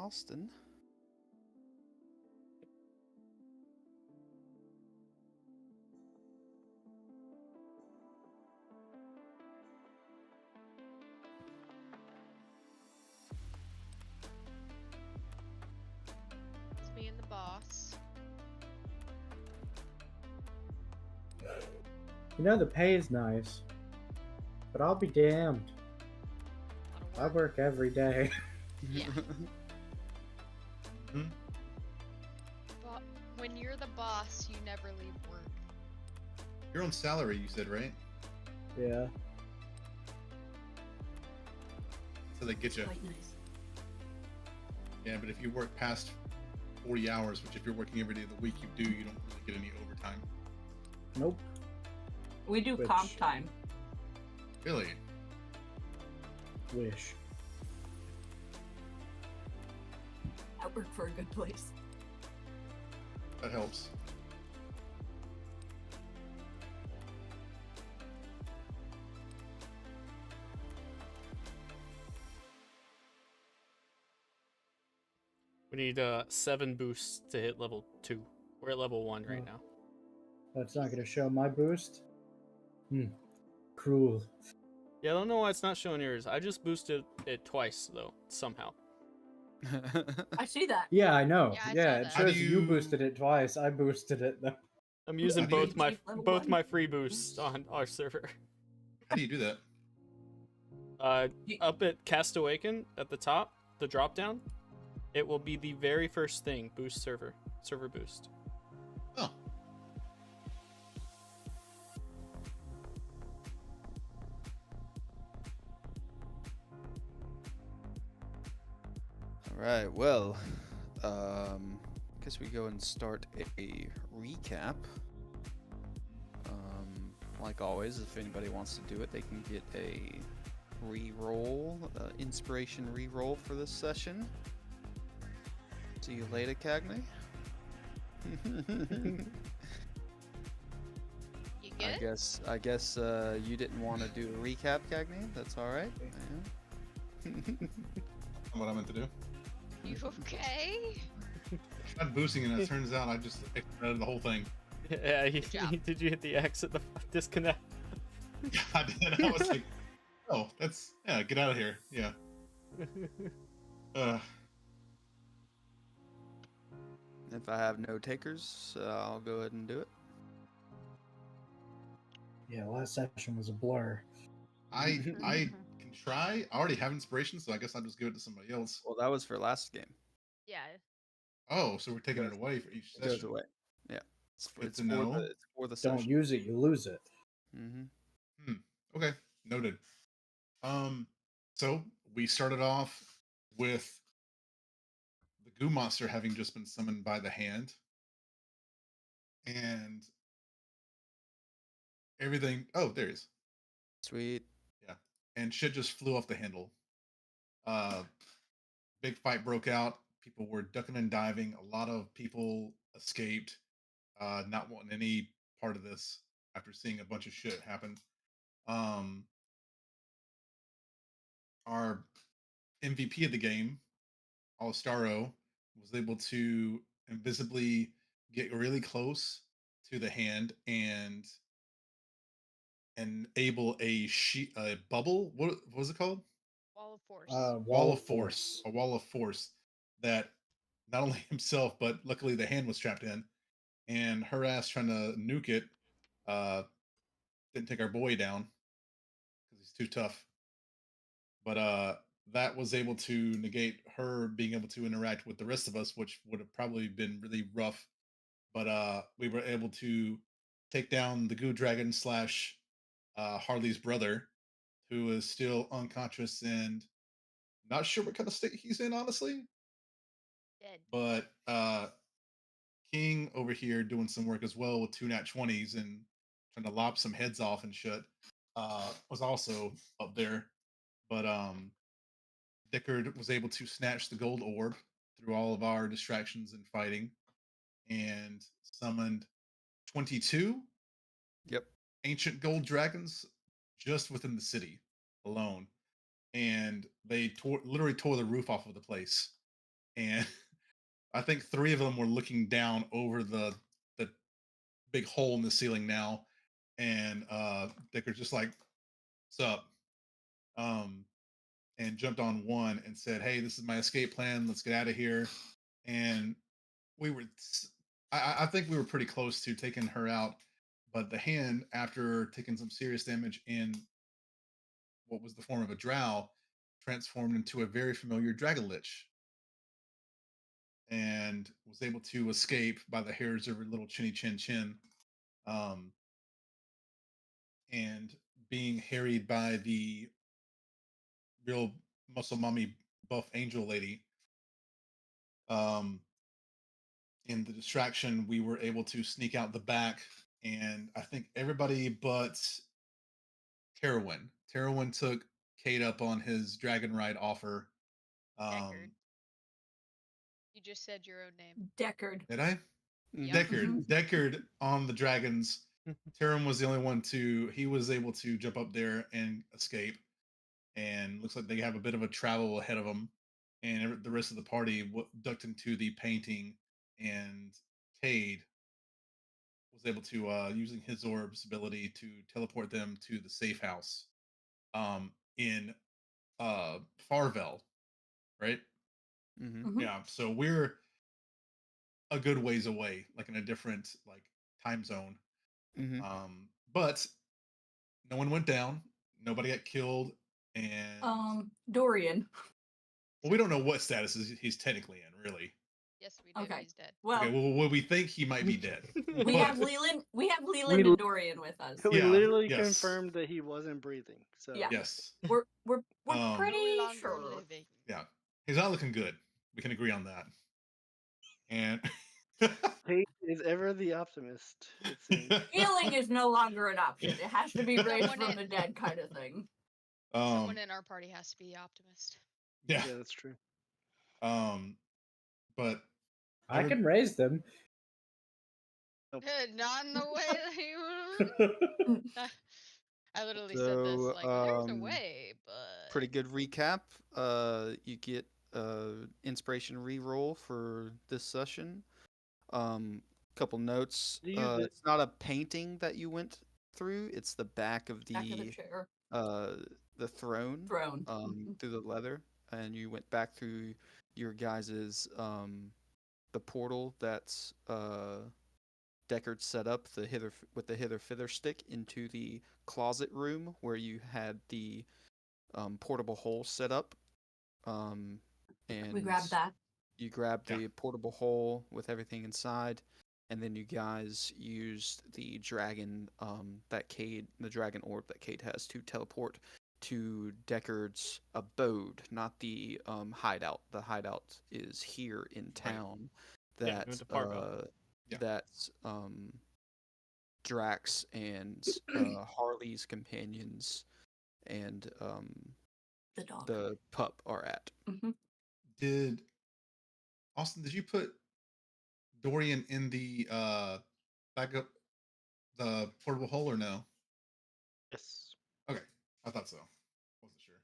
Austin. It's me and the boss. You know, the pay is nice, but I'll be damned. I work every day. Yeah. Hmm? But when you're the boss, you never leave work. You're on salary, you said, right? Yeah. So they get you. Quite nice. Yeah, but if you work past 40 hours, which if you're working every day of the week, you don't really get any overtime. Nope. We do Which- comp time. Really? Wish. I work for a good place. That helps. We need 7 boosts to hit level 2. We're at level 1 right Oh. now. That's not going to show my boost. Cruel. Yeah, I don't know why it's not showing yours. I just boosted it twice though, somehow. I see that. Yeah, I know. Yeah, I Yeah, saw it that. How do shows you you- boosted it twice. I boosted it though. I'm using How do you- both my Cheap level one. my free boosts on our server. How do you do that? Up at Cast Awaken at the top, the drop down, it will be the very first thing, boost server boost. Oh. All right. Well, guess we go and start a recap. Like always, if anybody wants to do it, they can get a re-roll, inspiration re-roll for this session. See you later, Cagney. You get it? I guess you didn't want to do a recap, Cagney. That's all right. Yeah. What I meant to do. You okay? I tried boosting and it turns out I just exploded the whole thing. Yeah, job. did you hit the X at the disconnect? I did. I was like, oh, that's, yeah, get out of here. Yeah. If I have no takers, I'll go ahead and do it. Yeah, last session was a blur. I can try. I already have inspiration, so I guess I'll just give it to somebody else. Well, that was for last game. Yeah. Oh, so we're taking it away for each It goes session. away. Yeah. It's Good to know. it's for the Don't session. use it, you lose it. Mm-hmm. Okay, noted. So we started off with the goo monster having just been summoned by the hand, and everything. Oh, there he is. Sweet. Yeah, and shit just flew off the handle. Big fight broke out. People were ducking and diving. A lot of people escaped, not wanting any part of this after seeing a bunch of shit happen. Our MVP of the game, Alstaro, was able to invisibly get really close to the hand and enable a bubble. What was it called? Wall of force. Wall of force. A wall of force that not only himself, but luckily the hand was trapped in. And her ass trying to nuke it didn't take our boy down because he's too tough. But that was able to negate her being able to interact with the rest of us, which would have probably been really rough. But we were able to take down the goo dragon slash Harley's brother, who is still unconscious and not sure what kind of state he's in, honestly. Dead. But King over here doing some work as well with 2 nat 20s and trying to lop some heads off and shit was also up there. But Dickard was able to snatch the gold orb through all of our distractions and fighting and summoned 22 Yep. ancient gold dragons just within the city alone. And they literally tore the roof off of the place. and I think 3 of them were looking down over the big hole in the ceiling now, and Dicker's just like, "What's up?" Um, and jumped on one and said, "Hey, this is my escape plan. Let's get out of here." And we were, I think we were pretty close to taking her out, but the hand, after taking some serious damage in what was the form of a drow, transformed into a very familiar dragon lich and was able to escape by the hairs of her little chinny chin chin. Um, and being harried by the real muscle mummy buff angel lady. In the distraction, we were able to sneak out the back, and I think everybody but Terwin took Kate up on his dragon ride offer. Deckard. You just said your own name. Deckard. Did I? Yep. Deckard on the dragons. Terran was the only one he was able to jump up there and escape. And looks like they have a bit of a travel ahead of them. And the rest of the party ducked into the painting, and Cade was able to, using his orb's ability, to teleport them to the safe house in Farvel, right? Mm-hmm. Yeah, so we're a good ways away, like in a different like time zone. Mm-hmm. But no one went down, nobody got killed, and Dorian. well, we don't know what status he's technically in, really. Yes, we do. Okay. He's dead. Well, Okay, well, we think he might be dead. we have Leland. We have Leland and Dorian with us. We Yeah, literally yes. confirmed that he wasn't breathing. So Yeah. Yes. We're Um, pretty No longer sure. living. Yeah, he's not looking good. We can agree on that. And Kate is ever the optimist, it seems. Healing is no longer an option. It has to be raised Someone from the dead, kind of thing. Someone in our party has to be optimist. yeah. Yeah, that's true. But I can raise them. Not in the way that you. I literally said this So, like there's a way, but pretty good recap. You get inspiration reroll for this session. Couple notes. You used it. It's not a painting that you went through. It's the back of Back of the the chair. throne. Throne. Through the leather, and you went back through your guys's the portal that's Deckard set up with the hither fither stick into the closet room where you had the portable hole set up. And We grabbed that. you grabbed the portable hole with everything inside, and then you guys used the dragon the dragon orb that Cade has to teleport to Deckard's abode, not the hideout. The hideout is here in town. Yeah, we went to Farvel. That's Drax and Harley's companions and The dog. the pup are at. did Austin? Did you put Dorian in the back up the portable hole or no? Yes. Okay, I thought so. Wasn't sure.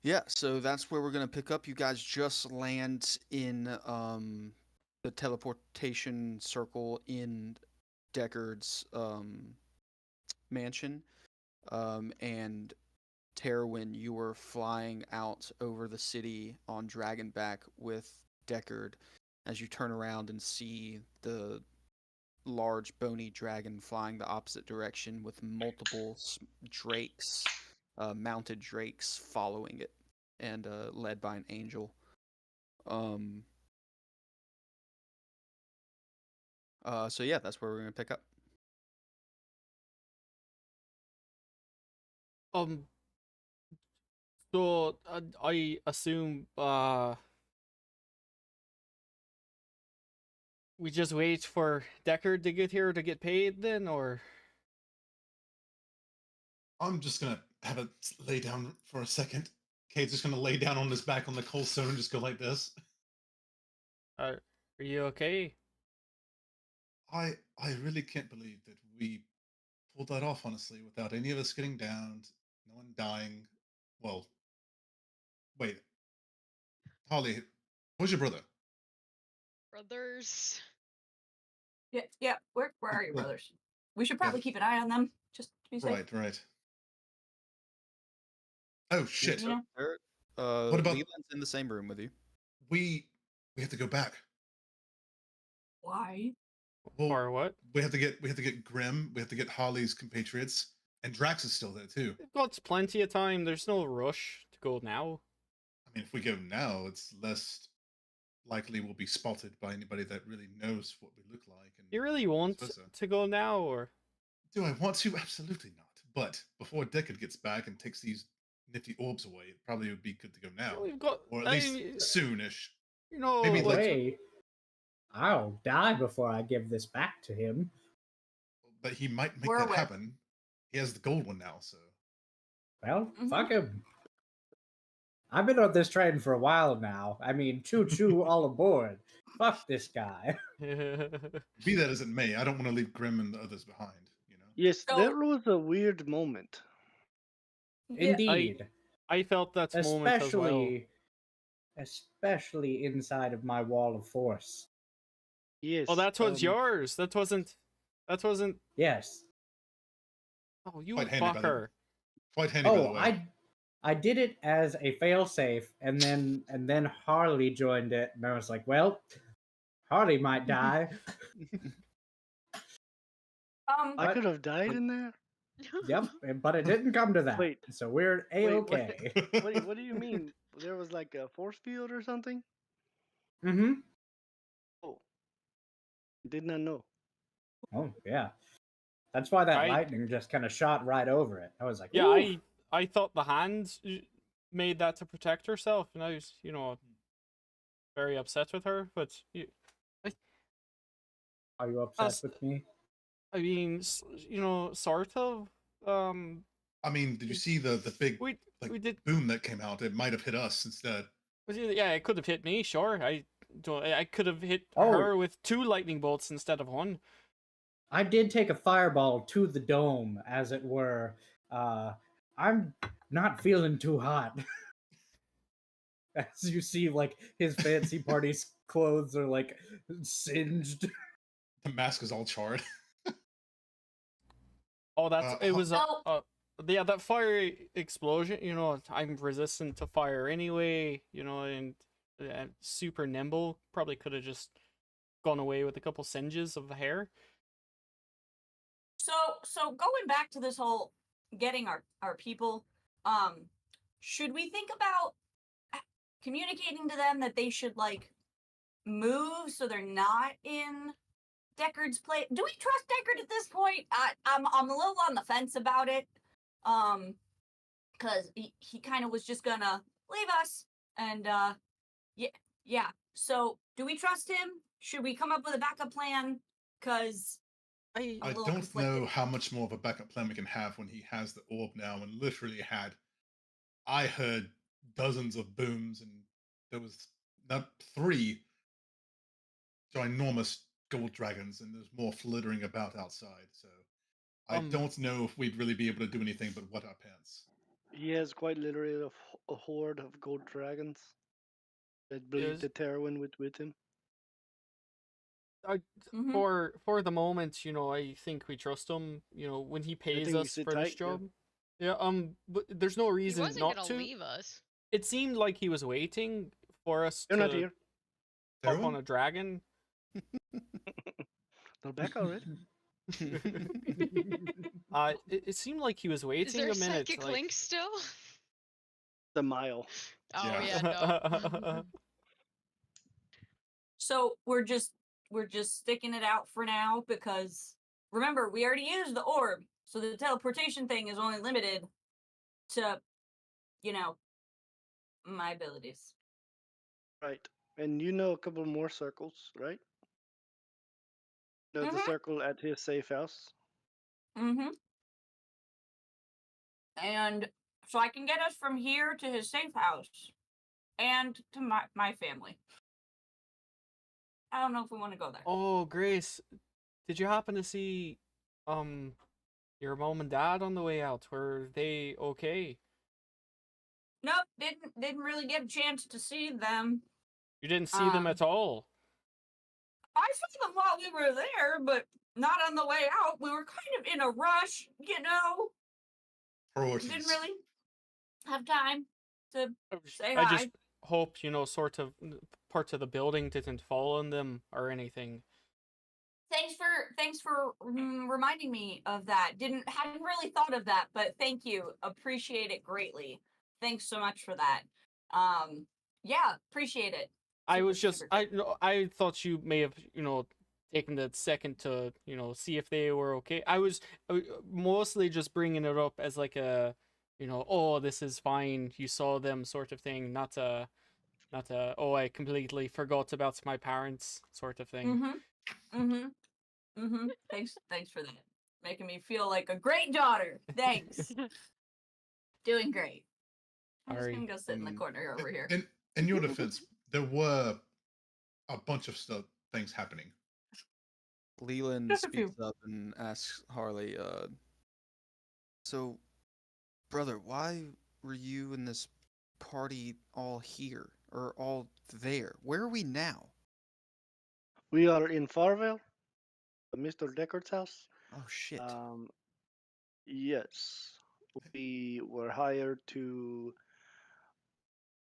Yeah, so that's where we're gonna pick up. You guys just land in the teleportation circle in Deckard's mansion, and Terwin, you were flying out over the city on Dragonback with Deckard. As you turn around and see the large bony dragon flying the opposite direction with multiple drakes, mounted drakes following it, and led by an angel. So yeah, that's where we're gonna pick up. So I assume we just wait for Deckard to get here to get paid then, or I'm just gonna have it lay down for a second. Kate's just gonna lay down on his back on the cold stone and just go like this. are you okay? I really can't believe that we pulled that off, honestly, without any of us getting downed, no one dying. Well, wait. Holly, where's your brother? Brothers. Yeah. Where are your Well, brothers? We should probably keep an eye on them, just to be safe. Right. Oh shit! You know? What about Leland's in the same room with you. we have to go back. Why? Well, Or what? we have to get Grim. We have to get Holly's compatriots, and Drax is still there too. We've got plenty of time. There's no rush to go now. I mean, if we go now, it's less likely we'll be spotted by anybody that really knows what we look like. And You really want vice versa. to go now, or Do I want to? Absolutely not. But before Deckard gets back and takes these nifty orbs away, it probably would be good to go now, we've got, or at least soonish. you know, maybe like- Wait, I'll die before I give this back to him. But he might make We're that aware. happen. He has the gold one now, so Well, Mhm. fuck him. I've been on this train for a while now. I mean, choo-choo all aboard. Fuck this guy. be that as it may, I don't want to leave Grim and the others behind. You know. Yes, So- that was a weird moment. Yeah. Indeed. I felt that moment as well. Especially inside of my wall of force. Yes. Oh, that was yours. That wasn't. Yes. Oh, you Quite handy, by the way. fucker. Quite handy, by the Oh, way. I did it as a failsafe, and then Harley joined it, and I was like, well, Harley might die. I What? could have died in there. Yep, but it didn't come to that. Wait. So we're A-okay. What do you mean? There was like a force field or something? Mm-hmm. Oh, did not know. Oh, yeah. That's why that I- lightning just kind of shot right over it. I was like, Yeah, "Ooh." I thought the hand made that to protect herself, and I was, very upset with her. But Are you upset Us- with me? I mean, sort of. I mean, did you see the big We did. boom that came out? It might have hit us instead. Yeah, it could have hit me. Sure, I could have hit Oh. her with 2 lightning bolts instead of 1. I did take a fireball to the dome, as it were. I'm not feeling too hot. As you see, like, his fancy party's clothes are, like, singed. The mask is all charred. Oh, that's it was Oh. yeah, that fire explosion. I'm resistant to fire anyway. And super nimble. Probably could have just gone away with a couple singes of the hair. So going back to this whole getting our people, should we think about communicating to them that they should like move so they're not in Deckard's place? Do we trust Deckard at this point? I'm a little on the fence about it. Because he kind of was just gonna leave us, and yeah. So do we trust him? Should we come up with a backup plan? Because I I little don't conflicted. know how much more of a backup plan we can have when he has the orb now, and literally I heard dozens of booms, and there was not 3 ginormous gold dragons, and there's more flittering about outside. So I don't know if we'd really be able to do anything but wet our pants. He has quite literally a horde of gold dragons that bleed Yes. the Terwin with him. Mhm. for the moment, I think we trust him. When he pays think we us sit for this tight, yeah. job. Yeah. But there's no He reason wasn't not gonna to. leave us. It seemed like he was waiting for us They're to not here. hop on Terwin? a dragon. They're back already. It seemed like he was Is waiting there a minute. psychic like- link still? The mile. Oh Yeah. yeah, no. So we're just sticking it out for now because remember we already used the orb, so the teleportation thing is only limited to, my abilities. Right. And you know a couple more circles, right? The Mhm. circle at his safe house. Mm-hmm. And so I can get us from here to his safe house and to my family. I don't know if we want to go there. Oh, Grace, did you happen to see your mom and dad on the way out? Were they okay? Nope, didn't really get a chance to see them. You didn't see them at all. I saw them while we were there, but not on the way out. We were kind of in a rush, you know. Priorities. Didn't really have time to say I hi. just hoped, sort of parts of the building didn't fall on them or anything. Thanks for reminding me of that. Hadn't really thought of that, but thank you. Appreciate it greatly. Thanks so much for that. Yeah, appreciate it. I Super, was just super great. I thought you may have taken the second to see if they were okay. I was mostly just bringing it up as like a oh, this is fine, you saw them sort of thing, not a oh, I completely forgot about my parents sort of thing. Thanks for that. Making me feel like a great daughter. Thanks. Doing great. I'm just gonna go sit in the corner over here. In your defense, there were a bunch of things happening. Leland Just a few. speaks up and asks Harley, so, brother, why were you and this party all here? Or all there? Where are we now? We are in Farville, Mr. Deckard's house. Oh, shit. Yes. We were hired to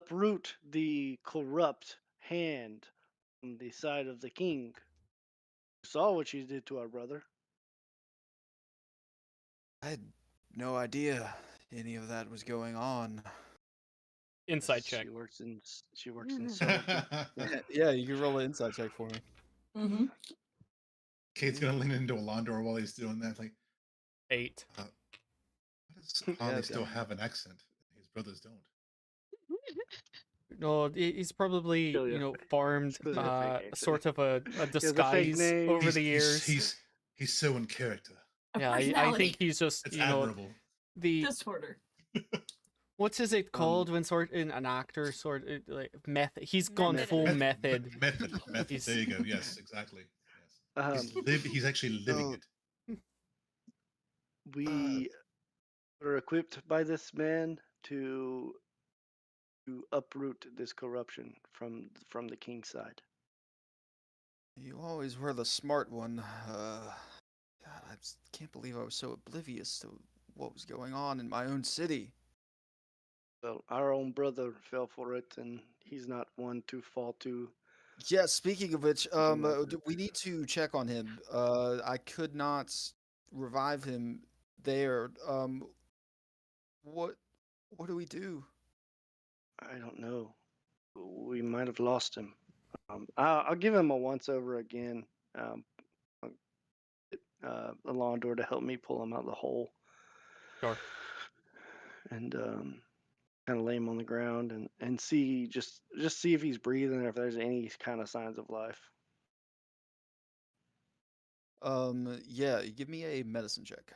uproot the corrupt hand on the side of the king. You saw what she did to our brother. I had no idea any of that was going on. Inside check. She works in Silverton. Yeah, you can roll an insight check for me. Mm-hmm. Kate's gonna lean into a lawn door while he's doing that. Like 8. why does Harley still have an accent? His brothers don't. No, he's probably Kill your farmed kill your fake accent. sort of a the fake disguise name. over the years. He's so in character. Yeah, I think he's just It's admirable. the disorder. what's it called when an actor like method? He's gone Method. full method. Method. He's- There you go. Yes, exactly. Yes. He's actually living it. We were equipped by this man to uproot this corruption from the king's side. You always were the smart one. God, I just can't believe I was so oblivious to what was going on in my own city. Well, our own brother fell for it, and he's not one to fall to. Yeah, speaking of which, Something like that. we need to check on him. I could not revive him there. What do we do? I don't know. We might have lost him. I'll give him a once over again. The lawn door to help me pull him out of the hole. Sure. And kind of lay him on the ground and see just see if he's breathing or if there's any kind of signs of life. Yeah, give me a medicine check.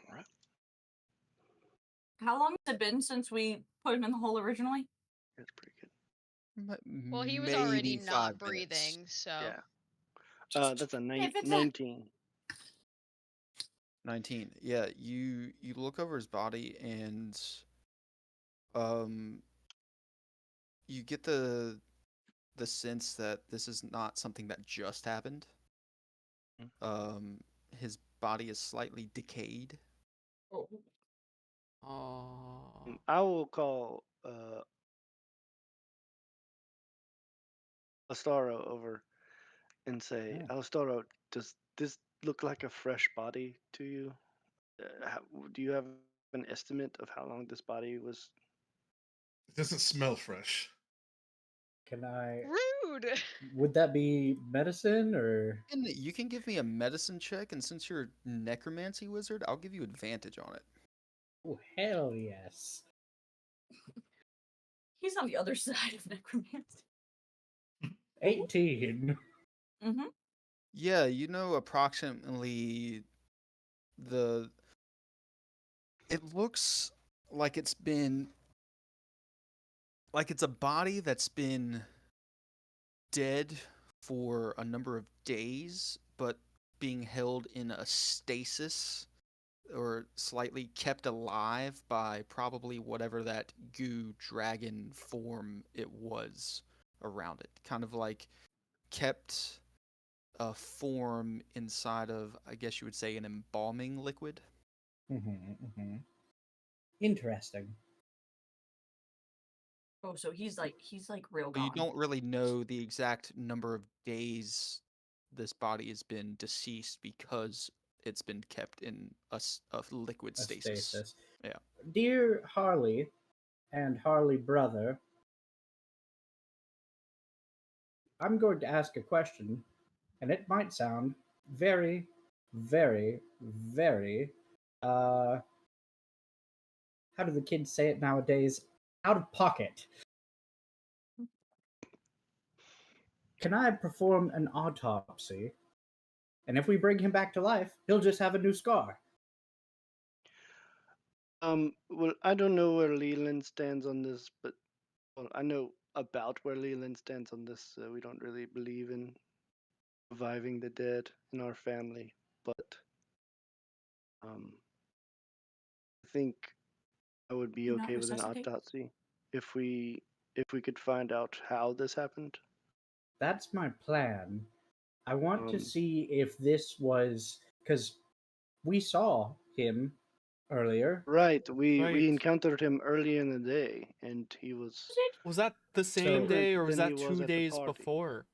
All right. How long has it been since we put him in the hole originally? That's pretty good. Well, he was Maybe already not 5 minutes. breathing, so. Yeah. That's a If it's 19. 19. Yeah, you look over his body and you get the sense that this is not something that just happened. His body is slightly decayed. Oh. Oh. I will call Alastaro over and say, Alastaro, does this look like a fresh body to you? Do you have an estimate of how long this body was? It doesn't smell fresh. Can I? Rude! Would that be medicine or? And you can give me a medicine check, and since you're a necromancy wizard, I'll give you advantage on it. Oh hell yes! He's on the other side of necromancy. 18. Mm-hmm. Yeah, you know approximately the. It looks like it's been. Like it's a body that's been dead for a number of days, but being held in a stasis or slightly kept alive by probably whatever that goo dragon form it was. around it, kind of like kept a form inside of, I guess you would say, an embalming liquid. Interesting. Oh, so he's like real But you gone. don't really know the exact number of days this body has been deceased because it's been kept in a liquid A stasis. stasis. Yeah. Dear Harley and Harley brother, I'm going to ask a question, and it might sound very, very, very, uh, how do the kids say it nowadays? Out of pocket. Can I perform an autopsy? And if we bring him back to life, he'll just have a new scar. Well, I don't know where Leland stands on this, but well, I know about where Leland stands on this. We don't really believe in reviving the dead in our family, but um, I think I would be Do not okay with an resuscitate. autopsy if we could find out how this happened. That's my plan. I want to Um, see if this was because we saw him earlier. right, we Right. encountered him early in the day, and he was Is it? Was that the same So- different day or was than he that was 2 at the days party. before?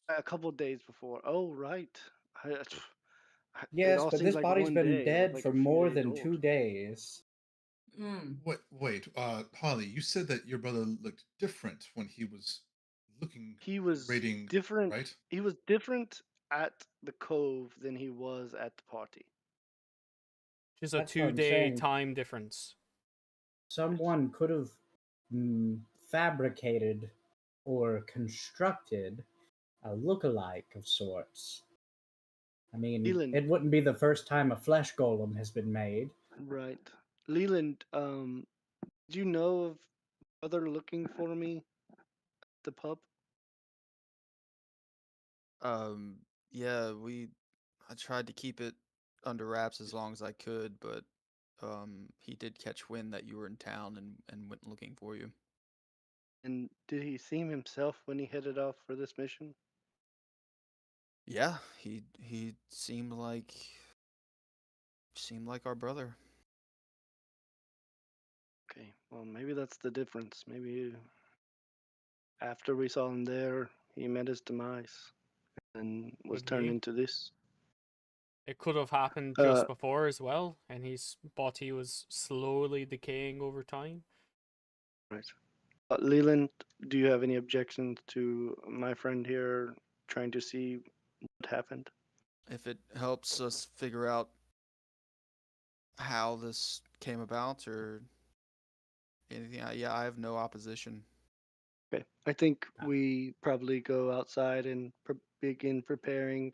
A couple days before. Oh, right. I, it Yes, all but seems this like body's one been day. It was dead like for a few more days than old. 2 days. Wait, Holly, you said that your brother looked different when he was looking, He was raiding, different. right? He was different at the cove than he was at the party. Just a That's what I'm 2-day saying. time difference. Someone could have fabricated or constructed a look-alike of sorts. I mean, Leland, it wouldn't be the first time a flesh golem has been made. right? Leland, do you know of other looking for me at the pub? Um, yeah, I tried to keep it under wraps as long as I could, but he did catch wind that you were in town and went looking for you. And did he seem himself when he headed off for this mission? Yeah, he seemed like our brother. Okay, well, maybe that's the difference. Maybe after we saw him there, he met his demise and was Could turned be. into this. It could have happened Uh, just before as well, and his body was slowly decaying over time. right. Leland, do you have any objections to my friend here trying to see what happened? If it helps us figure out how this came about or anything, yeah, I have no opposition. Okay, I think Ah. we probably go outside and begin preparing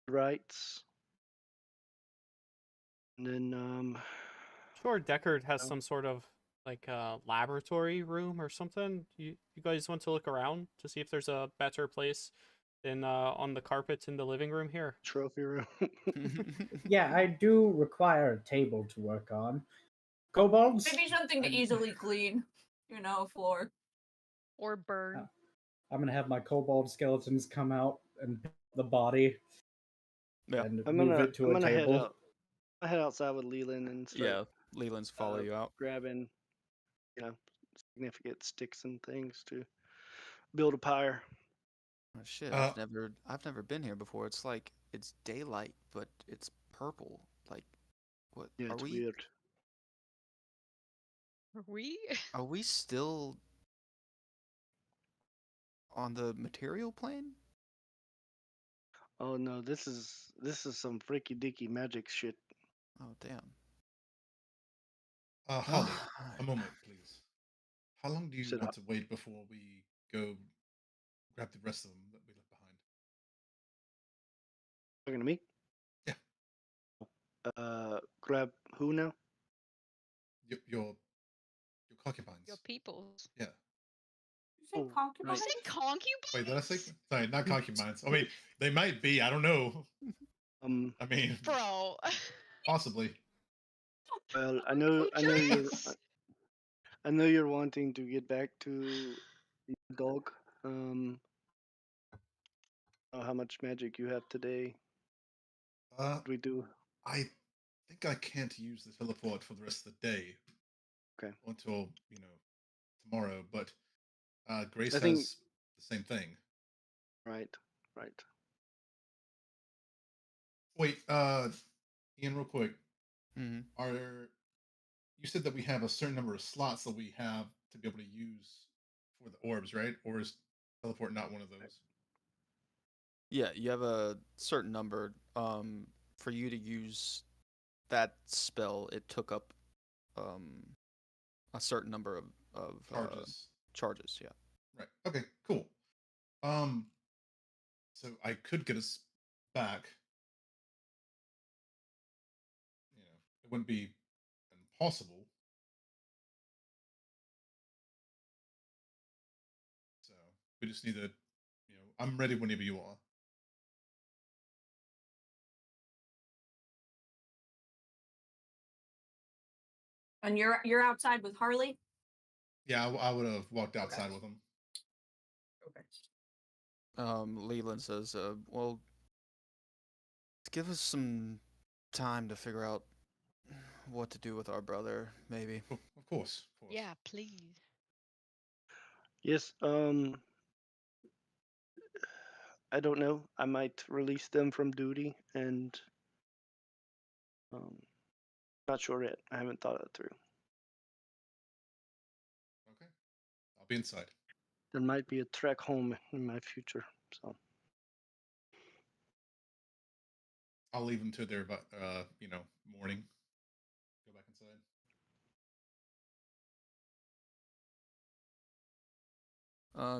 rites. And then, Sure, Deckard has Oh. some sort of like laboratory room or something. You guys want to look around to see if there's a better place than on the carpet in the living room here? trophy room. Yeah, I do require a table to work on. Kobolds? Maybe something to I'm- easily clean, floor. Or burn. I'm gonna have my kobold skeletons come out and pick up the body Yeah, and I'm move gonna it to I'm a gonna head table. out. I head outside with Leland and start yeah. Leland's follow you out. grabbing, significant sticks and things to build a pyre. Oh, shit, Uh, I've never been here before. It's like it's daylight, but it's purple. Like, what Yeah, are it's we? weird. Are we? Are we still on the material plane? Oh no, this is some freaky dicky magic shit. Oh, damn. Holly, a moment, please. How long do you Sit want up. to wait before we go grab the rest of them that we left behind? Talking to me? Yeah. Grab who now? Your concubines. Your peoples. Yeah. You say Oh, concubines? You say concubines? Wait, did I say? Sorry, not concubines. I mean, they might be. I don't know. Um, I mean, Bro. possibly. well, Who I know you're just- I know you're wanting to get back to Dog. How much magic you have today? Uh, What we do? I think I can't use the teleport for the rest of the day. Okay. Until tomorrow, but Grace I think has the same thing. right, right. Wait, Ian, real quick, Hmm. are you said that we have a certain number of slots that we have to be able to use for the orbs, right? Or is teleport not one of those? Yeah, you have a certain number. For you to use that spell, it took up a certain number of Charges. charges. Yeah. Right. Okay. Cool. Um. So I could get us back. It wouldn't be impossible. So we just need to. I'm ready whenever you are. And you're outside with Harley? Yeah, I would have walked Okay. outside with him. Okay. Leland says, "Well, give us some time to figure out what to do with our brother. Maybe." Of course. Of course. Yeah, please. Yes. I don't know. I might release them from duty, and not sure yet. I haven't thought it through. Okay. I'll be inside. There might be a trek home in my future. So I'll leave them to their morning. Go back inside.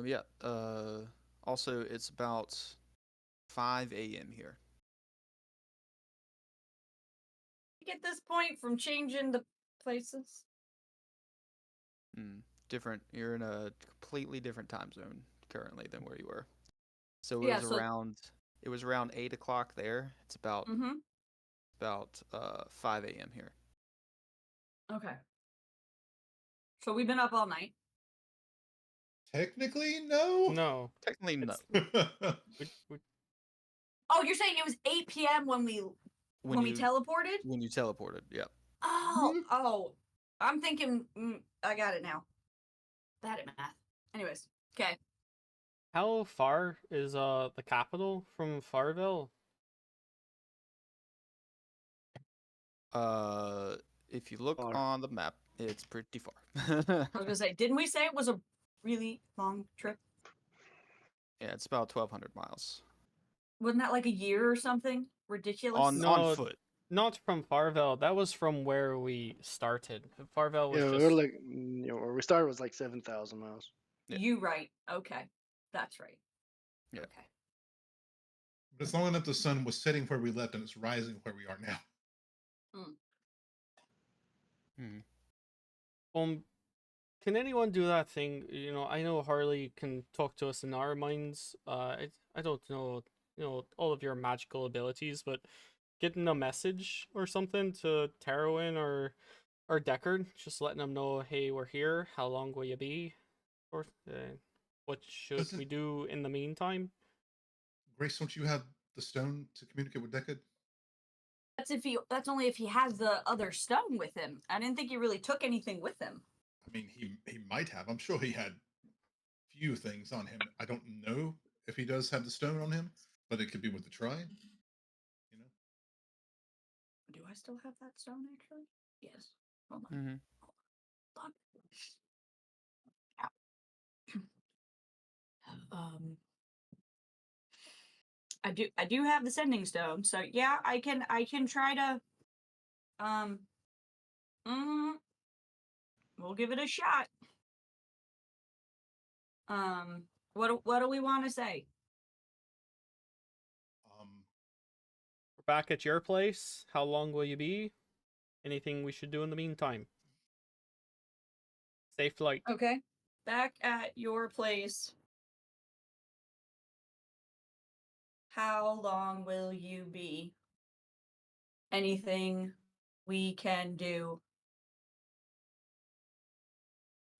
Yeah. Also, it's about 5 a.m. here. At this point, from changing the places. Different. You're in a completely different time zone currently than where you were. So Yeah, so- it was around 8 o'clock there. It's about Mm-hmm. 5 a.m. here. Okay. So we've been up all night. Technically, no. No. Technically, no. We- Oh, you're saying it was 8 p.m. when we teleported? When you teleported, yeah. Oh. I'm thinking. I got it now. Bad at math. Anyways, okay. How far is the capital from Farville? If you look Far. on the map, it's pretty far. I was gonna say, didn't we say it was a really long trip? Yeah, it's about 1,200 miles Wasn't that like a year or something? Ridiculous. on No, foot. Not from Farville. That was from where we started. Farville was Yeah, we just were like, where we started was like 7,000 miles. Yeah. You right. Okay. That's right. Yeah. Okay. But it's long enough the sun was setting where we left and it's rising where we are now. Can anyone do that thing? I know Harley can talk to us in our minds. I don't know, all of your magical abilities, but getting a message or something to Tarwin or Deckard, just letting them know, hey, we're here. How long will you be? Or what should we do in the meantime? Grace, don't you have the stone to communicate with Deckard? That's only if he has the other stone with him. I didn't think he really took anything with him. I mean, he might have. I'm sure he had few things on him. I don't know if he does have the stone on him, but it could be with the try. Do I still have that stone actually? Yes. Hold on. Mm-hmm. Hold on. I do have the sending stone, so yeah, I can try to we'll give it a shot. What do we want to say? We're back at your place. How long will you be? Anything we should do in the meantime? Safe flight. Okay. Back at your place. How long will you be? Anything we can do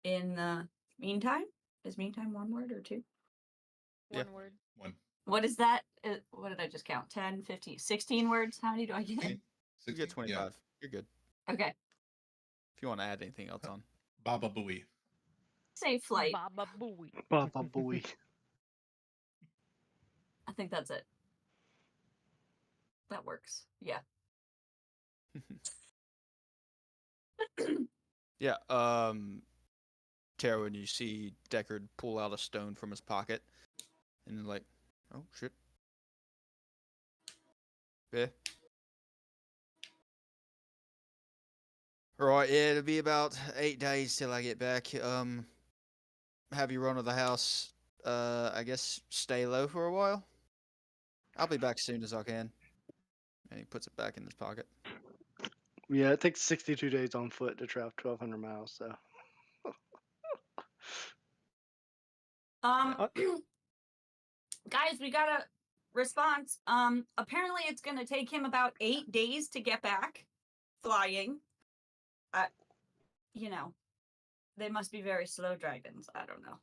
in the meantime? Is meantime one word or two? Yeah. One word. One. What is that? What did I just count? 10, 15, 16 words? How many do I get? 16? You get 16? 25. Yeah. You're good. Okay. If you want to add anything else on. Baba Booey. Say flight. Baba Booey. Baba Booey. I think that's it. That works. Yeah. Yeah. Tara, when you see Deckard pull out a stone from his pocket, and then like, oh shit. Yeah. Right. Yeah, it'll be about 8 days till I get back. Have you run of the house. I guess stay low for a while. I'll be back as soon as I can. And he puts it back in his pocket. Yeah, it takes 62 days on foot to travel 1,200 miles. So Um, Uh, guys, we got a response. Apparently it's gonna take him about 8 days to get back, flying. You know, they must be very slow dragons. I don't know.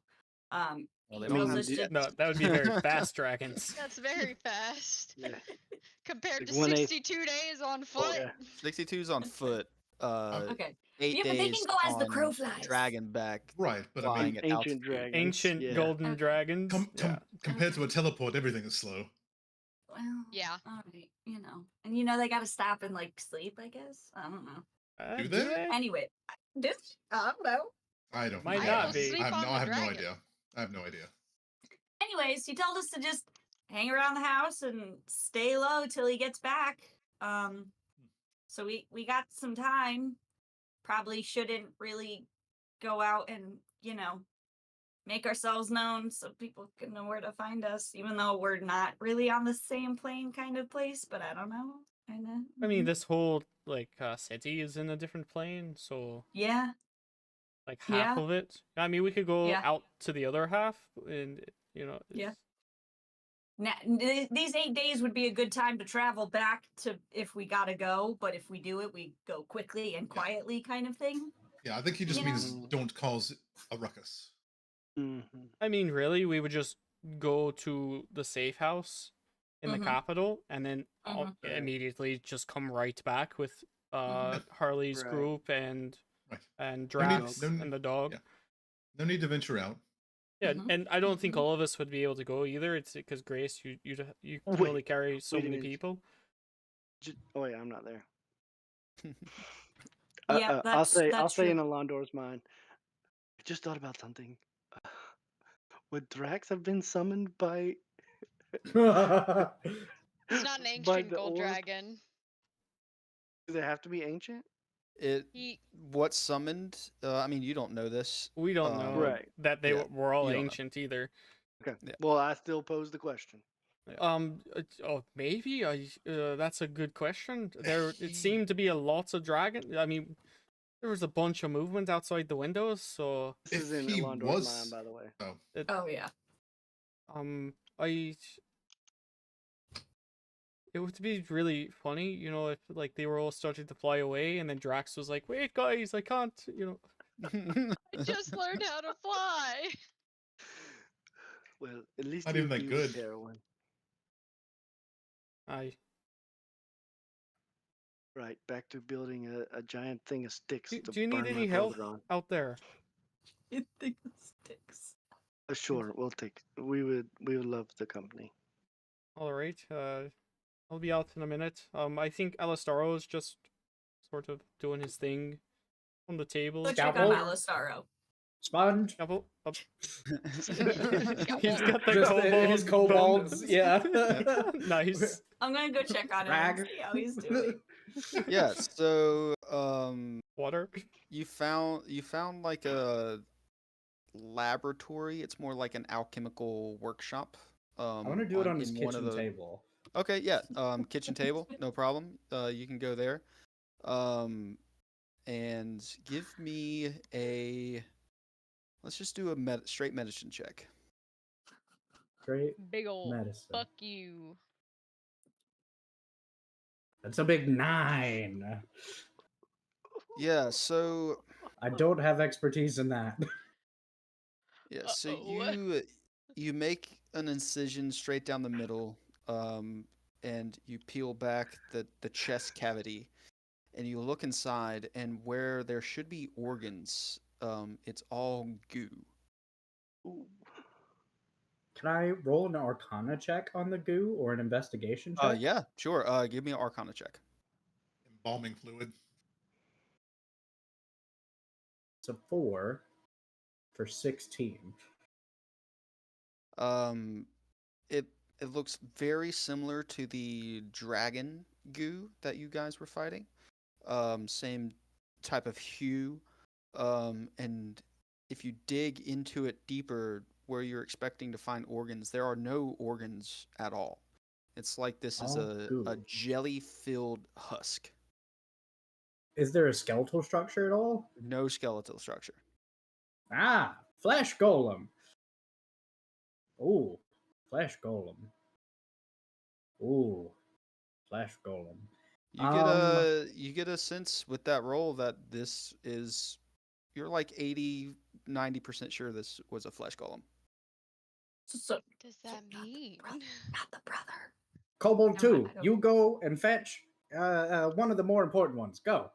Well, He they don't tells have us to- to. no, that would be very fast dragons. That's very fast. yeah, Compared to Like 1/8. 62 days on foot. yeah. 62's on foot. Okay. 8 Yeah, but they days can go as the on crow flies. dragon back. Right, but I Flying mean, at Ancient altitude. dragons. Ancient yeah. golden Okay. dragons. Yeah. compared to a teleport, everything is slow. Well, Yeah. all right, and they got to stop and like sleep. I guess I don't know. Do they? Anyway, I don't know. I don't Might know. not I be. Sleep have on no. the I have no dragon. idea. I have no idea. Anyways, he told us to just hang around the house and stay low till he gets back. So we got some time. Probably shouldn't really go out and make ourselves known so people can know where to find us, even though we're not really on the same plane kind of place. But I don't know. I mean, this whole city is in a different plane, so yeah, like Yeah. half of it. I mean, we could go Yeah. out to the other half, and Yeah. These 8 days would be a good time to travel back to if we gotta go. But if we do it, we go quickly and quietly, kind of thing. Yeah, I think he just Yeah. means don't cause a ruckus. Mhm. I mean, really, we would just go to the safe house in the Mhm. capital, and then Mhm. Right. immediately just come right back with Mhm. Harley's Right. group and Right. and No need- Drax no- and the dog. yeah. No need to venture out. Yeah, Mhm. and I don't think Mhm. all of us would be able to go either. It's because Grace, you can Wait, only carry so wait a many minute. people. Oh yeah, I'm not there. Yeah, I'll that's say that's in true. Alondor's mind. I just thought about something. Would Drax have been summoned by It's not an by ancient the gold orc? dragon. Does it have to be ancient? He What summoned? I mean, you don't know this. We don't know Right. that they yeah, were all you don't know. ancient either. Okay. Yeah. Well, I still pose the question. Maybe that's a good question. It seemed to be a lots of dragon. I mean, there was a bunch of movement outside the windows, so This If is in he Alondor's was- mind, by the way. Oh, Oh yeah. I it would be really funny, if like they were all starting to fly away, and then Drax was like, "Wait, guys, I can't," I just learned how to fly. Well, at least Not he even that abused good. heroin. I Right, back to building a giant thing of sticks to do you need burn any my help brother on. out there? You think it sticks? Sure, we'll take. We would love the company. All right, I'll be out in a minute. I think Alistaro is just sort of doing his thing on the table. Go check on Alistaro. Sponge. Couple. He's Couple. got the Just kobold his kobolds, bones. yeah. Nice. I'm gonna go check on him Rag. and see how he's doing. Yeah. So, Water. you found like a laboratory. It's more like an alchemical workshop. I want to do it on his in one of kitchen the- table. Okay, yeah. Kitchen table, no problem. You can go there. And give me a. Let's just do a straight medicine check. Great Big ol' medicine. fuck you. That's a big 9. Yeah. So I don't have expertise in that. Yeah, so Uh-oh. you make an incision straight down the middle, and you peel back the chest cavity, and you look inside, and where there should be organs, it's all goo. Ooh. Can I roll an Arcana check on the goo or an investigation check? Yeah, sure. Give me an Arcana check. Embalming fluid. It's a 4 for 16. Um, it it looks very similar to the dragon goo that you guys were fighting. Same type of hue. And if you dig into it deeper, where you're expecting to find organs, there are no organs at all. It's like this is All a goo. jelly-filled husk. Is there a skeletal structure at all? No skeletal structure. Ah, flesh golem. Ooh, flesh golem. Ooh, flesh golem. You get a sense with that roll that this is you're like 80-90% sure this was a flesh golem. So What does that mean? not the brother. Kobold Never mind, 2, I don't- you go and fetch one of the more important ones. Go.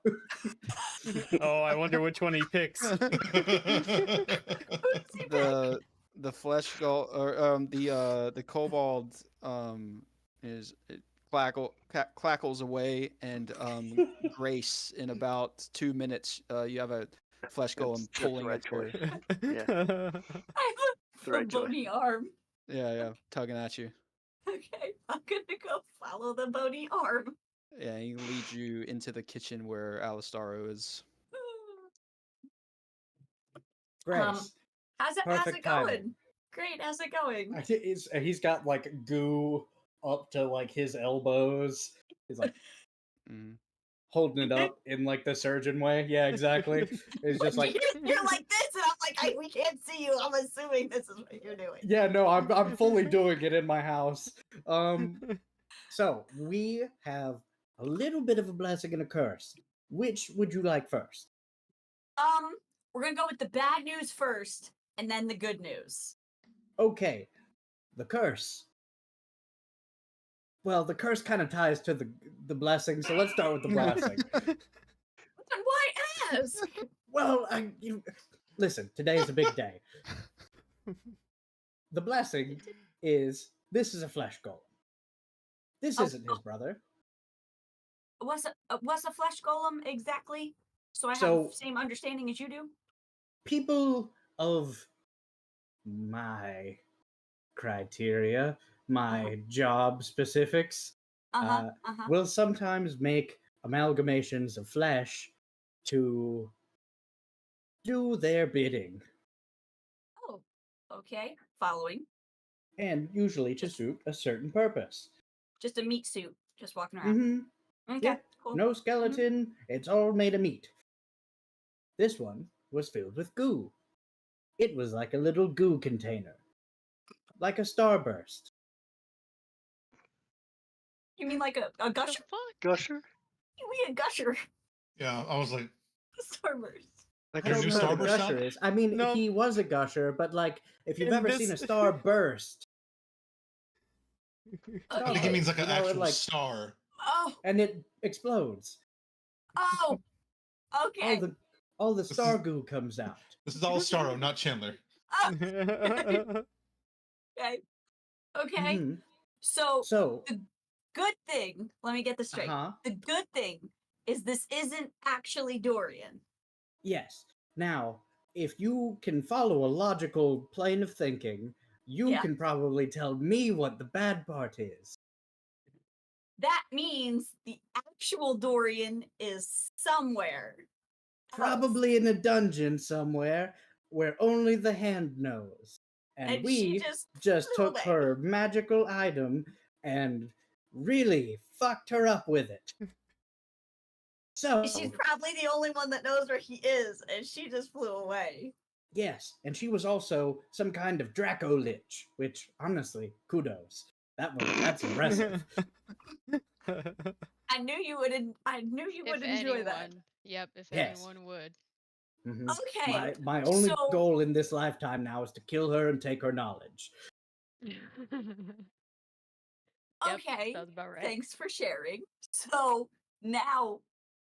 Oh, I wonder which one he picks. Who does he pick? The flesh skull or the kobold is it clackles away, and Grace, in about 2 minutes you have a flesh golem That's the pulling right at your choice. Yeah. I have The right a choice. bony arm. yeah, tugging at you. Okay, I'm gonna go follow the bony arm. Yeah, he leads you into the kitchen where Alistaro is. Grace. How's it Perfect going? timing. Great, how's it going? He's got like goo up to like his elbows. He's like Mhm. holding it up in like the surgeon way. Yeah, exactly. It's just like you're like this, and I'm like, we can't see you. I'm assuming this is what you're doing. yeah, no, I'm fully doing it in my house. So we have a little bit of a blessing and a curse. Which would you like first? We're gonna go with the bad news first, and then the good news. Okay, the curse. Well, the curse kind of ties to the blessing, so let's start with the blessing. Then why ask? Well, listen. Today is a big day. The blessing is this is a flesh golem. This Oh, isn't his brother. What's a flesh golem exactly? So I have So- the same understanding as you do. People of my criteria, my job specifics, will sometimes make amalgamations of flesh to do their bidding, Oh, okay. Following. and usually to suit a certain purpose. Just a meat suit, just walking around. Mm-hmm. Okay, Yeah. cool. No skeleton. It's all made of meat. This one was filled with goo. It was like a little goo container, like a starburst. You mean like a The gusher? fuck? Gusher? You mean a gusher? Yeah, I was like, A starburst. Like I Your don't new know what a starburst gusher sound? is. I mean, No. he was a gusher, but like, if you've In ever this- seen a star burst, I think he means like You an know, it actual like- star. Oh, and it explodes, oh. Okay. all the This star is- goo comes out. This is Alistaro, not Chandler. Oh, okay. Okay. Mhm. So So, good thing. Let me get this straight. uh-huh. The good thing is this isn't actually Dorian. Yes. Now, if you can follow a logical plane of thinking, you Yeah. can probably tell me what the bad part is. That means the actual Dorian is somewhere. else. Probably in a dungeon somewhere where only the hand knows. And, And we she just just flew took away. her magical item and really fucked her up with it. So, She's probably the only one that knows where he is, and she just flew away. yes, and she was also some kind of Draco Lich, which honestly, kudos. That's impressive. I knew you would. I knew you If would enjoy that. anyone. Yep, if Yes. anyone would. Mhm. Okay. My only so- goal in this lifetime now is to kill her and take her knowledge. Yep, Okay. sounds about right. Thanks for sharing. So now,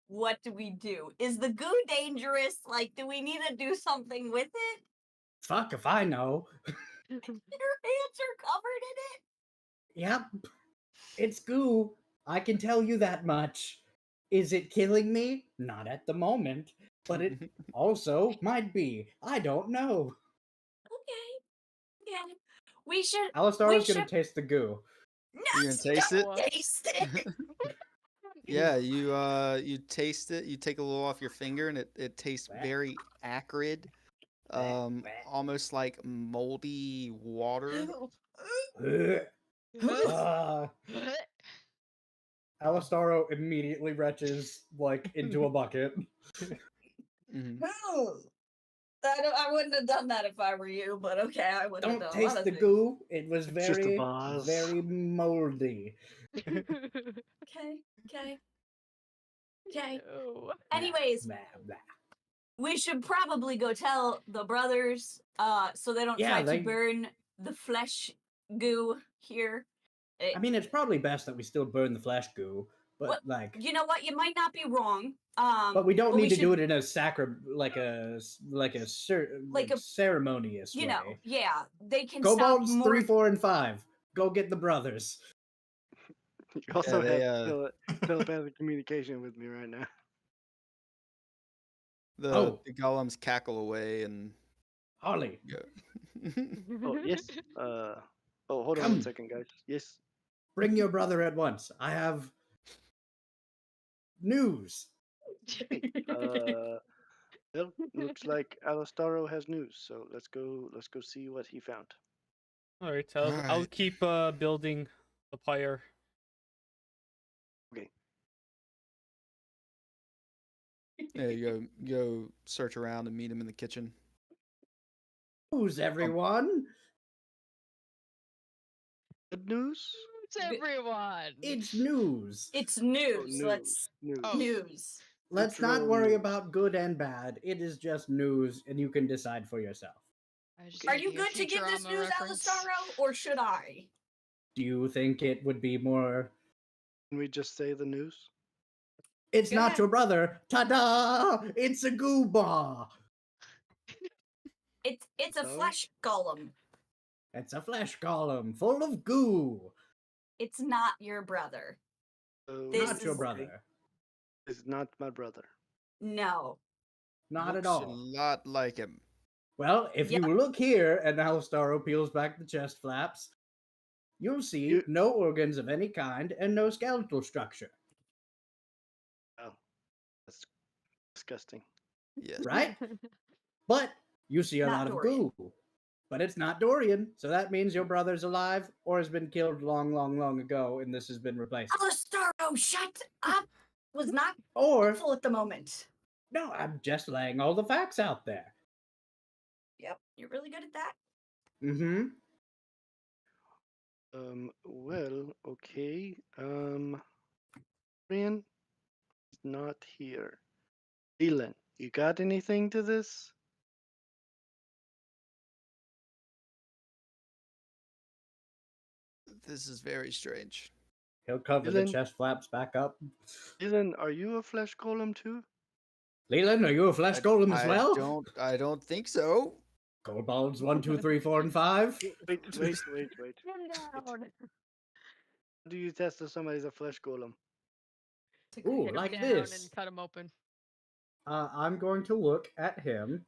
what do we do? Is the goo dangerous? Like, do we need to do something with it? Fuck if I know. Your hands are covered in it. Yep. It's goo. I can tell you that much. Is it killing me? Not at the moment. But it also might be. I don't know. Okay. Yeah. We should. Alistar we is going should. to taste the goo. No, You're gonna taste it? don't taste it. Yeah, you taste it. You take a little off your finger, and it tastes Bleh. very acrid, Bleh. almost like moldy water. Uh, Alistaro immediately retches like into a bucket. Mhm. I wouldn't have done that if I were you, but okay, I would have Don't done a lot taste of the things. goo. It was It's just a very, vase. very moldy. Okay. No. Blah, Anyways, blah, blah. we should probably go tell the brothers, so they don't Yeah, try to burn the flesh goo here. I mean, it's probably best that we still burn the flesh goo, but What- like, You know what? You might not be wrong. but we don't need to do should- it in a like a ceremonious You way. know, yeah, they can Kobolds sound more. 3, 4, and 5. Go get the brothers. You also they, have telepathic communication with me right now. The golems cackle away and Harley, go. Oh yes. Hold on Come. one second, guys. Yes. bring your brother at once. I have news. Well, looks like Alastaro has news, so let's go see what he found. All right, I'll Alright. keep building the pyre. Okay. Yeah, you go search around and meet him in the kitchen. News, everyone. Good news? It's everyone. It's news. It's Oh, news. Let's news. Oh. news. Let's not Literal worry news. about good and bad. It is just news, and you can decide for yourself. I just Are need you hear good to give this Futurama news, reference. Alistaro, or should I? Do you think it would be more? Can we just say the news? It's Go not ahead. your brother. Ta-da! It's a goo bar. It's a So? flesh golem. It's a flesh column full of goo. It's not your brother. So, This Not your is- brother. It's not my brother. No. Not Looks at all. a lot like him. Well, if Yeah. you look here, and Alistaro peels back the chest flaps, you'll see You- no organs of any kind and no skeletal structure. Oh, that's disgusting. Yes. Right? But you see a Not lot Dorian. of goo. But it's not Dorian, so that means your brother's alive or has been killed long, long, long ago, and this has been replaced. Alistaro, shut up! Was not Or, helpful at the moment. no, I'm just laying all the facts out there. Yep, you're really good at that. Mm-hmm. Well, okay. Brian is not here. Leland, you got anything to this? This is very strange. He'll cover the Leland? chest flaps back up. Leland, are you a flesh golem too? Leland, are you a flesh golem as well? I don't think so. Kobolds 1, 2, 3, 4, and 5. Wait. Calm down. How do you test if somebody's a flesh golem? Ooh, Hit him like down this. and cut him open. I'm going to look at him,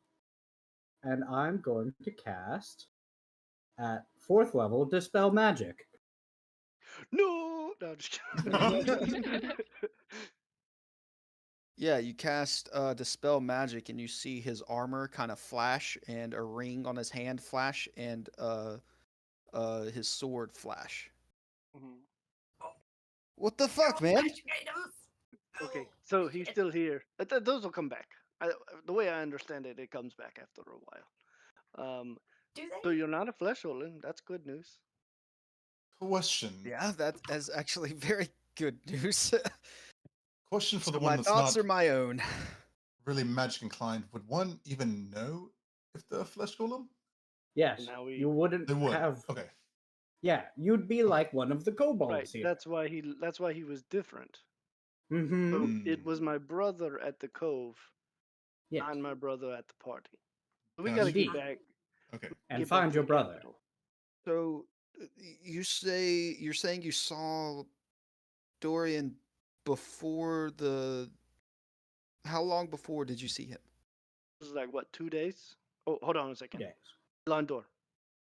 and I'm going to cast at 4th level Dispel Magic. No, I'm just kidding. Yeah, you cast Dispel Magic and you see his armor kind of flash and a ring on his hand flash and his sword flash. Mhm. What the fuck, man? Okay, so he's still here. Those will come back. The way I understand it, it comes back after a while. Do they? So you're not a flesh golem. That's good news. Question. Yeah, that is actually very good news. Question for So the my one that's thoughts not are my own. really magic inclined, would one even know if they're a flesh golem? Yes, Now we- you wouldn't They would. have. Okay. Yeah, you'd be like one of the kobolds Right. here. That's why he was different. Mm-hmm. So it Hmm. was my brother at the cove, Yes. and my brother at the party. So we Gotcha. gotta get Indeed. back. Okay. And get back find to your the brother. capital. So you're saying you saw Dorian before the. How long before did you see him? This is like what, 2 days? Oh, hold on a second. Yes. Lawn door.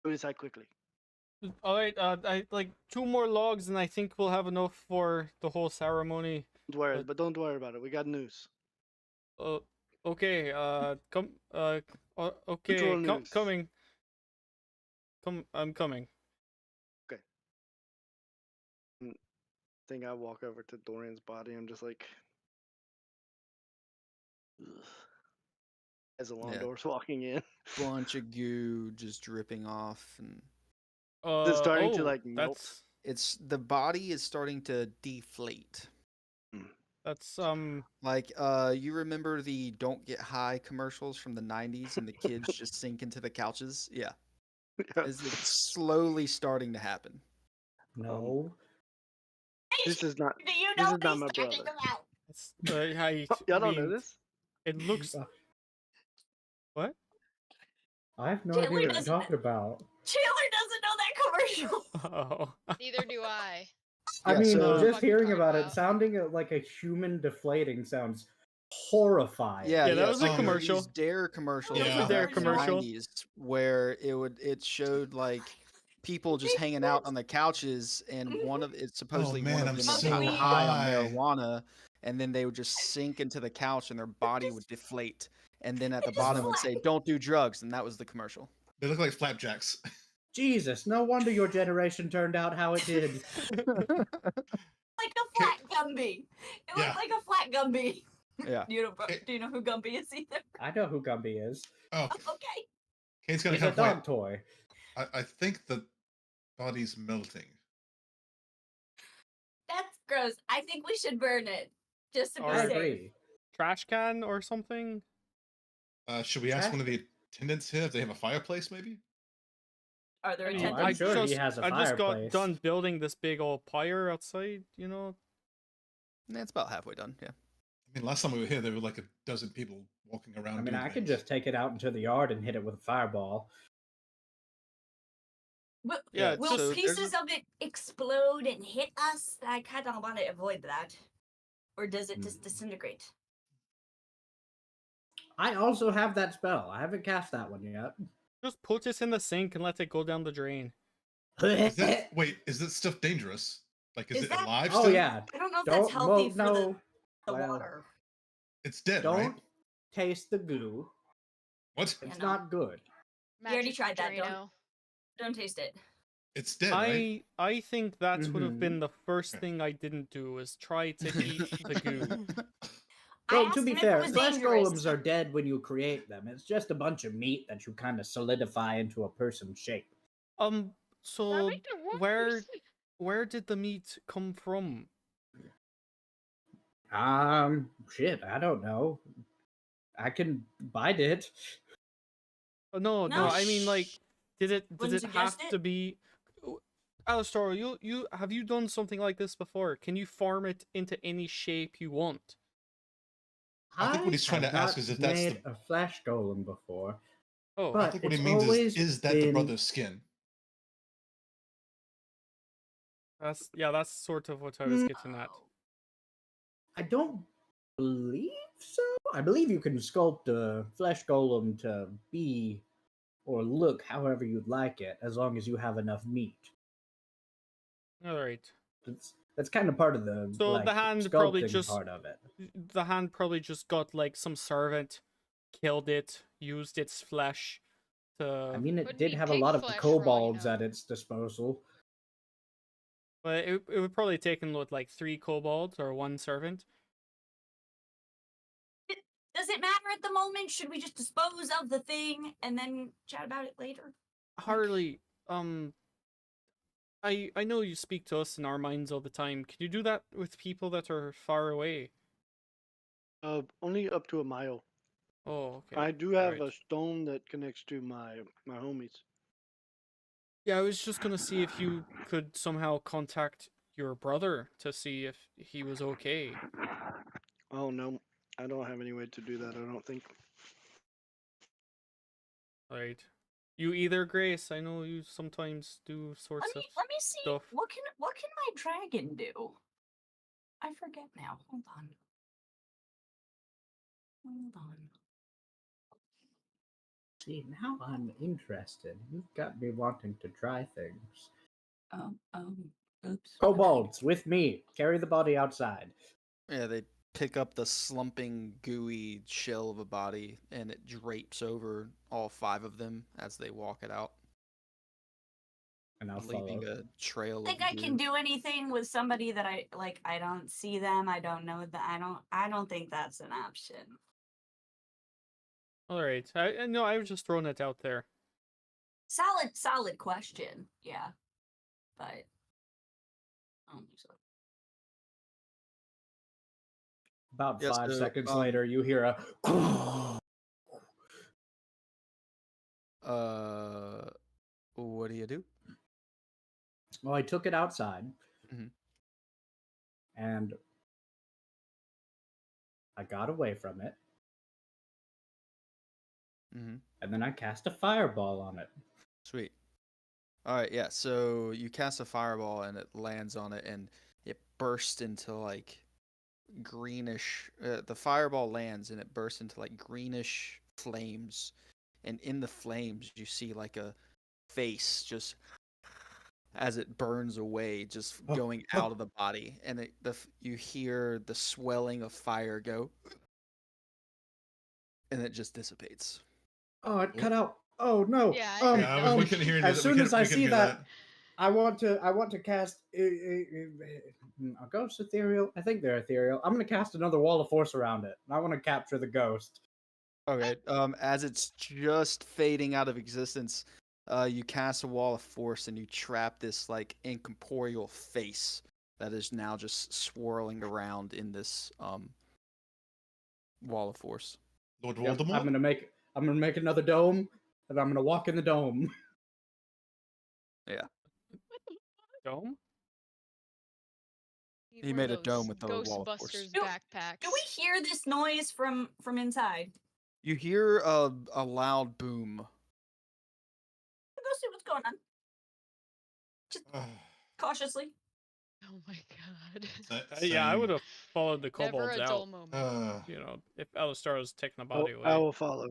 Go inside quickly. All right, I like 2 more logs, and I think we'll have enough for the whole ceremony. But don't worry about it. We got news. Okay. Come. Okay. Control news. Coming. I'm coming. Think I walk over to Dorian's body. I'm just like, ugh. As the lawn Yeah. door's walking in, Bunch of goo just dripping off, and it's starting to Oh, like melt. the body is starting to deflate. That's Like, you remember the "Don't Get High" commercials from the '90s, and the kids just sink into the couches? Yeah, it's slowly starting to happen. No. This is not. Do you This know is not he's my talking brother. about? it's I Y'all don't know mean, this. It looks. What? I have no Taylor idea what you're doesn't- talking about. Taylor doesn't know that commercial. Oh. Neither do I. I Yeah, mean, so- just Fucking hearing talking about it, about. sounding like a human deflating sounds horrifying. Yeah, that was a so there were commercial. these Dare commercials That was a back Dare in the commercial. 90s where it showed like people just hanging out on the couches, and supposedly man, one of I'm them so was high on high. marijuana, and then they would just sink into the couch and their body would deflate, and then at the bottom it would say "Don't do drugs," and that was the commercial. They look like flapjacks. Jesus, no wonder your generation turned out how it did. Like a flat Gumby. It Yeah. looks like a flat Gumby. Yeah. Do you know who Gumby is either? I know who Gumby is. Oh, Okay. Kate's gonna He's a kind of point. dog toy. I think the body's melting. That's gross. I think we should burn it. Just to be Or- I safe. agree. Trash can or something? Should we ask Trash one of the attendants here if they have a fireplace, maybe? Are there I mean, I'm attendants? sure he has a I just got fireplace. done building this big old pyre outside, you know? Yeah, it's about halfway done. Yeah. I mean, last time we were here, there were like a dozen people walking around. I mean, doing I could things. just take it out into the yard and hit it with a fireball. Yeah, Will so there's pieces of it explode and hit us? I kind of want to avoid that. Or does it just disintegrate? I also have that spell. I haven't cast that one yet. Just put this in the sink and let it go down the drain. Is that, wait, is this stuff dangerous? Like, is Is it that- alive Oh still? yeah. I don't know if Don't that's healthy for no. the well, water. It's dead, Don't right? taste the goo. What? Yeah, It's no. not good. You already Magic tried that, Drano. Don't taste it. It's dead, right? I think that would have Mhm. been the first Okay. thing I didn't do was try to eat the goo. I Well, asked to be him if fair, it was flesh dangerous. golems are dead when you create them. It's just a bunch of meat that you kind of solidify into a person's shape. So That made it where worse. where did the meat come from? Shit, I don't know. I can bite it. Oh, no, No. I mean like, did it Wouldn't have suggest to it. be? Alistar, you have you done something like this before? Can you form it into any shape you want? I think what he's trying have to ask not is if that's made a flesh golem before. Oh, But I think what he it's means always is that the been- brother's skin? that's sort of what I was getting at. I don't believe so. I believe you can sculpt a flesh golem to be or look however you'd like it, as long as you have enough meat. All right. That's kind of part of the So the hand probably sculpting just part of it. the hand probably just got like some servant, killed it, used its flesh to. I mean, it Wouldn't did be have a pig lot of flesh for all you kobolds know. at its disposal. But it would probably taken what, like 3 kobolds or 1 servant. Does it matter at the moment? Should we just dispose of the thing and then chat about it later? Harley, I know you speak to us in our minds all the time. Can you do that with people that are far away? Only up to a mile. Oh, okay. I do have Alright. a stone that connects to my homies. Yeah, I was just gonna see if you could somehow contact your brother to see if he was okay. Oh no, I don't have any way to do that. I don't think. Right. You either, Grace. I know you sometimes do sorts of Let me see. stuff. What can my dragon do? I forget now. Hold on. Hold on. See, now I'm interested. You've got me wanting to try things. Oops. Kobolds, with me. Carry the body outside. Yeah, they pick up the slumping, gooey shell of a body, and it drapes over all 5 of them as they walk it out, And I'll leaving follow. a trail Think of I can goo. do anything with somebody that I like? I don't see them. I don't know that. I don't think that's an option. Alright. No, I was just throwing it out there. Solid question. Yeah, but I don't think so. About Yeah, 5 seconds later, you hear a. what do you do? Well, I took it outside, Mhm. and I got away from it, Mhm. and then I cast a fireball on it. Sweet. All right, yeah. So you cast a fireball and it lands on it and it bursts into like greenish. The fireball lands and it bursts into like greenish flames, and in the flames you see like a face just as it burns away, just Oh, going oh. out of the body, and you hear the swelling of fire go, and it just dissipates. Oh, it cut out. Oh no. Yeah, I Um, heard Yeah, those. we couldn't hear any of as that. soon as I We couldn't see hear that, I want to cast a ghost ethereal. I think they're ethereal. I'm going to cast another wall of force around it. And I want to capture the ghost. Okay. As it's just fading out of existence, you cast a wall of force and you trap this like incorporeal face that is now just swirling around in this wall of force. Lord Yep, Voldemort. I'm gonna make another dome, and I'm gonna walk in the dome. Yeah. Dome? Need He one of made a dome those with the wall of force. Ghostbusters Do backpacks. we hear this noise from inside? You hear a loud boom. Go see what's going on. Just cautiously. Oh my god. Yeah, I would have followed the Never kobolds a out. dull moment. You know, if Alistar was taking the Oh, body I away, will follow.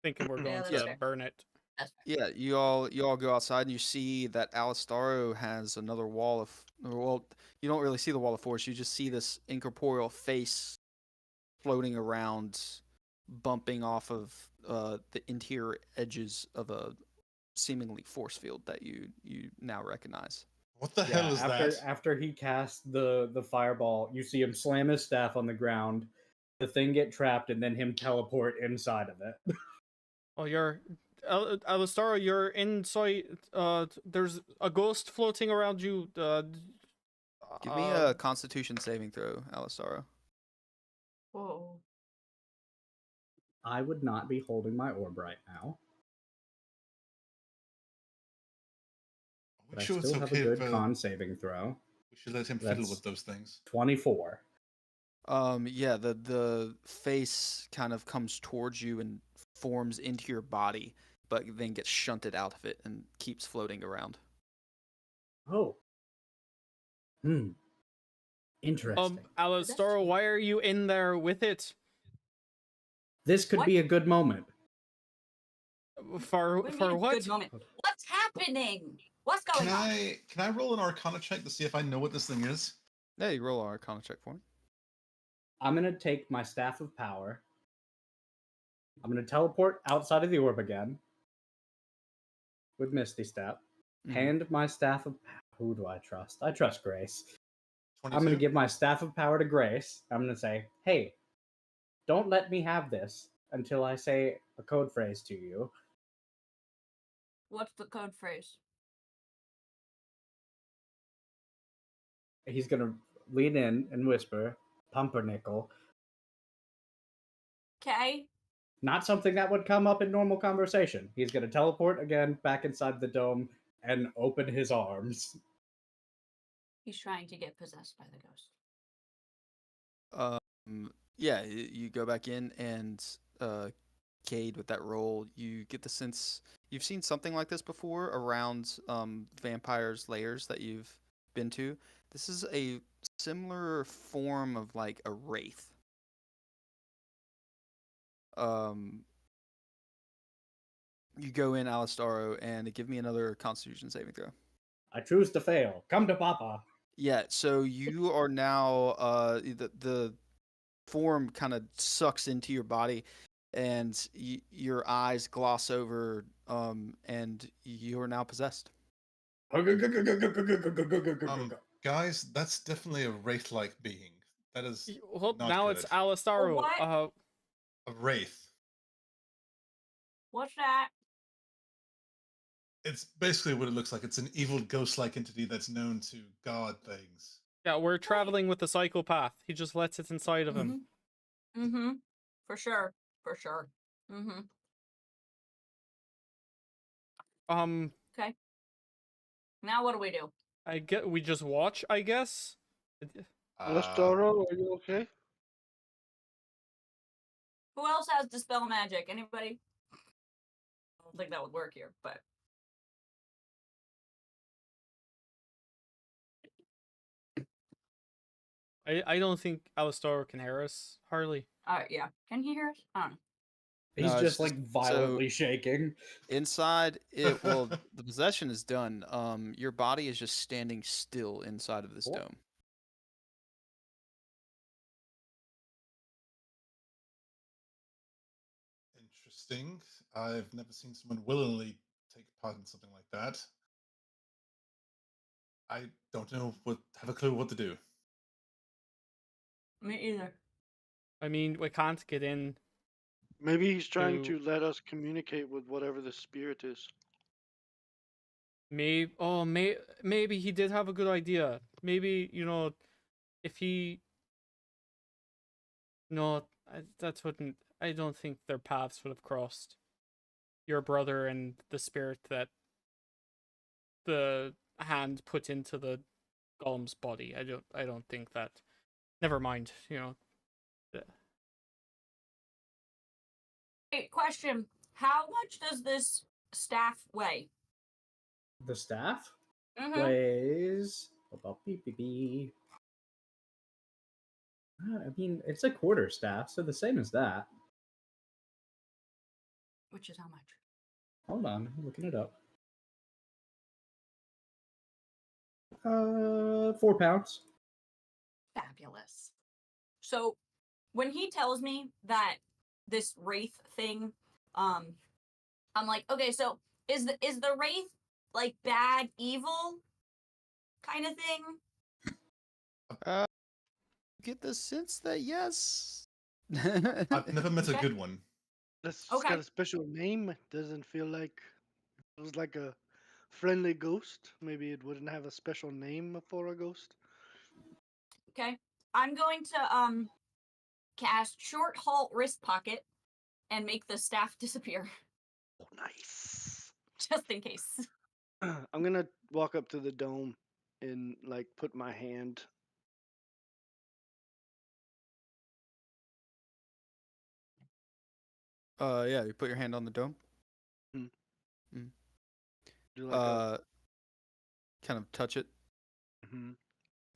thinking we're going that's to fair. burn it. That's fair. Yeah, you all go outside and you see that Alistaro has another wall of, well, you don't really see the wall of force. You just see this incorporeal face floating around, bumping off of the interior edges of a seemingly force field that you now recognize. What the hell is that? After he casts the fireball, you see him slam his staff on the ground, the thing get trapped, and then him teleport inside of it. Oh, Alistara, you're inside. There's a ghost floating around you. Give me a Constitution saving throw, Alistaro. Whoa. I would not be holding my orb right now, We but I sure it's still have a okay good if con saving throw. we should let him fiddle That's with those things. 24. Yeah, the face kind of comes towards you and forms into your body, but then gets shunted out of it and keeps floating around. Oh. Interesting. Alistara, why are you in there with it? This could What? be a good moment. For What do you mean a what? good moment? What's happening? What's going Can on? I roll an Arcana check to see if I know what this thing is? Yeah, you roll an Arcana check for me. I'm going to take my Staff of Power. I'm going to teleport outside of the orb again with Misty Step. Mhm. Hand my Staff of Power. Who do I trust? I trust Grace. 22? I'm going to give my Staff of Power to Grace. I'm going to say, hey, don't let me have this until I say a code phrase to you. What's the code phrase? He's going to lean in and whisper, Pumpernickel. Okay. Not something that would come up in normal conversation. He's going to teleport again back inside the dome and open his arms. He's trying to get possessed by the ghost. Yeah, you go back in and Cade, with that roll, you get the sense you've seen something like this before around vampires' lairs that you've been to. This is a similar form of like a wraith. You go in, Alistaro, and give me another Constitution saving throw. I choose to fail. Come to Papa. Yeah, so you are now the form kind of sucks into your body, and your eyes gloss over, and you are now possessed. Guys, that's definitely a wraith-like being. That is Well, not now good. it's Alistaro. What? A wraith. What's that? It's basically what it looks like. It's an evil ghost-like entity that's known to god things. Yeah, we're traveling with a psychopath. He just lets it inside of him. Mm-hmm. For sure. For sure. Mm-hmm. Okay. Now what do we do? We just watch, I guess. Alastaro, are you okay? Who else has dispel magic? Anybody? I don't think that would work here, but I don't think Alistaro can hear us. Harley. yeah. Can he hear us? I don't know. He's No, it's just like violently shaking. Inside, the possession is done. Your body is just standing still inside of this dome. Interesting. I've never seen someone willingly take part in something like that. I don't have a clue what to do. Me either. I mean, we can't get in. Maybe he's trying to let us communicate with whatever the spirit is. Maybe he did have a good idea. Maybe, if he... No, that wouldn't... I don't think their paths would have crossed. Your brother and the spirit that the hand put into the golem's body. I don't think that... Never mind, Hey, question. How much does this staff weigh? The staff Mm-hmm. weighs about beep. I mean, it's a quarter staff, so the same as that. Which is how much? Hold on, I'm looking it up. 4 pounds. Fabulous. So, when he tells me that this wraith thing, I'm like, okay, so is the wraith like bad, evil kind of thing? Get the sense that yes. I've never met a Okay. good one. It's Okay. got a special name. It doesn't feel like it was like a friendly ghost. Maybe it wouldn't have a special name for a ghost. Okay. I'm going to cast short halt wrist pocket and make the staff disappear. Oh, nice. Just in case. I'm gonna walk up to the dome and like put my hand. Yeah, you put your hand on the dome. Do like a. Kind of touch it. Mhm.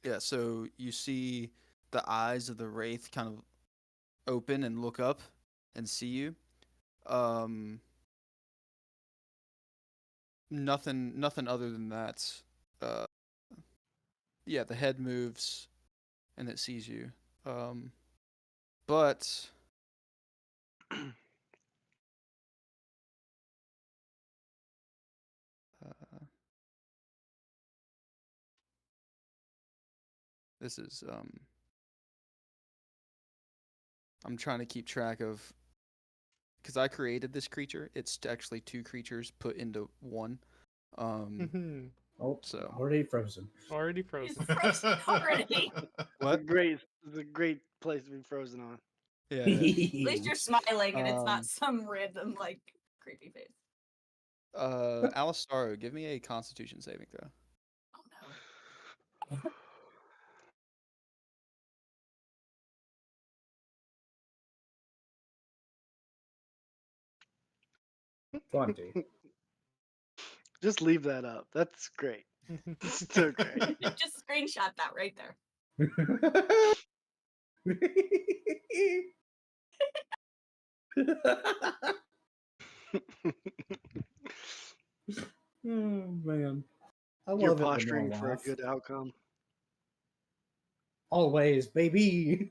Yeah, so you see the eyes of the wraith kind of open and look up and see you. Nothing other than that. Yeah, the head moves and it sees you. But this is I'm trying to keep track of, because I created this creature. It's actually 2 creatures put into one. Oh, So already frozen. Already He's frozen. frozen already. What? It's a great place to be frozen on. Yeah. At least you're smiling and it's Um, not some random like creepy face. Alistaro, give me a Constitution saving throw. Oh no. 20. Just leave that up. That's great. So great. Just screenshot that right there. Oh man, I You're love it when posturing y'all for a laugh. good outcome. Always, baby.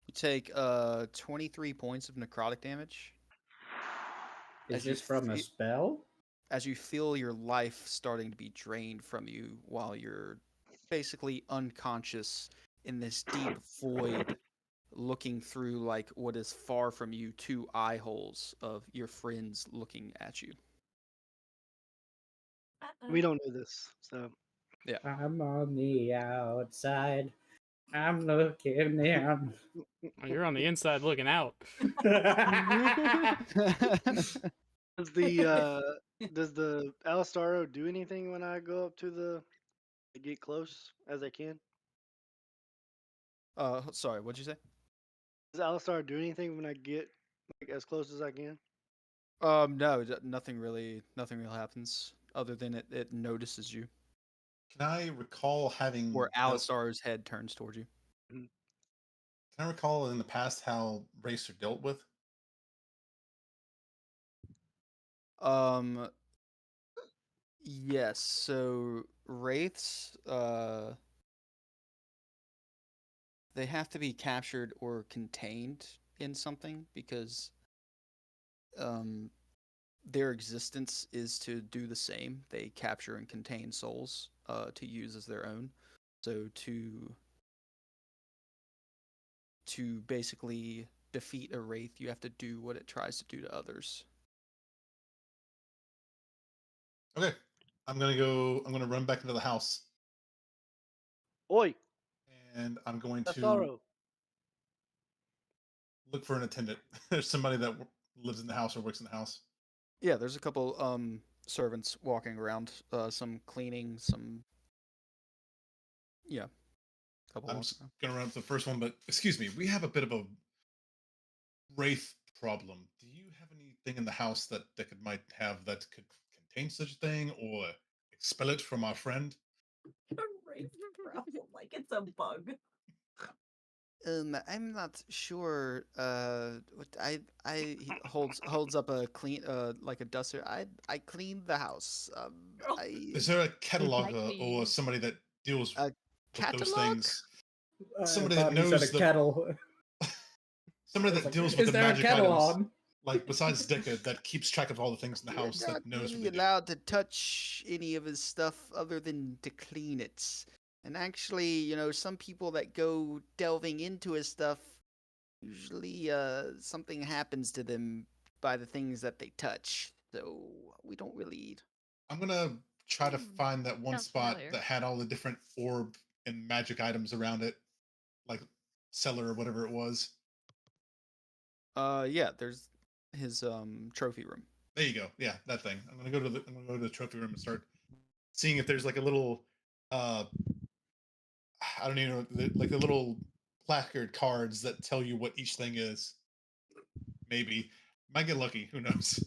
You take 23 points of necrotic damage Is as you this from a fe- spell? as you feel your life starting to be drained from you while you're basically unconscious in this deep void, looking through like what is far from you two eye holes of your friends looking at you. We don't know this, so Yeah. I'm on the outside. I'm looking in. Oh, you're on the inside looking out. does the Alistaro do anything when I go up to the get close as I can? Sorry, what'd you say? Does Alistar do anything when I get like as close as I can? No, nothing really happens other than it notices you, Can I recall having where dealt? Alistar's head turns towards you. Mhm. Can I recall in the past how race are dealt with? Um, yes. So wraiths, they have to be captured or contained in something because um their existence is to do the same. They capture and contain souls to use as their own. So to basically defeat a wraith, you have to do what it tries to do to others. Okay, I'm gonna go. I'm gonna run back into the house, Oi, and I'm going to Alistaro. look for an attendant. There's somebody that lives in the house or works in the house. Yeah, there's a couple servants walking around, some cleaning, some yeah, couple I'm walking just around. gonna run up to the first one, but excuse me, we have a bit of a wraith problem. Do you have anything in the house that could might have that could contain such a thing or expel it from our friend? Right problem, like it's a bug. I'm not sure. He holds up a clean like a duster. I cleaned the house. Girl. Is there a cataloger or Likely. somebody that deals A with those catalog. things? I Somebody that thought he said a knows the kettle. somebody I was that like, deals with is the there a magic kettle items, on? like besides Dicka, that keeps track of all the things in the You're house not that knows what really they do. allowed to touch any of his stuff other than to clean it. And actually, some people that go delving into his stuff, usually something happens to them by the things that they touch. So we don't really. I'm gonna try to Hmm, find that one sounds spot familiar. that had all the different orb and magic items around it, like cellar or whatever it was. Yeah, there's his trophy room. There you go. Yeah, that thing. I'm gonna go to the trophy room and start seeing if there's like a little uh I don't even know like the little placard cards that tell you what each thing is. Maybe. Might get lucky, who knows?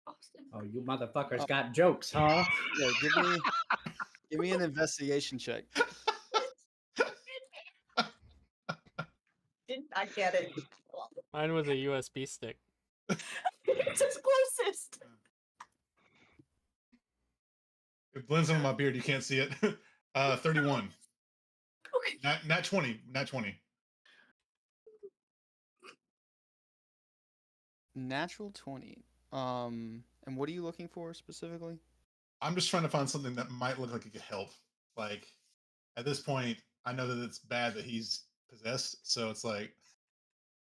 Austin. Oh, you motherfuckers Uh, got jokes, huh? yeah, give me an investigation check. Did not get it. Mine was a USB stick. It's his closest. It blends in with my beard, you can't see it. 31. Okay. Nat 20. Nat 20. Natural 20. And what are you looking for specifically? I'm just trying to find something that might look like it could help. Like at this point, I know that it's bad that he's possessed, so it's like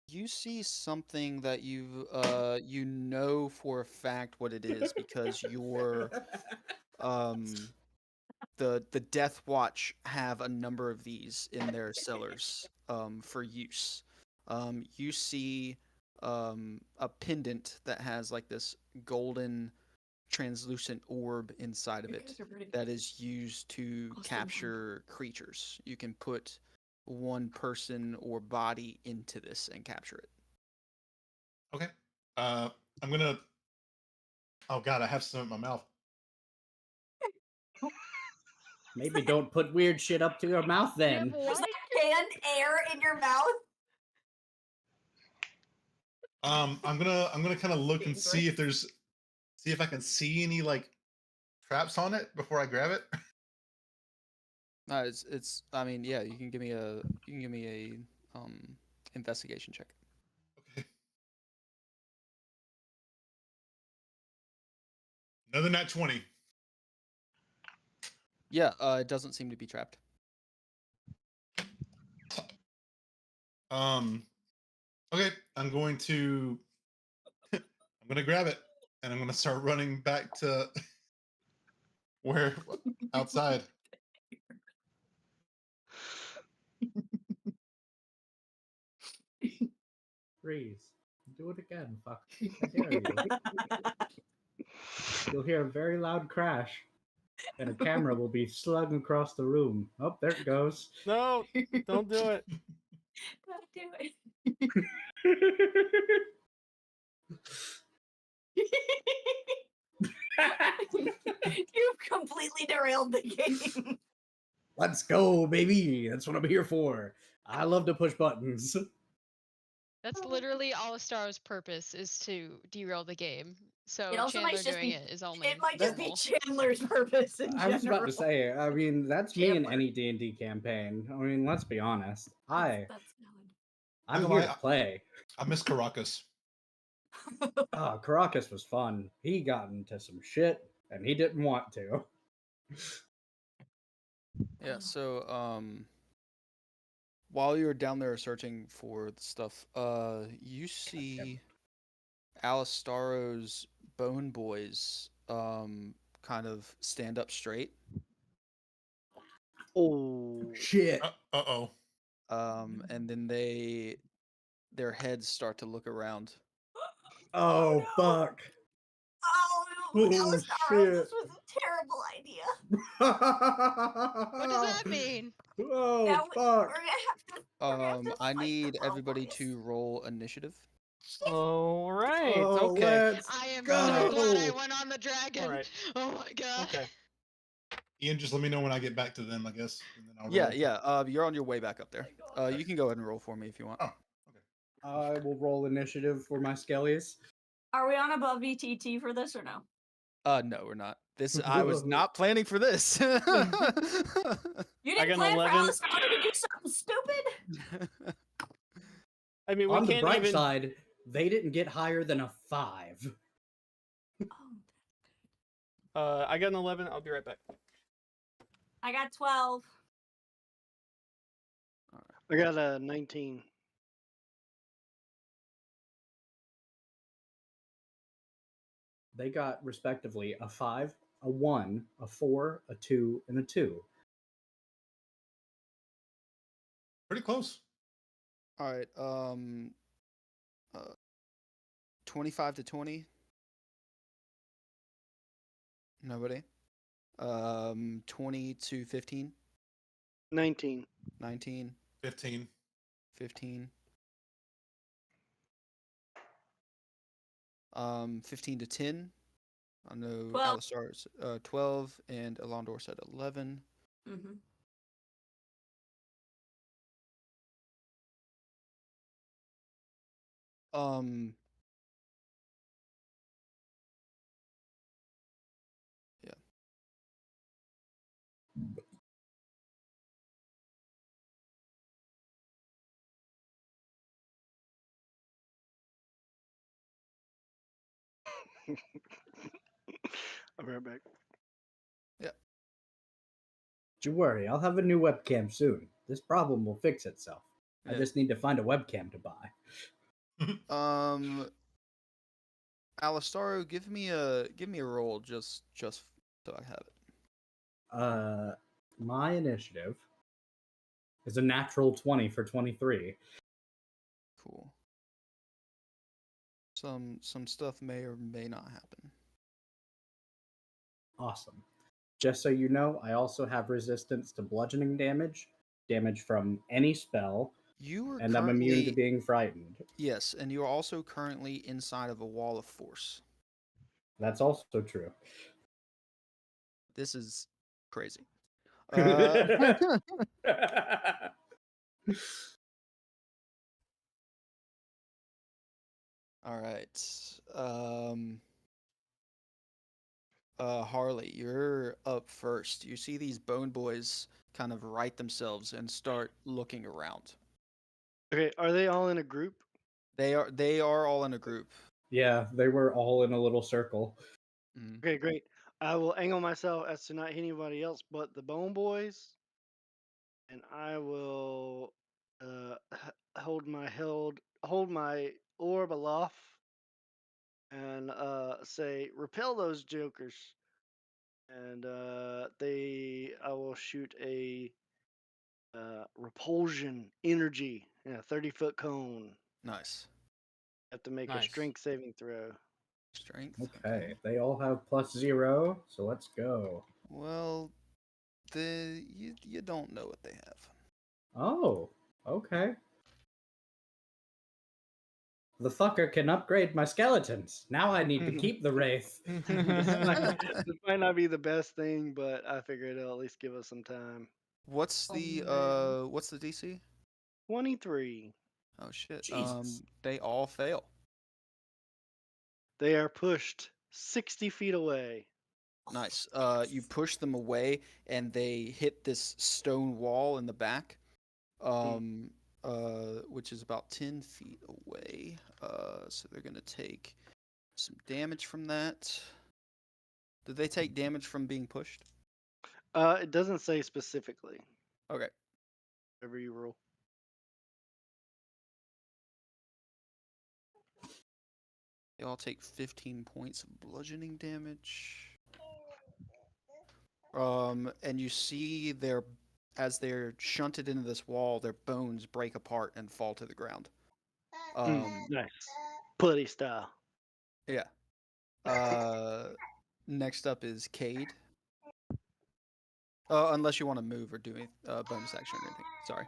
You see something that you know for a fact what it is because your um the Death Watch have a number of these in their cellars for use. You see a pendant that has like this golden translucent orb inside of You it guys are pretty that is used to Close to capture creatures. You can put one person or body into this and capture it. Okay. I'm gonna. Oh God, I have some in my mouth. Maybe don't put weird shit up to your mouth You have then. There's what? like canned air in your mouth. I'm gonna kind of look and see Dangerous. if I can see any like traps on it before I grab it. It's I mean yeah you can give me a investigation check. Okay. Another nat 20. Yeah, it doesn't seem to be trapped. Okay, I'm going to grab it and I'm gonna start running back to where outside. Freeze. Do it again, fuck. I dare you. You'll hear a very loud crash, and a camera will be slung across the room. Oh, there it goes. No, don't do it. Don't do it. You've completely derailed the game. Let's go, baby. That's what I'm here for. I love to push buttons. That's literally Alistaro's purpose is to derail the game. So It also Chandler might just doing be. it is only It might just be normal. Chandler's purpose in I was about to general. say, I mean, that's me in Chandler. any D&D campaign. I mean, let's be honest. That's valid. I'm Not here gonna to lie, play. I miss Caracas. Oh, Caracas was fun. He got into some shit, and he didn't want to. Yeah, so while you're down there searching for the stuff, you see Alistaro's bone boys kind of stand up straight. Oh. Shit. Uh-oh. And then their heads start to look around. Oh, no. fuck. Oh, Oh, Alistaro, shit. this was a terrible idea. What does that mean? Oh, Now fuck. we're gonna have to I fight the need bone everybody boys. to roll initiative. All right. Oh, Okay. let's I am go. so glad I went on the dragon. All right. Oh my god. Okay. Ian, just let me know when I get back to them, I guess, and then I'll Yeah, roll. yeah. You're on your way back up there. You can go ahead and roll for me if you want. Oh, okay. I will roll initiative for my skellies. Are we on above VTT for this or no? No, we're not. I was not planning for this. You I didn't got plan for 11. Alistaro to do something stupid? I mean, we On the can't bright even. side, they didn't get higher than a 5. Oh, I got an 11. I'll be right back. I got 12. I got a 19. They got respectively a 5, a 1, a 4, a 2, and a 2. Pretty close. All right. 25 to 20. Nobody. 20 to 15. 19. 19. 15. 15. 15 to 10. I know 12. Alistar's 12 and Alondor said 11. Mm-hmm. Yeah. I'll be right back. Yeah. Don't you worry, I'll have a new webcam soon. This problem will fix itself. I Yeah. just need to find a webcam to buy. Alistaro, give me a roll just so I have it. My initiative is a natural 20 for 23. Cool. Some stuff may or may not happen. Awesome. Just so you know, I also have resistance to bludgeoning damage, damage from any spell, You are and I'm immune to currently being frightened. yes, and you are also currently inside of a wall of force. That's also true. This is crazy. Uh, all right. Harley, you're up first. You see these bone boys kind of right themselves and start looking around. Okay, are they all in a group? They are all in a group. Yeah, they were all in a little circle. Mhm. Okay, great. I will angle myself as to not hit anybody else but the Bone Boys, and I will hold my orb aloft and say, "Repel those jokers." And I will shoot a repulsion energy in a 30-foot cone. Nice. Have to make a Nice. strength saving throw. Strength. Okay, they all have +0, so let's go. Well, you don't know what they have. Oh, okay. The fucker can upgrade my skeletons. Now I need to keep the wraith. This might not be the best thing, but I figured it'll at least give us some time. What's Oh, the man. what's the DC? 23. Oh shit. Jesus. They all fail. They are pushed 60 feet away. Nice. You push them away, and they hit this stone wall in the back, which is about 10 feet away. So they're gonna take some damage from that. Did they take damage from being pushed? It doesn't say specifically. Okay. Whatever you roll. They all take 15 points of bludgeoning damage. And you see as they're shunted into this wall, their bones break apart and fall to the ground. Nice. Putty style. Yeah. Next up is Cade. Unless you want to move or do a bonus action or anything. Sorry.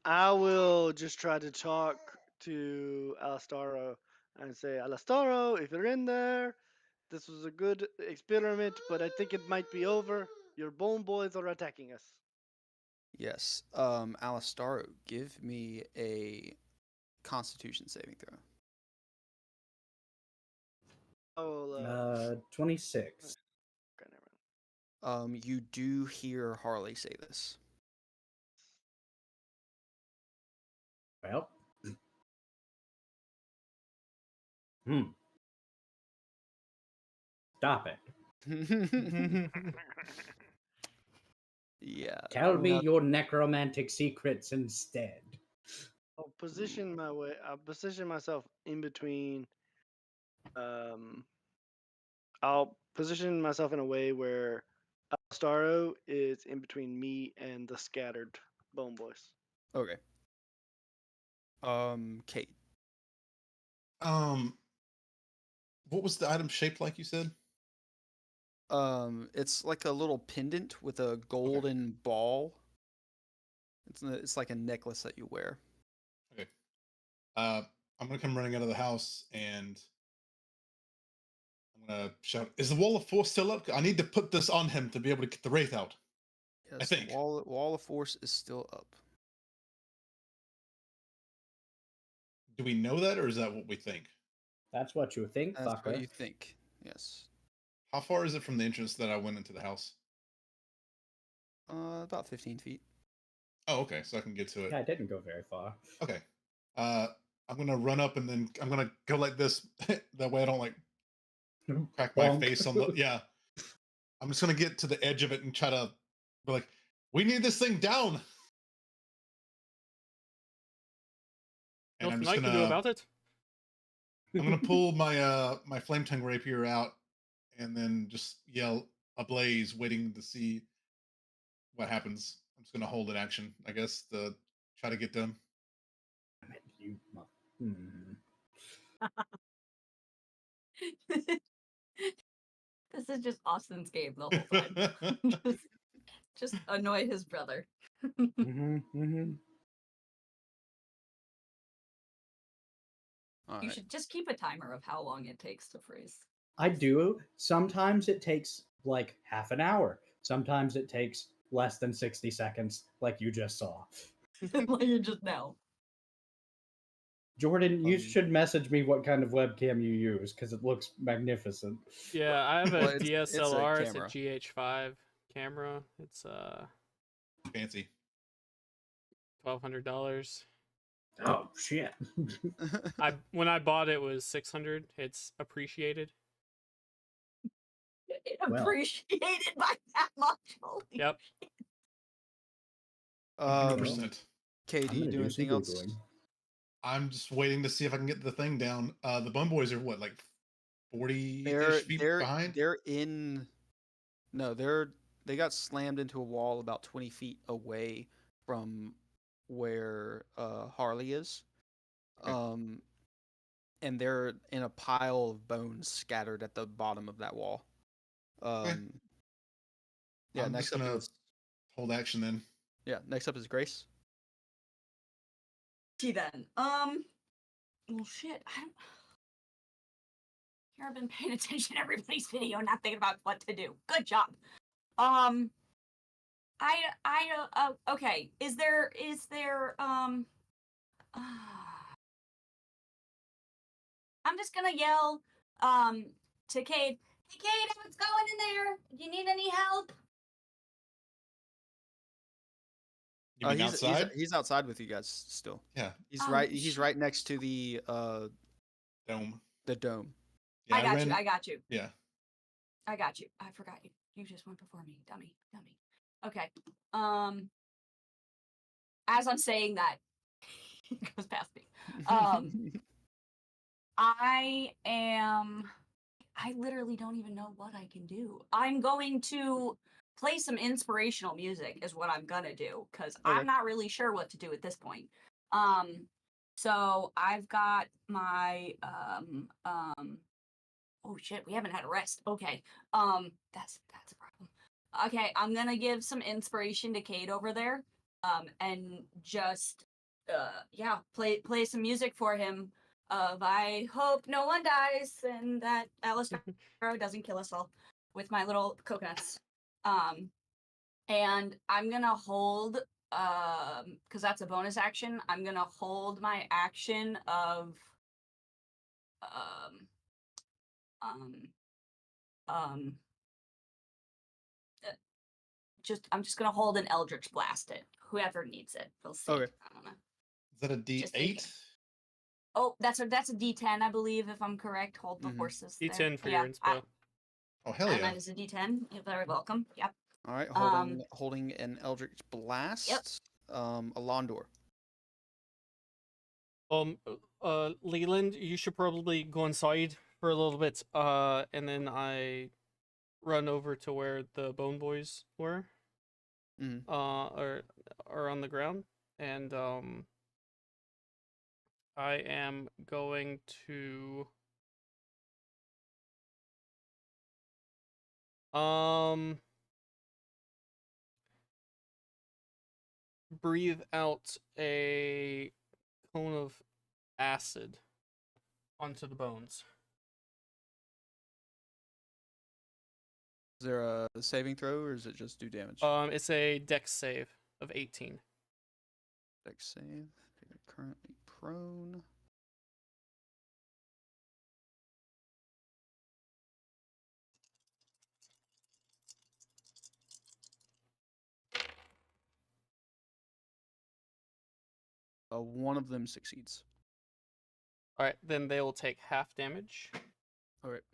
I will just try to talk to Alastaro and say, Alastaro, if you're in there, this was a good experiment, but I think it might be over. Your bone boys are attacking us. Yes. Alastaro, give me a Constitution saving throw. I will, 26. okay, never mind. You do hear Harley say this. Well. Stop it. Yeah. Tell me no- your necromantic secrets instead. I'll position myself in between. I'll position myself in a way where Alastaro is in between me and the scattered bone boys. Okay. Kate. What was the item shaped like you said? It's like a little pendant with a golden ball. It's like a necklace that you wear. Okay. I'm gonna come running out of the house and I'm gonna shout, "Is the wall of force still up? I need to put this on him to be able to get the wraith out." Yes, think. the wall of force is still up. Do we know that, or is that what we think? That's what you think, That's fucker. what you think. Yes. How far is it from the entrance that I went into the house? About 15 feet. Oh, okay, so I can get to it. Yeah, I didn't go very far. Okay. I'm gonna run up and then I'm gonna go like this. That way I don't like crack my Bonk. face on the. Yeah. I'm just gonna get to the edge of it and try to be like, "We need this thing down." And I'm Nothing just I can do gonna about it. I'm gonna pull my my flame tongue rapier out and then just yell, ablaze, waiting to see what happens. I'm just gonna hold an action, I guess, to try to get them. Damn it, you Hmm. This is just Austin's game the whole time. just annoy his brother. Mm-hmm, mm-hmm. All You right. should just keep a timer of how long it takes to freeze. I do. Sometimes it takes like half an hour. Sometimes it takes less than 60 seconds, like you just saw. Like you just know. Jordan, you Um, should message me what kind of webcam you use because it looks magnificent. Yeah, I have a Well, it's a DSLR. It's a camera. GH5 camera. It's Fancy. $1,200. Oh shit! When I bought it was 600. It's appreciated. Well. Appreciated by that much. Holy Yep. um, 100%. Kay, do you do anything else? I'm just waiting to see if I can get the thing down. The Bum Boys are what, like 40-ish feet behind? They're in. No, they got slammed into a wall about 20 feet away from where Harley is. Okay. And they're in a pile of bones scattered at the bottom of that wall. Yeah, I'm next just up gonna is hold action then. next up is Grace. See then. Well shit. Here I've been paying attention to everybody's video, not thinking about what to do. Good job. Okay. Is there I'm just gonna yell to Cade. Hey Cade, what's going in there? Do you need any help? You mean outside? He's outside with you guys still. Yeah. He's right next to the Dome. the dome. Yeah, I got you. Yeah. I got you. I forgot you. You just went before me, dummy. Okay. As I'm saying that, he goes past me. I literally don't even know what I can do. I'm going to play some inspirational music is what I'm gonna do, because Okay. I'm not really sure what to do at this point. So I've got my oh shit, we haven't had a rest. Okay. That's a problem. Okay, I'm gonna give some inspiration to Cade over there. And just play some music for him of I hope no one dies and that Alistair doesn't kill us all with my little coconuts. And I'm gonna hold because that's a bonus action. I'm gonna hold my action of I'm just gonna hold an Eldritch Blast it. Whoever needs it, we'll see. Okay. I don't know. Is that a D8? Oh, that's a D10, I believe, if I'm correct. Hold the horses. D10 there. for your inspo. Oh hell yeah! Mine is a D10. You're very welcome. Yep. All right, holding an Eldritch Blast. Yep. Alondor. Leland, you should probably go inside for a little bit. And then I run over to where the Bone Boys were. Or on the ground, and I am going to breathe out a cone of acid onto the bones. Is there a saving throw, or is it just do damage? It's a dex save of 18. Dex save. You're currently prone. One of them succeeds. All right, then they will take half damage. All right.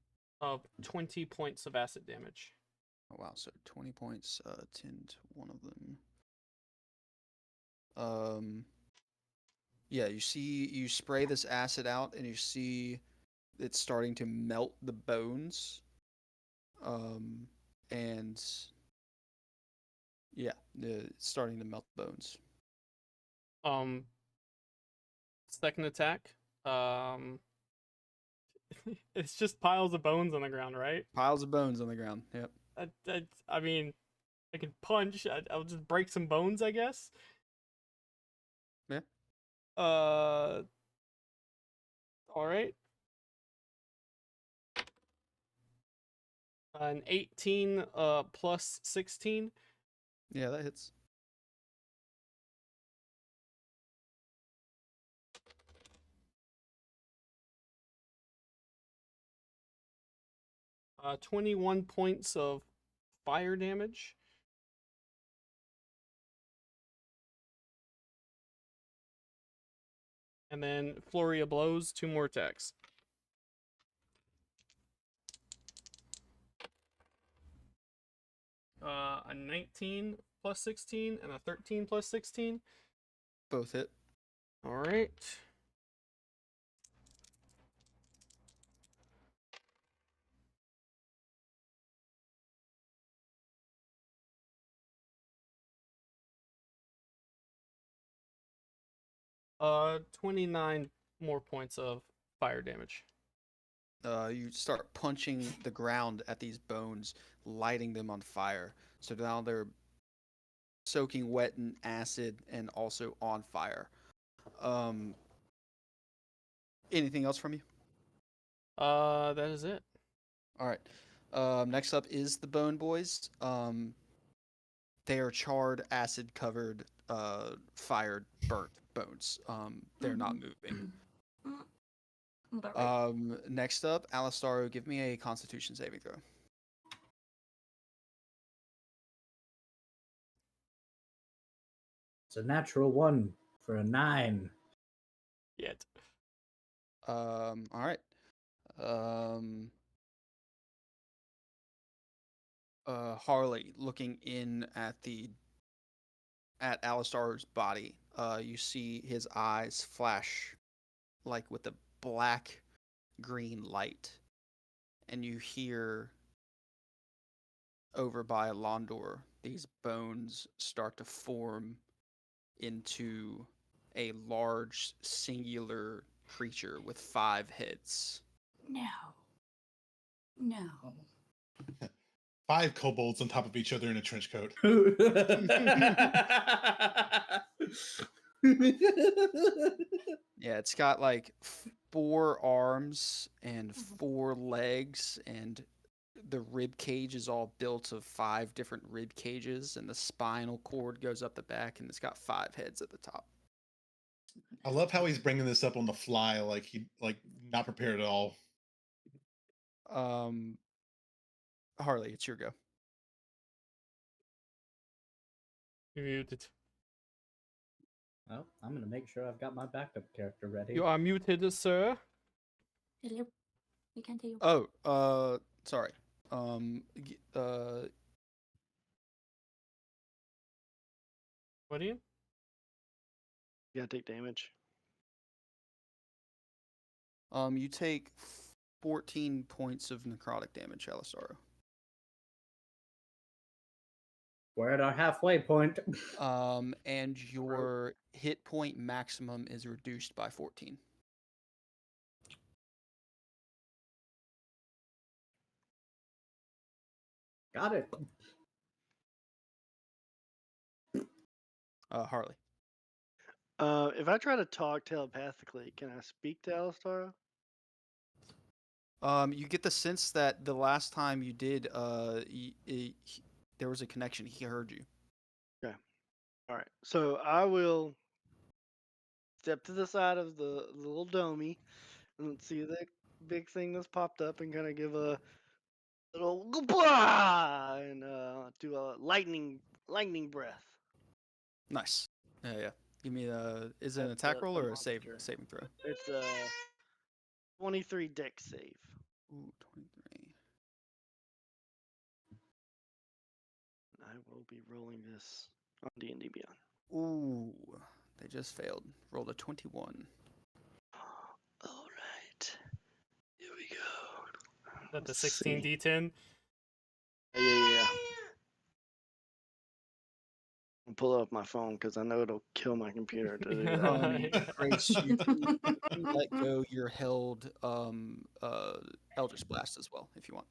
Of 20 points of acid damage. Oh wow, so 20 points, 10 to one of them. Yeah, you spray this acid out, and you see it's starting to melt the bones. and yeah, it's starting to melt the bones. Second attack. It's just piles of bones on the ground, right? Piles of bones on the ground. Yep. I mean, I can punch. I'll just break some bones, I guess. Yeah. All right. An 18 plus 16. Yeah, that hits. Uh, 21 points of fire damage. And then flurry of blows, 2 more attacks. A 19 plus 16 and a 13 plus 16. Both hit. All right. Uh, 29 more points of fire damage. You start punching the ground at these bones, lighting them on fire. So now they're soaking wet in acid and also on fire. Anything else from you? That is it. All right. Next up is the Bone Boys. They are charred, acid-covered, fired, burnt bones. They're not moving. About right. Next up, Alistaro, give me a Constitution saving throw. It's a natural 1 for a 9. Yet. All right. Harley, looking in at Alistair's body, you see his eyes flash like with a black green light, and you hear over by Londor these bones start to form into a large singular creature with 5 heads. No. No. 5 kobolds on top of each other in a trench coat. Yeah, it's got like 4 arms and 4 legs, and the rib cage is all built of 5 different rib cages, and the spinal cord goes up the back, and it's got 5 heads at the top. I love how he's bringing this up on the fly, like he not prepared at all. Harley, it's your go. You're muted. Well, I'm going to make sure I've got my backup character ready. You are muted, sir. Hello. We can't hear you. Oh, sorry. What are you? You gotta take damage. You take 14 points of necrotic damage, Alisaro. We're at our halfway point. And your hit point maximum is reduced by 14. Got it. Harley. If I try to talk telepathically, can I speak to Alistara? You get the sense that the last time you did, there was a connection. He heard you. Okay. All right. So I will step to the side of the little domey and see the big thing that's popped up and kind of give a little blah and do a lightning breath. Nice. Yeah. Give me is it an That's, attack roll the or a monster. saving throw? It's a 23 dex save. Ooh, 23. I will be rolling this on D&D Beyond. Ooh, they just failed. Rolled a 21. All right. Here we go. That the Let's see. 16d10? Yeah. pull up my phone because I know it'll kill my computer to do that. Yeah. Grace, you can let go your held Eldritch Blast as well if you want.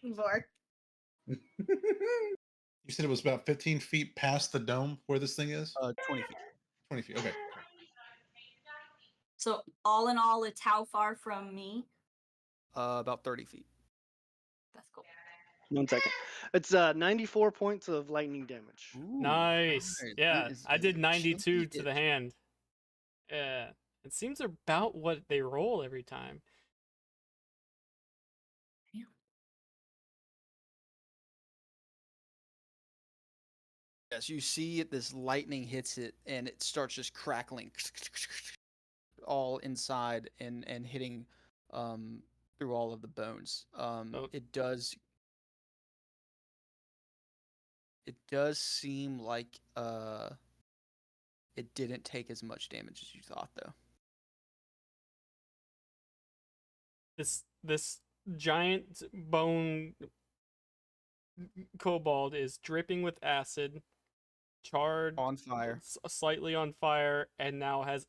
Waiting for. You said it was about 15 feet past the dome where this thing is? 20 feet. 20 feet. Okay. So all in all, it's how far from me? About 30 feet. That's cool. 1 second. It's 94 points of lightning damage. Ooh, Nice. alright, Yeah, that is I a did 92 chunky to the hit. hand. Yeah, it seems about what they roll every time. Yes, you see it, this lightning hits it and it starts just crackling all inside and hitting through all of the bones. Oh. It does seem like it didn't take as much damage as you thought though. This giant bone kobold is dripping with acid, charred, On fire. slightly on fire, and now has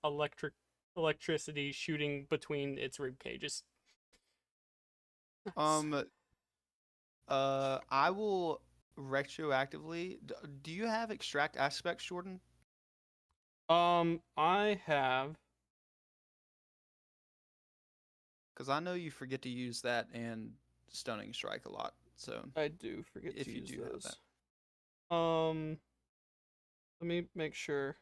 electricity shooting between its rib cages. I will retroactively. Do you have extract aspects, Jordan? I have. Because I know you forget to use that and stunning strike a lot. So I do forget if to you use do have those. that. Let me make sure.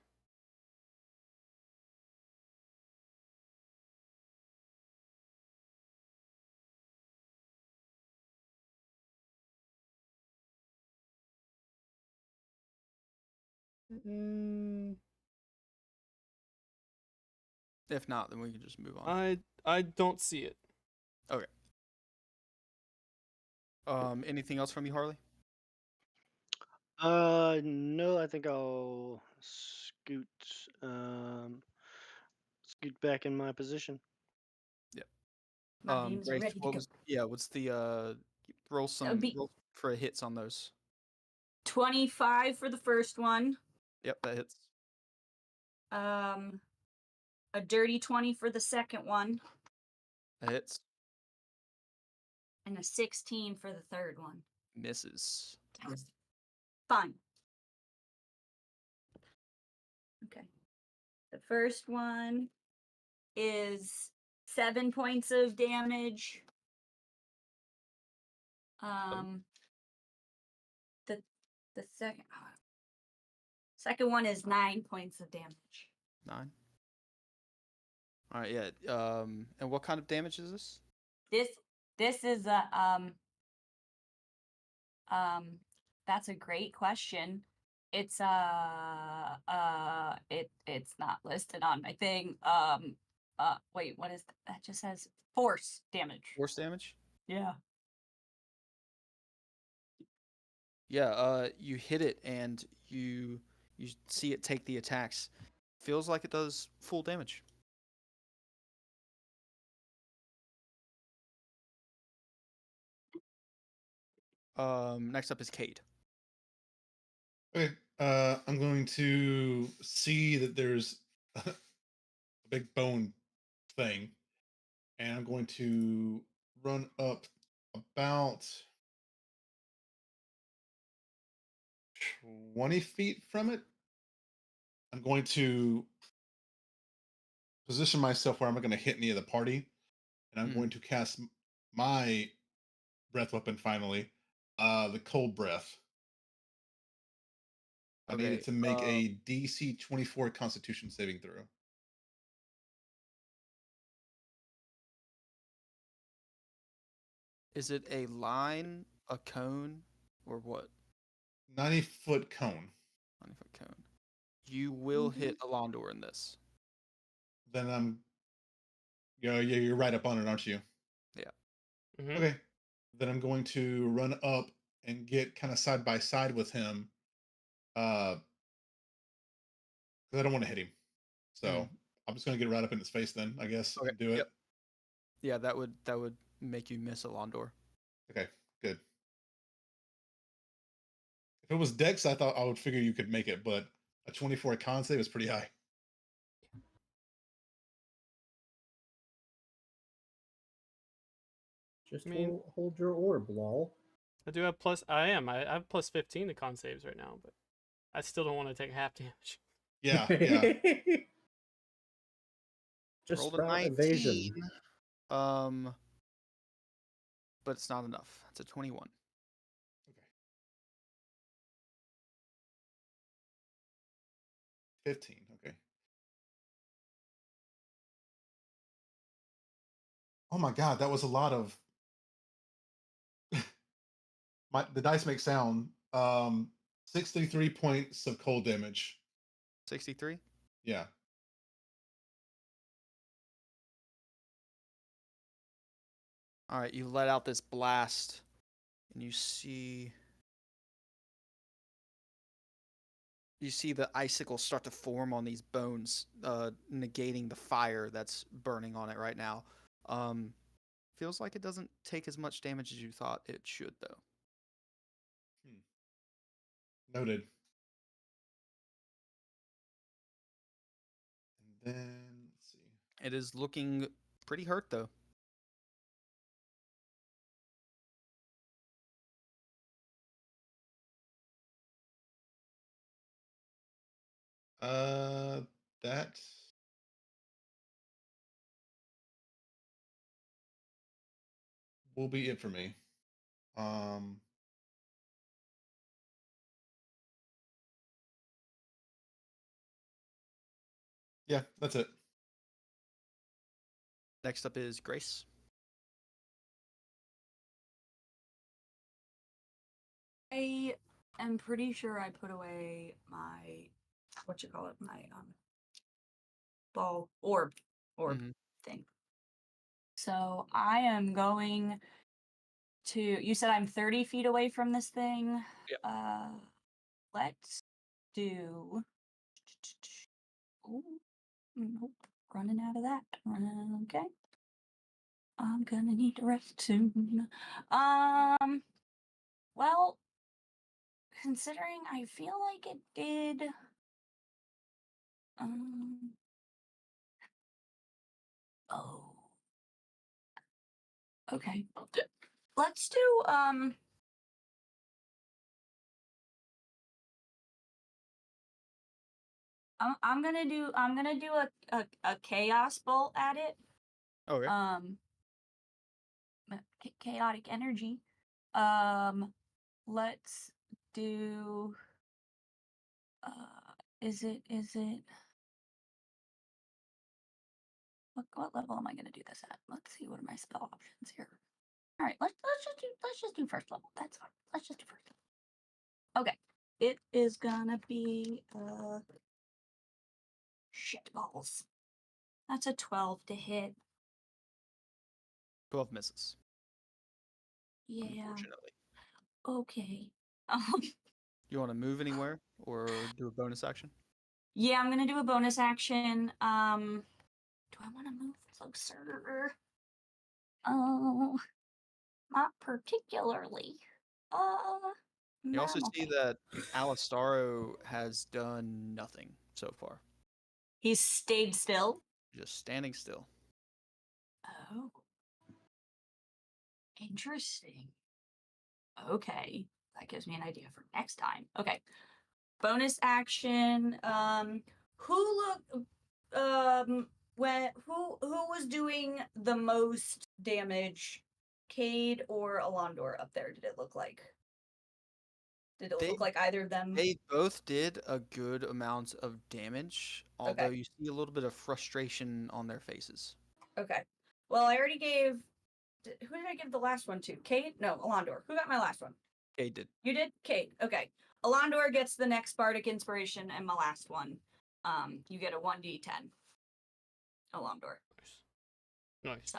If not, then we can just move on. I don't see it. Okay. Anything else from you, Harley? No, I think I'll scoot back in my position. My beams are Grace, ready to what go. was what's the roll be- roll for hits on those? 25 for the first one. Yep, that hits. A dirty 20 for the second one, That hits. and a 16 for the third one. Misses. Fine. Okay. The first one is 7 points of damage. The second one is 9 points of damage. 9. All right, yeah. And what kind of damage is this? This is a that's a great question. It's it's not listed on my thing. Wait, what is that? Just says force damage. Force damage? Yeah. Yeah, you hit it and you see it take the attacks. Feels like it does full damage. Next up is Cade. Okay. I'm going to see that there's a big bone thing, and I'm going to run up about 20 feet from it. I'm going to position myself where I'm not going to hit any of the party, and I'm going to cast my breath weapon finally, the cold breath. I Okay, needed to make a DC 24 Constitution saving throw. Is it a line, a cone, or what? 90-foot cone. 90-foot cone. You will hit Alondor in this. Then you're right up on it, aren't you? Yeah. Mhm. Okay. Then I'm going to run up and get kind of side by side with him. Because I don't want to hit him. So I'm just going to get right up in his face then, I guess, Okay, and do it. yep. Yeah, that would make you miss Alondor. Okay, good. If it was Dex, I thought I would figure you could make it, but a 24 con save is pretty high. Just I mean- hold your orb, lol. I do have plus. I have plus 15 to con saves right now, but I still don't want to take half damage. Yeah, yeah. Just Rolled a sprout 19. evasion. But it's not enough. It's a 21. Okay. 15. Okay. Oh my god, that was a lot of. The dice make sound. 63 points of cold damage. 63. Yeah. All right, you let out this blast, and you see the icicles start to form on these bones, negating the fire that's burning on it right now. Feels like it doesn't take as much damage as you thought it should, though. Noted. And then let's see. It is looking pretty hurt, though. That will be it for me. Yeah, that's it. Next up is Grace. I am pretty sure I put away my my ball orb Mhm. thing. So I am going to. You said I'm 30 feet away from this thing. Yeah. Let's do. Oh, nope. Running out of that. Okay. I'm gonna need to rest soon. Well, considering I feel like it did. Oh. Okay. Let's do I'm gonna do a chaos bolt at it. Okay. Chaotic energy. Let's do is it what level am I gonna do this at? Let's see, what are my spell options here? Alright, let's just do first level. That's fine. Let's just do first level. Okay. It is gonna be shit balls. That's a 12 to hit. 12 misses. Yeah. Unfortunately. Okay. You want to move anywhere or do a bonus action? Yeah, I'm gonna do a bonus action. Do I want to move closer? Oh, not particularly. You also I'm see okay. that Alistaro has done nothing so far. He's stayed still. Just standing still. Oh, interesting. Okay, that gives me an idea for next time. Okay, bonus action. Who looked? Who was doing the most damage? Cade or Alondor up there? Did it look like? Did it They look like either of them? They both did a good amount of damage, although Okay. you see a little bit of frustration on their faces. Okay. Well, I already gave. Who did I give the last one to? Cade? No, Alondor. Who got my last one? They did. You did? Cade. Okay. Alondor gets the next Bardic Inspiration, and my last one. You get a 1d10. Alondor. Nice. So,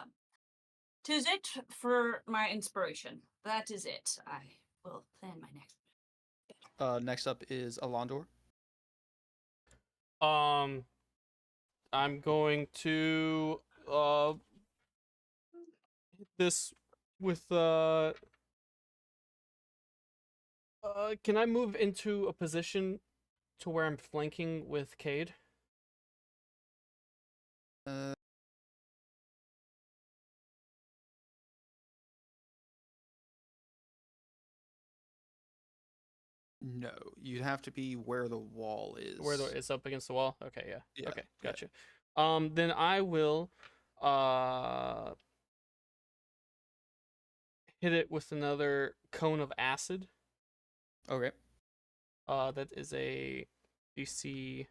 'tis it for my inspiration. That is it. I will plan my next. Next up is Alondor. I'm going to hit this with Can I move into a position to where I'm flanking with Cade? Uh, no, you'd have to be where the wall is. Where it's up against the wall? Okay, yeah. Yeah, Okay, yeah. gotcha. Then I will hit it with another cone of acid. Okay. That is a DC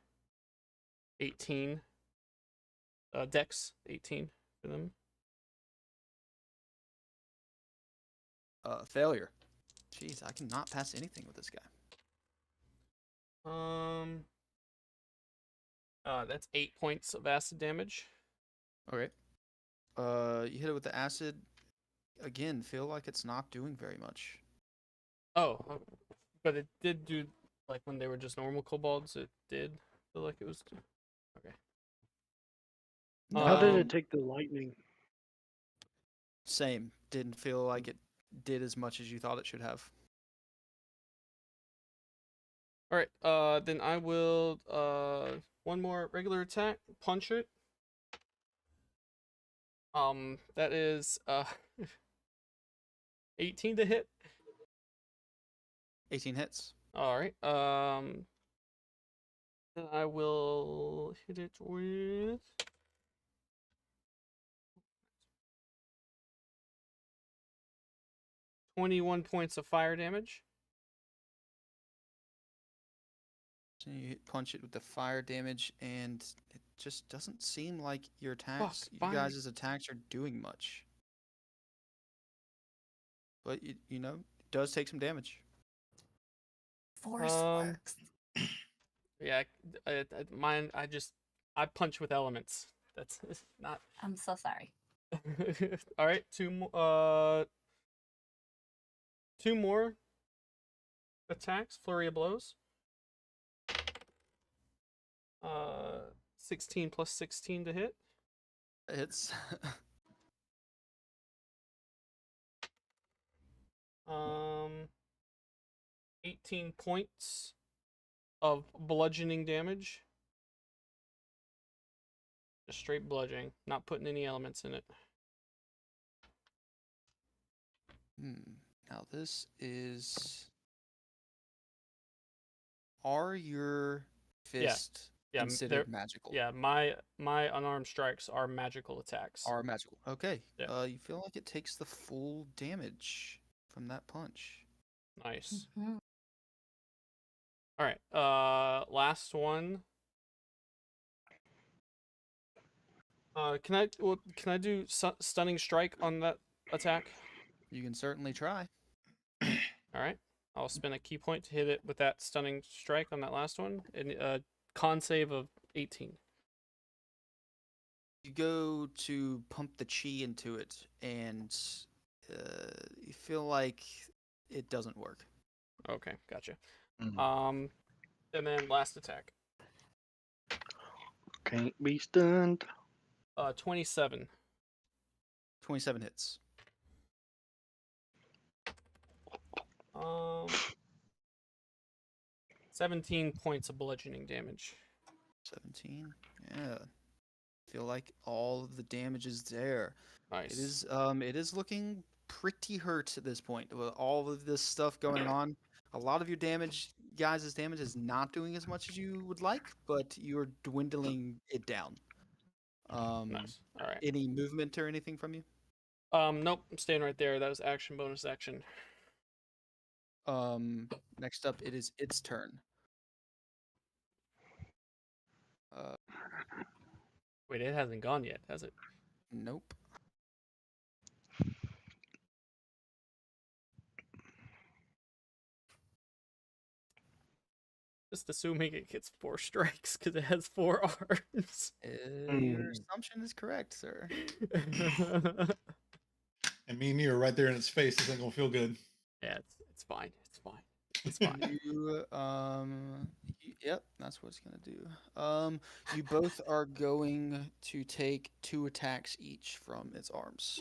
18. Dex 18 for them. Failure. Jeez, I cannot pass anything with this guy. That's 8 points of acid damage. Okay. You hit it with the acid. Again, feel like it's not doing very much. Oh, but it did do, like when they were just normal kobolds, it did feel like it was. Okay. How did Um, it take the lightning? Same. Didn't feel like it did as much as you thought it should have. All right. Then I will one more regular attack, punch it. That is 18 to hit. 18 hits. All right. Then I will hit it with 21 points of fire damage. So you punch it with the fire damage, and it just doesn't seem like your attacks, you fine. guys' attacks are doing much. But you know, it does take some damage. Force works. Yeah, mine. I punch with elements. That's not. I'm so sorry. All right, two more attacks. Flurry of blows. 16 plus 16 to hit. It's 18 points of bludgeoning damage. Just straight bludgeoning, not putting any elements in it. Now this is. Are your fist considered magical? Yeah, my unarmed strikes are magical attacks. Are magical. Okay. Yeah. You feel like it takes the full damage from that punch. Nice. Mhm. All right. Last one. Can I do stunning strike on that attack? You can certainly try. All right. I'll spend a key point to hit it with that stunning strike on that last one. And con save of 18. You go to pump the chi into it, and you feel like it doesn't work. Okay, gotcha. Mm. And then last attack. Can't be stunned. 27. 27 hits. 17 points of bludgeoning damage. 17. Yeah. Feel like all of the damage is there. Nice. It is looking pretty hurt at this point with all of this stuff going on. A lot of your damage, guys' damage is not doing as much as you would like, but you're dwindling it down. Nice. All right. Any movement or anything from you? Nope. I'm staying right there. That was action, bonus action. Next up, it is its turn. Wait, it hasn't gone yet, has it? Nope. Just assuming it gets 4 strikes because it has 4 arms. Your assumption is correct, sir. And me and you are right there in its face. This ain't gonna feel good. Yeah, it's fine. It's fine. It's fine. Yep, that's what it's gonna do. You both are going to take 2 attacks each from its arms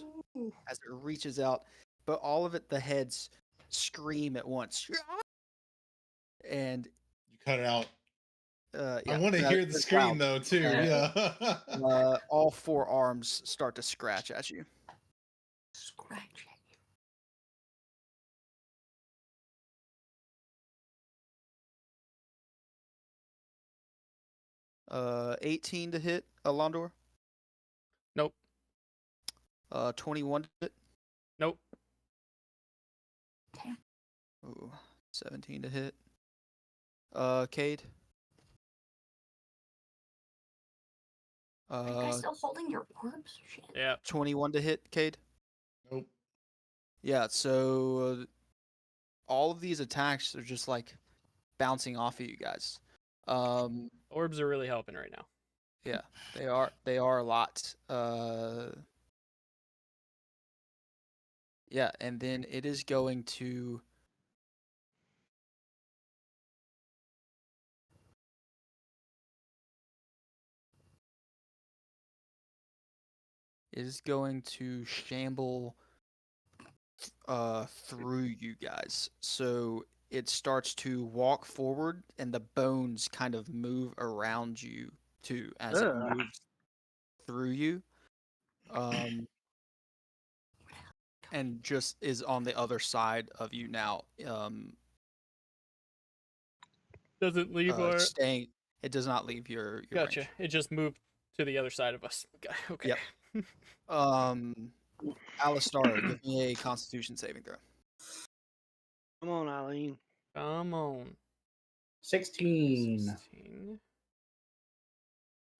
as it reaches out, but all of it, the heads scream at once. and You cut it out. yeah, I want to that- hear the that's scream loud. though too. Yeah. Yeah. All four arms start to scratch at you. Scratch. 18 to hit, Alondor. Nope. 21 to hit. Nope. Ooh, 17 to hit. Cade. Are you guys still holding your orbs? Shit. Yeah. 21 to hit, Cade. Nope. Yeah, so all of these attacks are just like bouncing off of you guys. Orbs are really helping right now. Yeah, they are. They are a lot. Yeah, and then it is going to. It is going to shamble through you guys. So it starts to walk forward, and the bones kind of move around you too as it Ugh. moves through you. And just is on the other side of you now. Doesn't leave our. Staying. It does not leave your Gotcha. range. It just moved to the other side of us. Okay. Yep. Alistar, give me a Constitution saving throw. Come on, Eileen. Come on. 16. 16.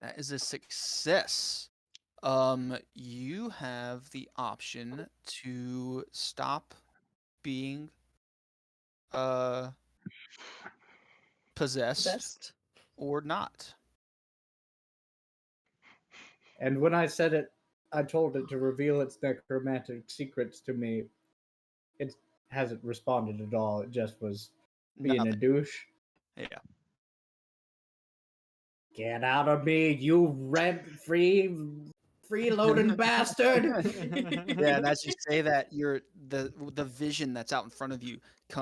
That is a success. You have the option to stop being possessed or not. And when I said it, I told it to reveal its necromantic secrets to me. It hasn't responded at all. It just was being a Nothing. douche. Yeah. Get out of me, you rent-free, freeloading bastard! Yeah, and as you say that, the vision that's out in front of you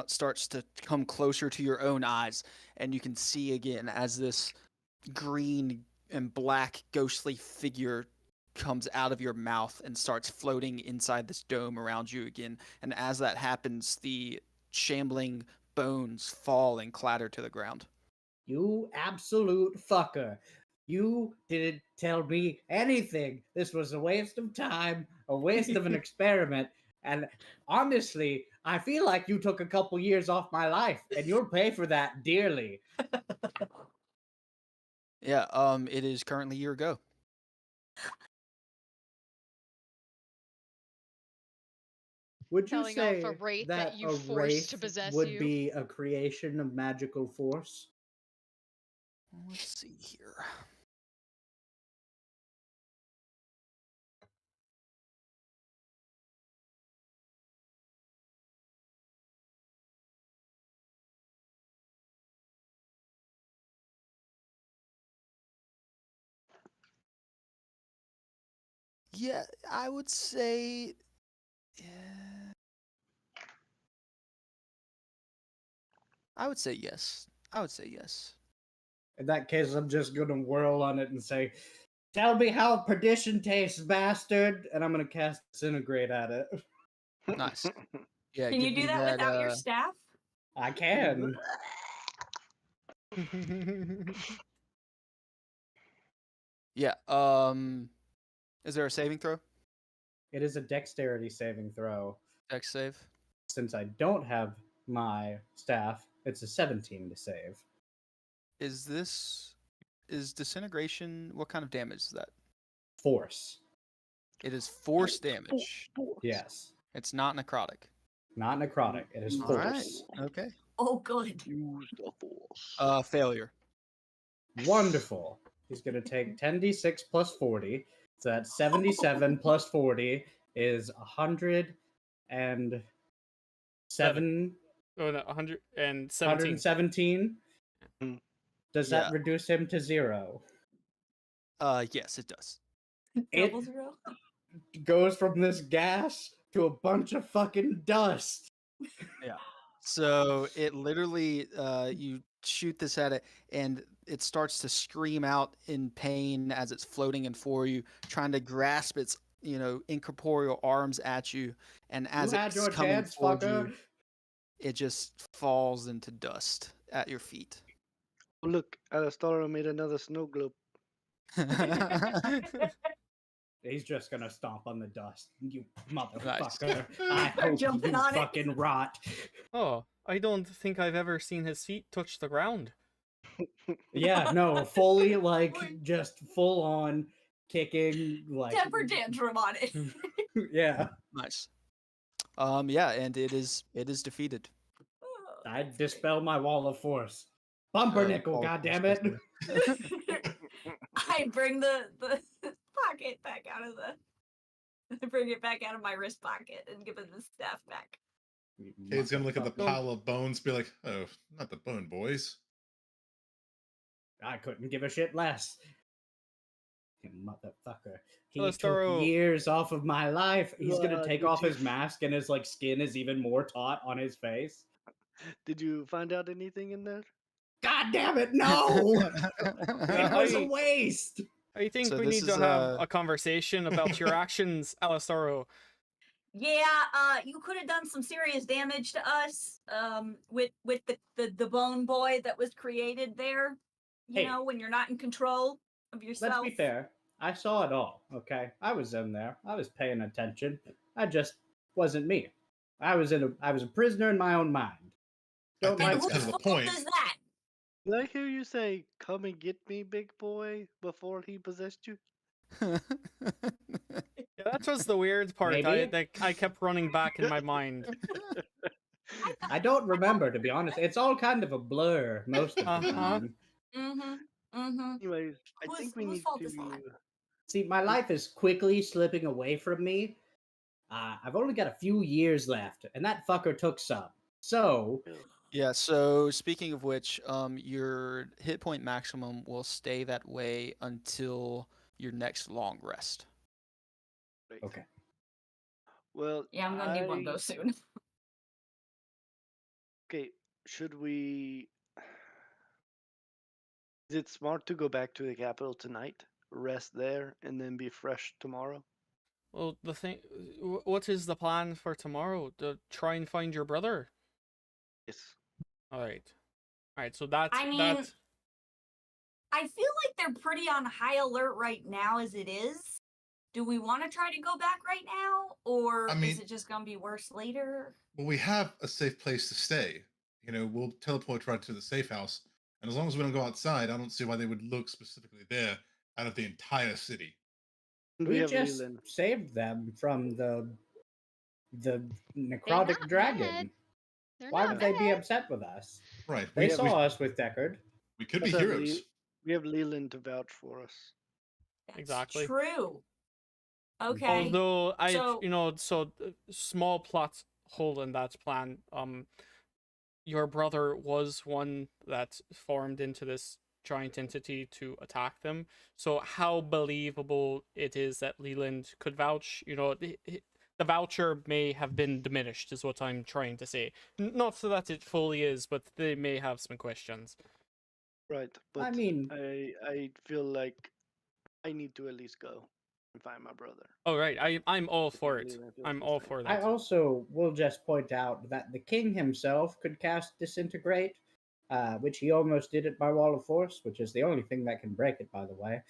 starts to come closer to your own eyes, and you can see again as this green and black ghostly figure comes out of your mouth and starts floating inside this dome around you again. And as that happens, the shambling bones fall and clatter to the ground. You absolute fucker. You didn't tell me anything. This was a waste of time, a waste of an experiment. And honestly, I feel like you took a couple years off my life, and you'll pay for that dearly. Yeah, it is currently your go. Would you Telling off say a wraith that that you a forced to wraith possess would you? be a creation of magical force? Let's see here. Yeah, I would say. Yeah, I would say yes. I would say yes. In that case, I'm just gonna whirl on it and say, "Tell me how perdition tastes, bastard!" And I'm gonna cast disintegrate at it. Nice. Yeah, Can give you do me that without your staff? I can. Yeah. Is there a saving throw? It is a dexterity saving throw. Dex save. Since I don't have my staff, it's a 17 to save. Is disintegration? What kind of damage is that? Force. It is force damage. Yes. It's not necrotic. Not necrotic. It is All right. force. Okay. Oh, good. Use the force. Failure. Wonderful. He's going to take 10d6 plus 40. So that's 77 plus 40 is 107. Oh no, 117. 117. Does Yeah. that reduce him to 0? Yes, it does. It Double zero. goes from this gas to a bunch of fucking dust. So it literally, you shoot this at it, and it starts to scream out in pain as it's floating in for you, trying to grasp its, incorporeal arms at you. And You as had it's your coming chance, toward fucker. you, it just falls into dust at your feet. Oh, look, Alastara made another snow globe. He's just gonna stomp on the dust. You Nice. motherfucker. I Start hope jumping you on it. fucking rot. Oh, I don't think I've ever seen his feet touch the ground. Yeah, no, fully like Boy. just full on kicking like Temper tantrum on it. yeah. Nice. Yeah, and it is defeated. I dispel my wall of force. Pumpernickel, Wall of goddammit. force, I bring the pocket back out of I bring it back out of my wrist pocket and give him the staff back. Cade's gonna look at the Motherfucker. pile of bones, be like, "Oh, not the bone boys." I couldn't give a shit less. You motherfucker. He Alastaro- took years off of my life. He's gonna take Did off you his mask and his like skin is even more taut on his face. Did you find out anything in there? God damn it, no! It was a I- waste. I think So we this need to is, have a conversation about your actions, Alastaro. Yeah, you could have done some serious damage to us, with the bone boy that was created there. Hey. When you're not in control of yourself. Let's be fair. I saw it all, okay? I was in there. I was paying attention. I just wasn't me. I was a prisoner in my own mind. I Don't think And that's like whose kind of that. the fault point. is that? Did I hear you say, "Come and get me, big boy," before he possessed you? Yeah, that was the weird part. Maybe. I kept running back in my mind. I don't remember, to be honest. It's all kind of a blur most of the Uh-huh. time. Anyways, I think we Whose need fault to. is that? See, my life is quickly slipping away from me. I've only got a few years left, and that fucker took some. So, Yeah, so speaking of which, your hit point maximum will stay that way until your next long rest. Great. okay. Well, Yeah, I'm gonna need one of those soon. Okay, should we? Is it smart to go back to the capital tonight, rest there, and then be fresh tomorrow? Well, the thing, what is the plan for tomorrow? To try and find your brother. Yes. All right. So that's I mean, that. I feel like they're pretty on high alert right now as it is. Do we want to try to go back right now, or I mean- is it just gonna be worse later? Well, we have a safe place to stay. We'll teleport right to the safe house, and as long as we don't go outside, I don't see why they would look specifically there out of the entire city. And We have just Leland. saved them from the They're necrotic not dragon. bad. They're Why not would they be bad. upset with us? Right. They We, saw we, us with Deckard. we could be Plus have heroes. We have Leland to vouch for us. That's Exactly. true. Okay. Although So- small plot hole in that plan. Your brother was one that formed into this giant entity to attack them. So how believable it is that Leland could vouch, the voucher may have been diminished, is what I'm trying to say. Not so that it fully is, but they may have some questions. Right, but I mean, I feel like I need to at least go and find my brother. Oh right, I'm all I for think it. Leland feels I'm the all same. for I that. also will just point out that the king himself could cast Disintegrate, which he almost did at my Wall of Force, which is the only thing that can break it, by the way.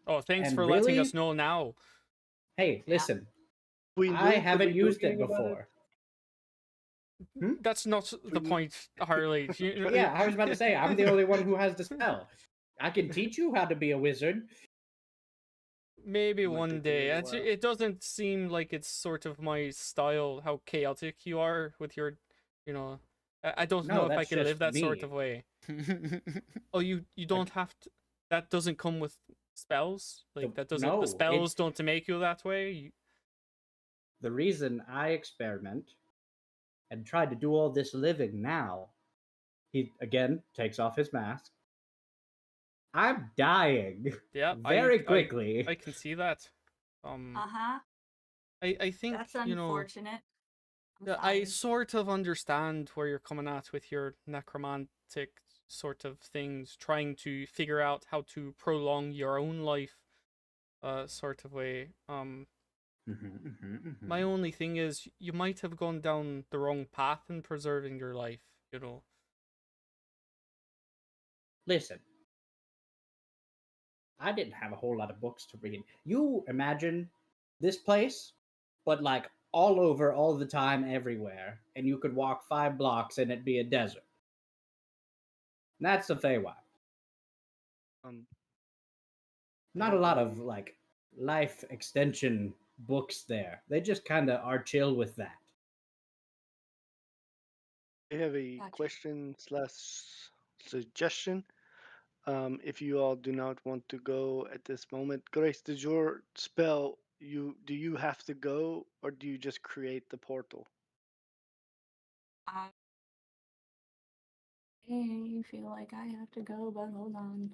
Oh, thanks and for letting us really- know now. Hey, listen, We I knew, could haven't we do used it anything about before. That's not the point, Harley. Yeah, I was about to say, I'm the only one who has the spell. I can teach you how to be a wizard. Maybe It might one take a day. little while. It doesn't seem like it's sort of my style, how chaotic you are with your, I don't No, know if I that's can live just that sort me. of way. Oh, you don't have to, that doesn't come with spells? Like, that doesn't, no, the it's- spells don't make you that way? The reason I experiment and try to do all this living now, he again takes off his mask. I'm dying Yeah, very quickly. I can see that. Uh-huh. I think, That's unfortunate. Yeah, I Fine. sort of understand where you're coming at with your necromantic sort of things, trying to figure out how to prolong your own life, sort of way. My only thing is, you might have gone down the wrong path in preserving your life, you know. Listen, I didn't have a whole lot of books to read. You imagine this place, but like all over, all the time, everywhere, and you could walk 5 blocks and it'd be a desert. And that's the Feywild. Um, Not a lot of like life extension books there. They just kind of are chill with that. I have a Gotcha. question slash suggestion. If you all do not want to go at this moment, Grace, does your spell do you have to go or do you just create the portal? I feel like I have to go, but hold on.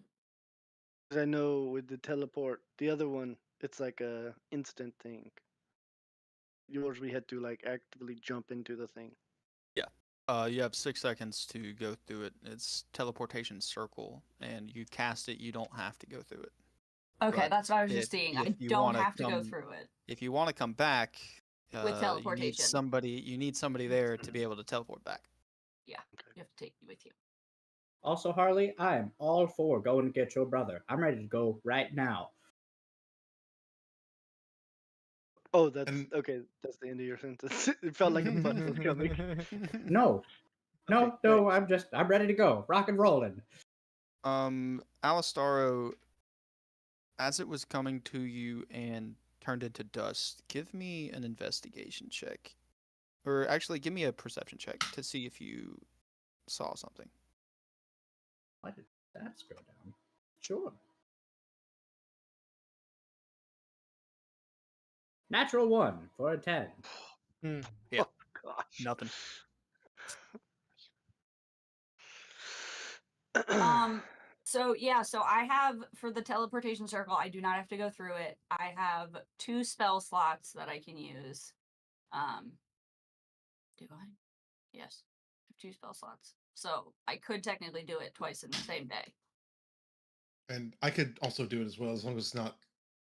Because I know with the teleport, the other one, it's like a instant thing. Yours, we had to like actively jump into the thing. You have 6 seconds to go through it. It's teleportation circle, and you cast it. You don't have to go through it. Okay, But that's what I was if just seeing. I if you don't want to have to go come, through it. if you want to come back, With you need teleportation. somebody there to be able to teleport back. Yeah, you have to take me with you. Also, Harley, I am all for going to get your brother. I'm ready to go right now. Oh, that's And- okay. That's the end of your sentence. It felt like a butt was coming. No, Okay, no, right. I'm ready to go. Rock and rolling. Alistaro, as it was coming to you and turned into dust, give me an investigation check. Or actually, give me a perception check to see if you saw something. Why did that go down? Sure. Natural 1 for a 10. Hmm. Yeah. Oh gosh. Nothing. So yeah, so I have for the teleportation circle, I do not have to go through it. I have 2 spell slots that I can use. Do I? Yes. I have 2 spell slots. So I could technically do it twice in the same day. And I could also do it as well, as long as it's not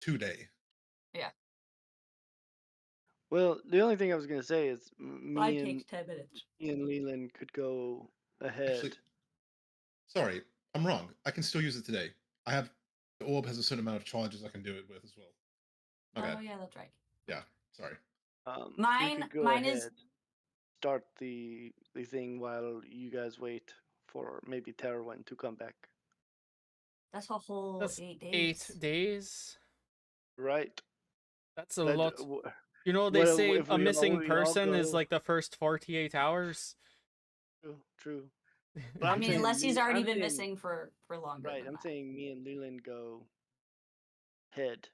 2-day. Well, the only thing I was gonna say is Live takes 10 minutes. me and Leland could go ahead. Actually, sorry, I'm wrong. I can still use it today. I have the orb has a certain amount of charges I can do it with as well. Okay. Oh yeah, that's right. Yeah. Sorry. We Mine could go mine ahead, is start the thing while you guys wait for maybe Terwin to come back. that's a whole That's 8 days. 8 days. Right. That's a But lot. w- You know, they what say if a we missing all person is go? like the first 48 hours. True. But I I'm mean, saying unless he's already I'm been saying- missing for longer Right. than I'm that. saying me and Leland go ahead,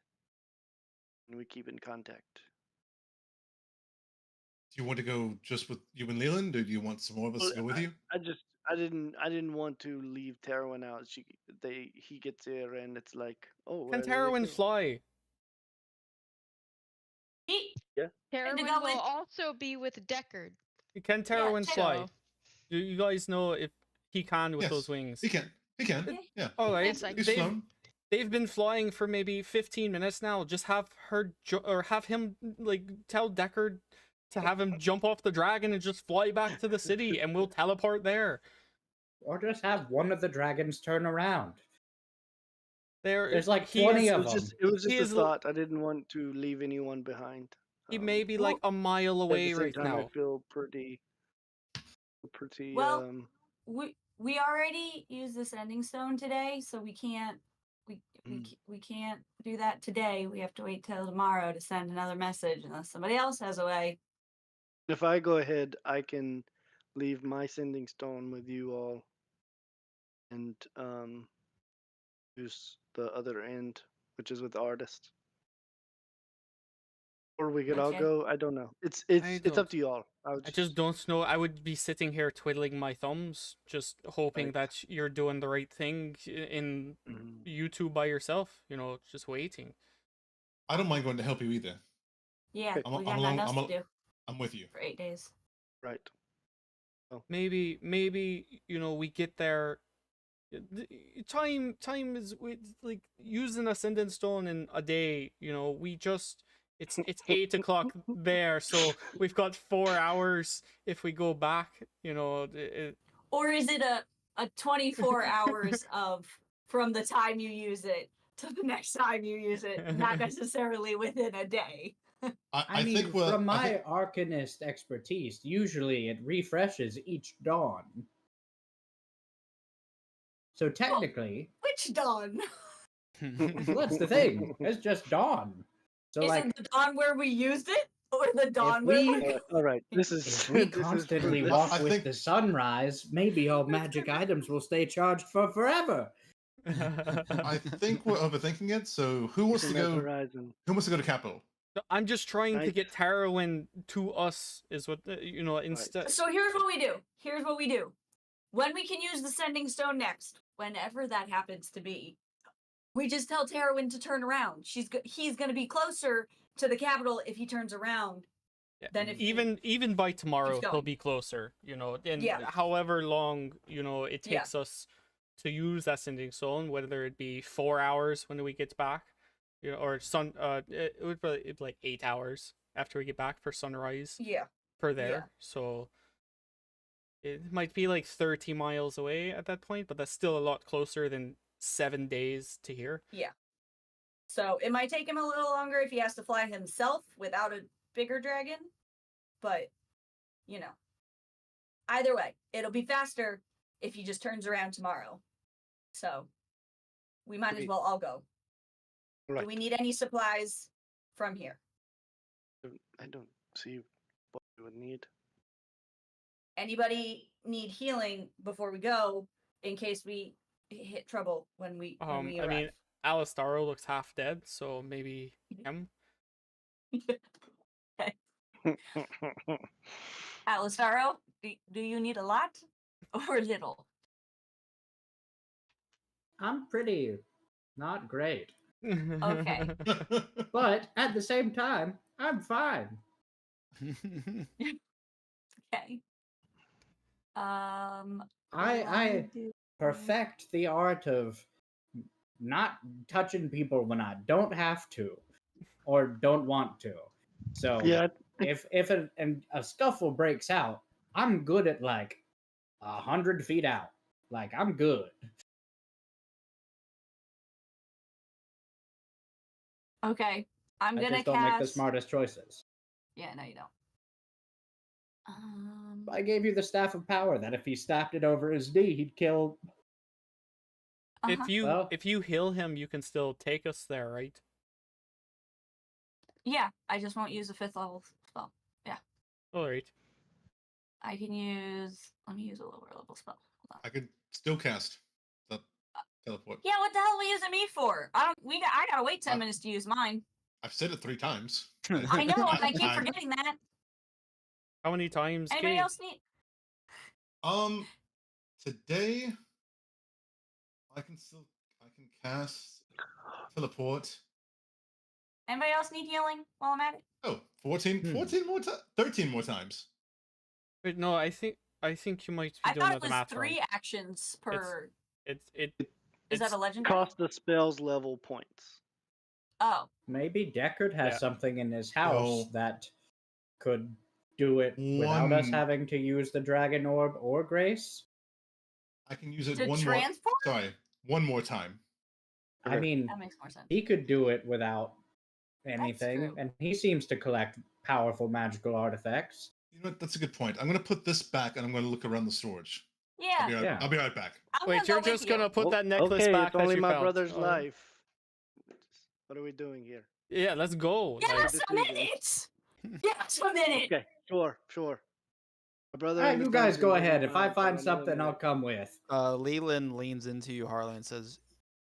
and we keep in contact. Do you want to go just with you and Leland, or do you want some more of us Well, to go with you? I didn't want to leave Terwin out. He gets there and it's like, oh, where Can did it Terwin go? fly? He, Terwin go will with- also be with Deckard. Can Terwin Ter- fly? So Do you guys know if he can with Yes, those wings? He can. He can. Yeah. Yeah. All right. Yes, I He's They've flown. they've been flying for maybe 15 minutes now. Just have her or have him like tell Deckard to have him jump off the dragon and just fly back to the city, and we'll teleport there. Or just have one of the dragons turn around. There, There's like he 20 is- of It was them. just it was He just a is thought. I didn't want to leave anyone behind. He may be like well, a mile At away the same right time, I now. feel pretty. Well, we already used the sending stone today, so we can't we can't do that today. We have to wait till tomorrow to send another message unless somebody else has a way. If I go ahead, I can leave my sending stone with you all, and use the other end, which is with the artist. Or we could all Okay. go. I don't know. It's I up don't- to you all. I just don't know. I would be sitting here twiddling my thumbs, just hoping Right. that you're doing the right thing in Mhm. you two by yourself. You know, just waiting. I don't mind going to help you either. Yeah, Okay. we got nothing else to do. I'm with you. for 8 days. Right. Maybe we get there. Time is like using Ascendant Stone in a day. We just it's 8 o'clock there, so we've got 4 hours if we go back. Or is it a 24 hours of from the time you use it to the next time you use it, not necessarily within a day? I mean, think what from I my think, Arcanist expertise, usually it refreshes each dawn. So technically, Which dawn? well, that's the thing. It's just dawn. So Is like, it the dawn where we used it? Or the dawn where we- we're All right. This is if we this is constantly fruitless. walk I with think- the sunrise, maybe our magic items will stay charged for forever. I think we're overthinking it. So who wants to Internet go? Horizon. Who wants to go to capital? I'm just trying to Right. get Tarrowin to us. Is what instead. So here's what we do. Here's what we do. When we can use the sending stone next, whenever that happens to be, we just tell Terwin to turn around. He's going to be closer to the capital if he turns around. Yeah, Then if he even by tomorrow keeps he'll going. be closer, and Yeah. however long it Yeah. takes us to use that sending stone, whether it be 4 hours when we get back, or it would be like 8 hours after we get back for sunrise Yeah. per there. So it might be like 30 miles away at that point, but that's still a lot closer than 7 days to here. Yeah. So it might take him a little longer if he has to fly himself without a bigger dragon, but either way, it'll be faster if he just turns around tomorrow. So we might as Sweet. well all go. Right. Do we need any supplies from here? I don't see what we would need. Anybody need healing before we go in case we hit trouble when we I arrive? mean, Alistaro looks half dead, so maybe him. Alistaro, do you need a lot or little? I'm pretty not great, Okay. but at the same time, I'm fine. Okay. I perfect the art of not touching people when I don't have to or don't want to. So Yeah. if a scuffle breaks out, I'm good at like 100 feet out. Like I'm good. Okay. I'm I gonna just don't make the cast. smartest choices. Yeah, no, you don't. I gave you the staff of power that if he snapped it over his knee, he'd kill. Uh-huh. If you heal him, you can still take us there, right? Yeah, I just won't use a 5th level spell. All right. I can use. Let me use a lower level spell. Hold on. I could still cast the teleport. Yeah, what the hell are we using me for? I gotta wait 10 minutes to use mine. I've said it 3 times. I know, and I keep Time. forgetting that. How many times? Anybody Kate? else need? Today I can cast teleport. Anybody else need healing while I'm at it? Oh, 14 more 13 more times. Wait, no, I think you might be I doing thought it the was math 3 wrong. actions per. It Is that it's- a legendary? Cost the spells level points. Oh, Maybe Deckard has Yeah. something in his house No. that could do it without us One- having to use the Dragon Orb or Grace. I can use it to one transport? more. Sorry, one more time. I mean, That makes more sense. he could do it without anything, true. and he seems to collect powerful magical artifacts. You know what? That's a good point. I'm gonna put this back and I'm gonna look around the storage. Yeah. Yeah. I'll be right back. I'm Wait, gonna you're go with just gonna you. put that necklace okay, back it's that only you my found. brother's Oh. life. What are we doing here? Yeah, let's go. Give like- us a decision. minute. Give us a minute. Okay, sure. My brother. Alright, in the you guys go dungeon, ahead. and If I go find another something, I'll minute. come with. Leland leans into you, Harley, and says,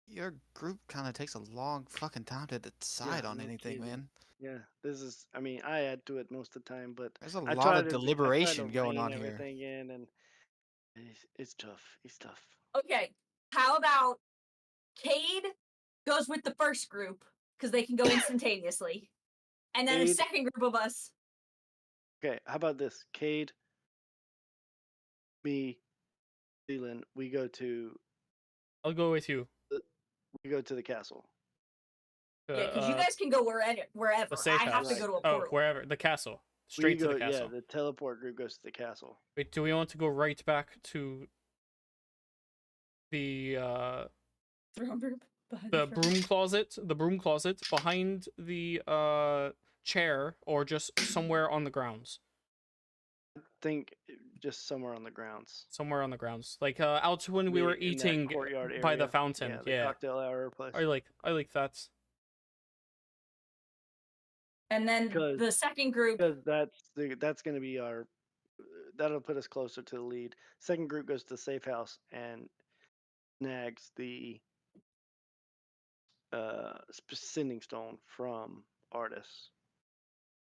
"Your group kind of takes a long fucking time to decide Yeah, on no anything, kidding. man. Yeah, this is. I mean, I add to it most of the time, but There's a I lot try of to- I try to deliberation going rein on here." everything in, and it's tough. It's tough. Okay. How about Cade goes with the first group because they can go instantaneously, and then a Cade. second group of us Okay, how about this? Cade, me, Leland, I'll go with you. we go to the castle. Yeah, because you guys can go wherever. The safe I have house. to go to a Oh, portal. wherever. The castle. We Straight to go, the castle. yeah, the teleport group goes to the castle. Wait, do we want to go right back to the Throne room behind the throne. broom closet? The broom closet behind the chair, or just somewhere on the grounds? Think just somewhere on the grounds. Somewhere on the grounds, like out when we were In that eating courtyard by the area. fountain. Yeah, the Yeah, cocktail hour place. I like that. And then Because- the second group. Because that's going to be our. That'll put us closer to the lead. Second group goes to the safe house and snags the sending stone from Artis.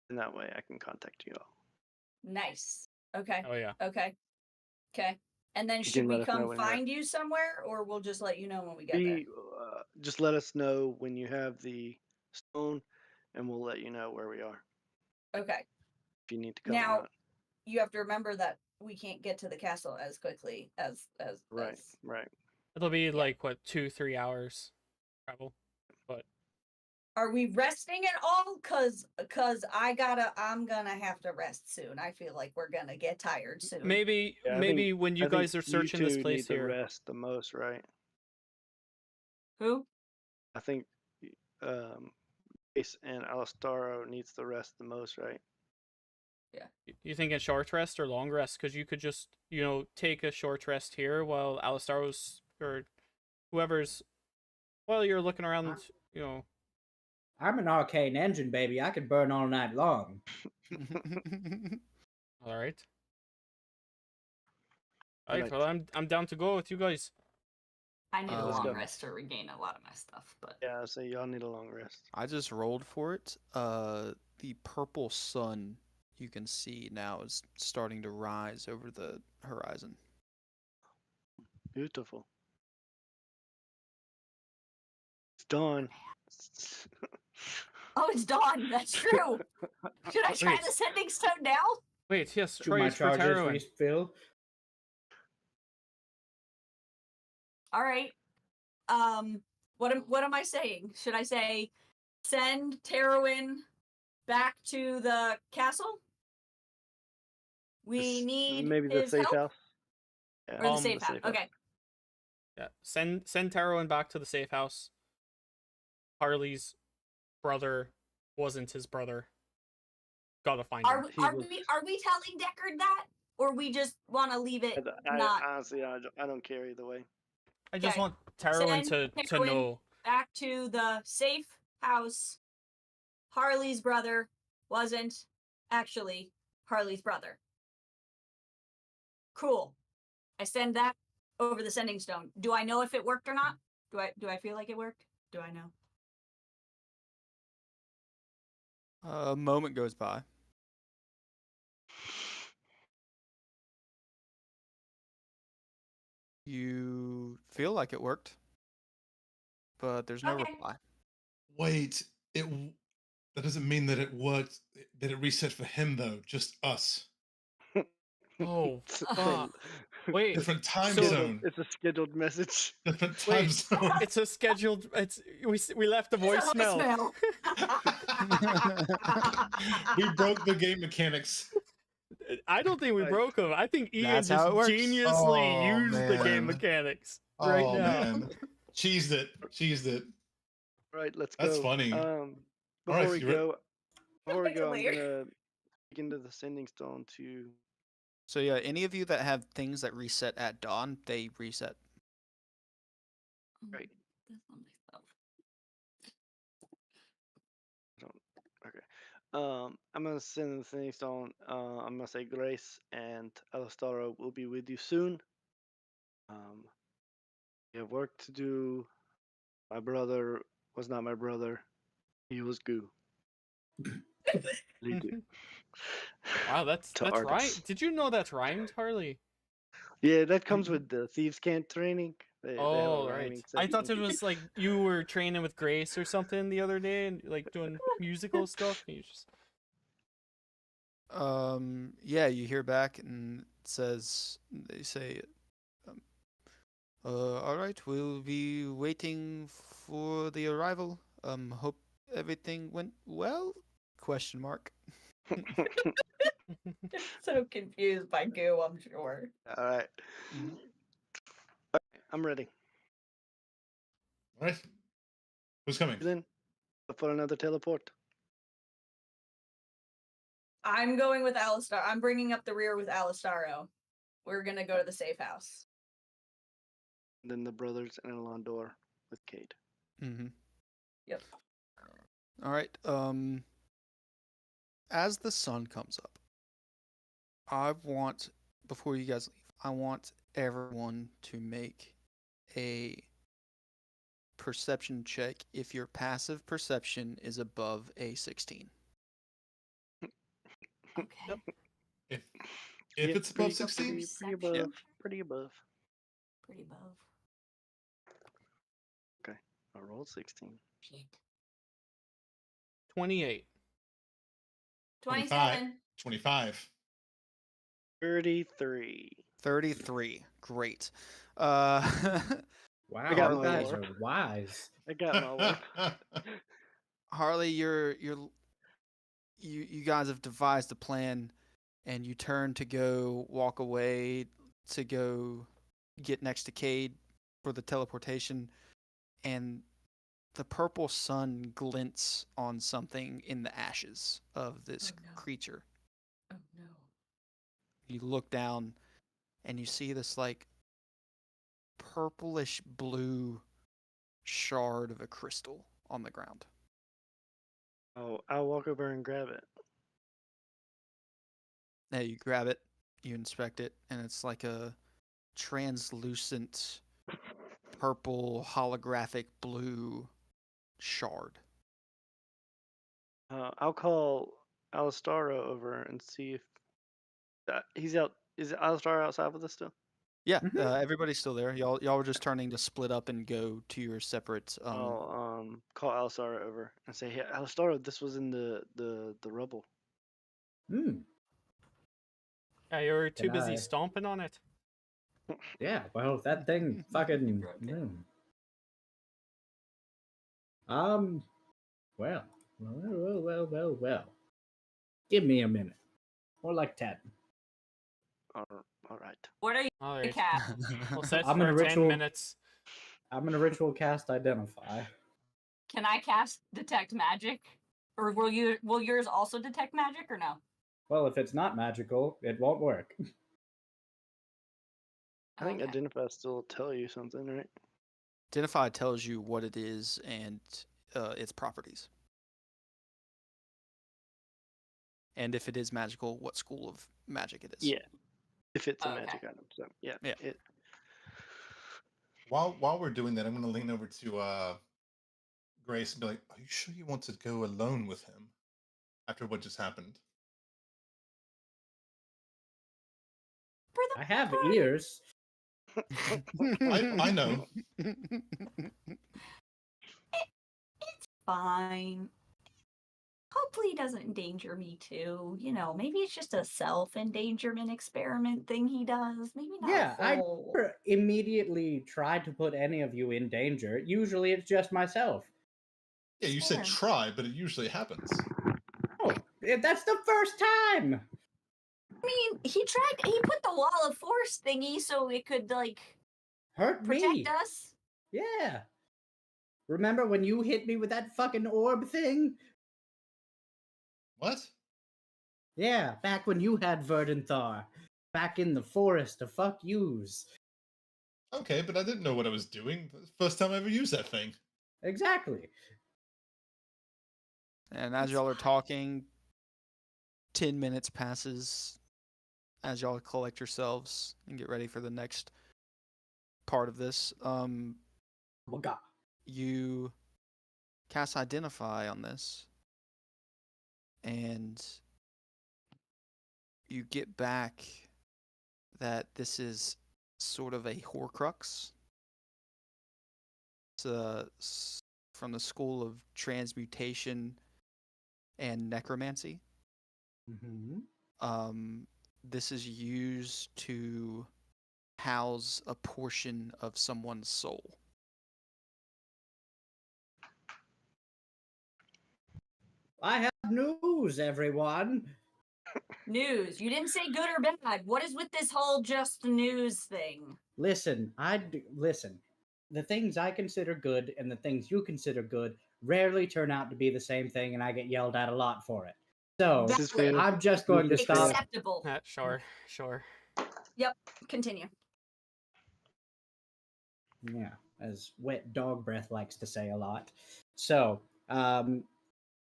And that way I can contact you all. Nice. Okay. Oh yeah. Okay. Okay. And then You should can we let us know come when you're find you somewhere, or we'll just let you know when we get there? Just let us know when you have the stone, and we'll let you know where we are Okay. if you need to come or Now, not. you have to remember that we can't get to the castle as quickly as Right, right. It'll be like what 2-3 hours travel. Are we resting at all? Cause I'm gonna have to rest soon. I feel like we're gonna get tired soon. Maybe Yeah, I maybe think- when you I think guys are searching you this two place need to here. rest the most, right? Who? I think Ace and Alastaro needs to rest the most, right? You thinking short rest or long rest? Because you could just, take a short rest here while Alistaro's or whoever's, while you're looking around, I'm an arcane engine, baby. I could burn all night long. All right. All Alright, right. well I'm down to go with you guys. I need a Let's long go. rest to regain a lot of my stuff, but Yeah, so y'all need a long rest. I just rolled for it. The purple sun you can see now is starting to rise over the horizon. Beautiful. It's dawn. oh, it's dawn. That's true. Should I try Wait. the sending stone now? Wait, yes, Do my try for charges Tarrowin. refill? All right. What am I saying? Should I say send Tarrowin back to the castle? We need maybe the his safe help? house. Yeah, Or the safe house. house. Okay. Yeah, send Tarrowin back to the safe house. Harley's brother wasn't his brother. Gotta find him. He was- Are we telling Deckard that, or we just want to leave it not Honestly, I don't care either way. I just Okay. want Tarrowin Send to Tarrowin. know. back to the safe house? Harley's brother wasn't actually Harley's brother. Cool. I send that over the sending stone. Do I know if it worked or not? Do I feel like it worked? Do I know? A moment goes by. You feel like it worked, but there's no Okay. reply. Wait, that doesn't mean that it worked. That it reset for him though, just us. Oh, It's fuck. Wait, Different time So- zone. It's a scheduled message. Different time Wait. zone. it's a scheduled. We left a voicemail. We broke the game mechanics. I don't think we Right. broke them. I think Ian That's how it just works. geniusly Oh, used the game man. mechanics right Oh now. man, cheesed it. Right, let's That's go. funny. Before right, we you re- go, before we Make it go, I'm later. gonna dig into the sending stone to. So yeah, any of you that have things that reset at dawn, they reset. Right. That's on myself. I'm gonna send the sending stone. I'm gonna say Grace and Alastaro will be with you soon. We have work to do. My brother was not my brother. He was goo. Really do. Wow, that's To right. artists. Did you know that's rhymed, Harley? Yeah, that comes with the thieves' cant training. They have a Oh, right. rhyming I thought it section. was like you were training with Grace or something the other day and like doing musical stuff. And you just Yeah, you hear back and it says they say, um, all right, we'll be waiting for the arrival. Hope everything went well? Question mark. So confused by goo, I'm sure. All right. Mhm. I'm ready. All right. Who's coming? Then, for another teleport. I'm going with Alistar. I'm bringing up the rear with Alistaro. We're gonna go to the safe house. And then the brothers and Elandor with Cade. Mm-hmm. Yep. All right. As the sun comes up, I want, before you guys leave, I want everyone to make a perception check if your passive perception is above a 16. Okay. Yep. If Yep, it's above pretty- 16, pretty above. Pretty above. Pretty above. I rolled 16. Shit. 28. 27. 25. 33. 33. Great. Uh, Wow, I got you my guys war. are wise. I got my one. Harley, you guys have devised a plan, and you turn to go walk away to go get next to Cade for the teleportation, and the purple sun glints on something in the ashes of this Oh, no. creature. Oh no. You look down, and you see this like purplish blue shard of a crystal on the ground. Oh, I'll walk over and grab it. Now you grab it, you inspect it, and it's like a translucent purple holographic blue shard. I'll call Alistaro over and see if he's out. Is Alistaro outside with us still? Yeah, Mhm. everybody's still there. Y'all were just turning to split up and go to your separate. I'll call Alistaro over and say, "Hey, Alistaro, this was in the rubble." Hmm. Yeah, you're too Can busy I- stomping on it. Yeah, well, that thing fucking. broke it. Um. Well. Give me a minute. More like 10. All right. What are you All gonna right. cast? We'll set I'm for gonna 10 ritual. minutes. I'm gonna ritual cast identify. Can I cast detect magic? Or will yours also detect magic or no? Well, if it's not magical, it won't work. I think Okay. Identify still tell you something, right? Identify tells you what it is and its properties, and if it is magical, what school of magic it is. Yeah. If it's a Okay. magic item, so yeah. Yeah. It. While we're doing that, I'm going to lean over to Grace and be like, "Are you sure you want to go alone with him after what just happened?" For the I have party. ears. I know. It's fine. Hopefully he doesn't endanger me too. You know, maybe it's just a self-endangerment experiment thing he does. Maybe not Yeah, a I full. never immediately try to put any of you in danger. Usually it's just myself. Yeah, you said Fair. try, but it usually happens. Oh, that's the first time! I mean, he put the wall of force thingy so it could like Hurt protect me. us. Yeah. Remember when you hit me with that fucking orb thing? What? Yeah, back when you had Verdanthar. Back in the forest to fuck yous. Okay, but I didn't know what I was doing. That's the first time I ever used that thing. Exactly. And as It's y'all are fine. talking, 10 minutes passes as y'all collect yourselves and get ready for the next part of this. Oh god. You cast Identify on this, and you get back that this is sort of a Horcrux. It's from the school of transmutation and necromancy. Mm-hmm. this is used to house a portion of someone's soul. I have news, everyone. News. You didn't say good or bad. What is with this whole just news thing? Listen, listen. The things I consider good and the things you consider good rarely turn out to be the same thing, and I get yelled at a lot for it. So This is Valid. fair. I'm just going to This is fair. stop. Acceptable. Sure, sure. Yep. Continue. Yeah, as wet dog breath likes to say a lot. So,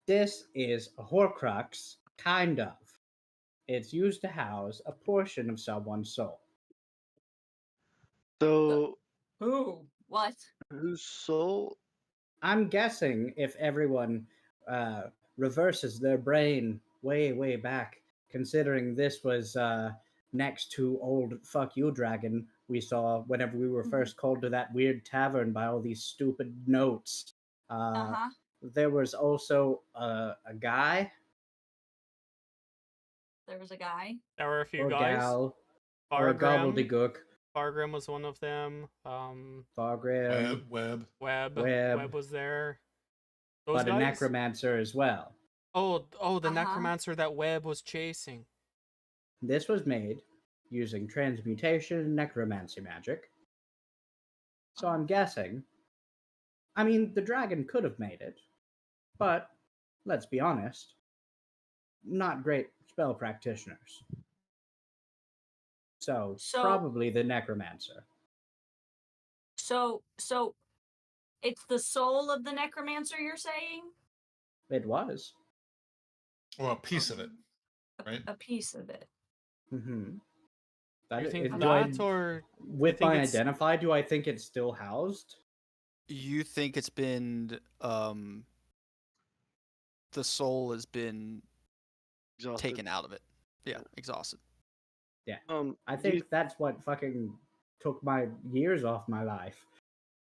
this is a Horcrux, kind of. It's used to house a portion of someone's soul. So, Who? What? whose soul? I'm guessing if everyone reverses their brain way, way back, considering this was next to old fuck you dragon we saw whenever we were first called to that weird tavern by all these stupid notes. Uh-huh. There was also a guy There was a guy. There were a few or guys. gal or a Fargrim. gobbledygook. Fargrim was one of them. Fargrim, Web. Webb was there. Those but a guys. necromancer as well. Oh, the Uh-huh. necromancer that Webb was chasing. This was made using transmutation and necromancy magic. So I'm guessing. I mean, the dragon could have made it, but let's be honest, not great spell practitioners. So probably the necromancer. So it's the soul of the necromancer you're saying? It was. Or a piece of it, right? A piece of it. Mm-hmm. You think do that, I, or with think my it's- identify, do I think it's still housed? You think it's been the soul has been Exhausted. taken out of it. Yeah, exhausted. Yeah. I do think you, that's what fucking took my years off my life.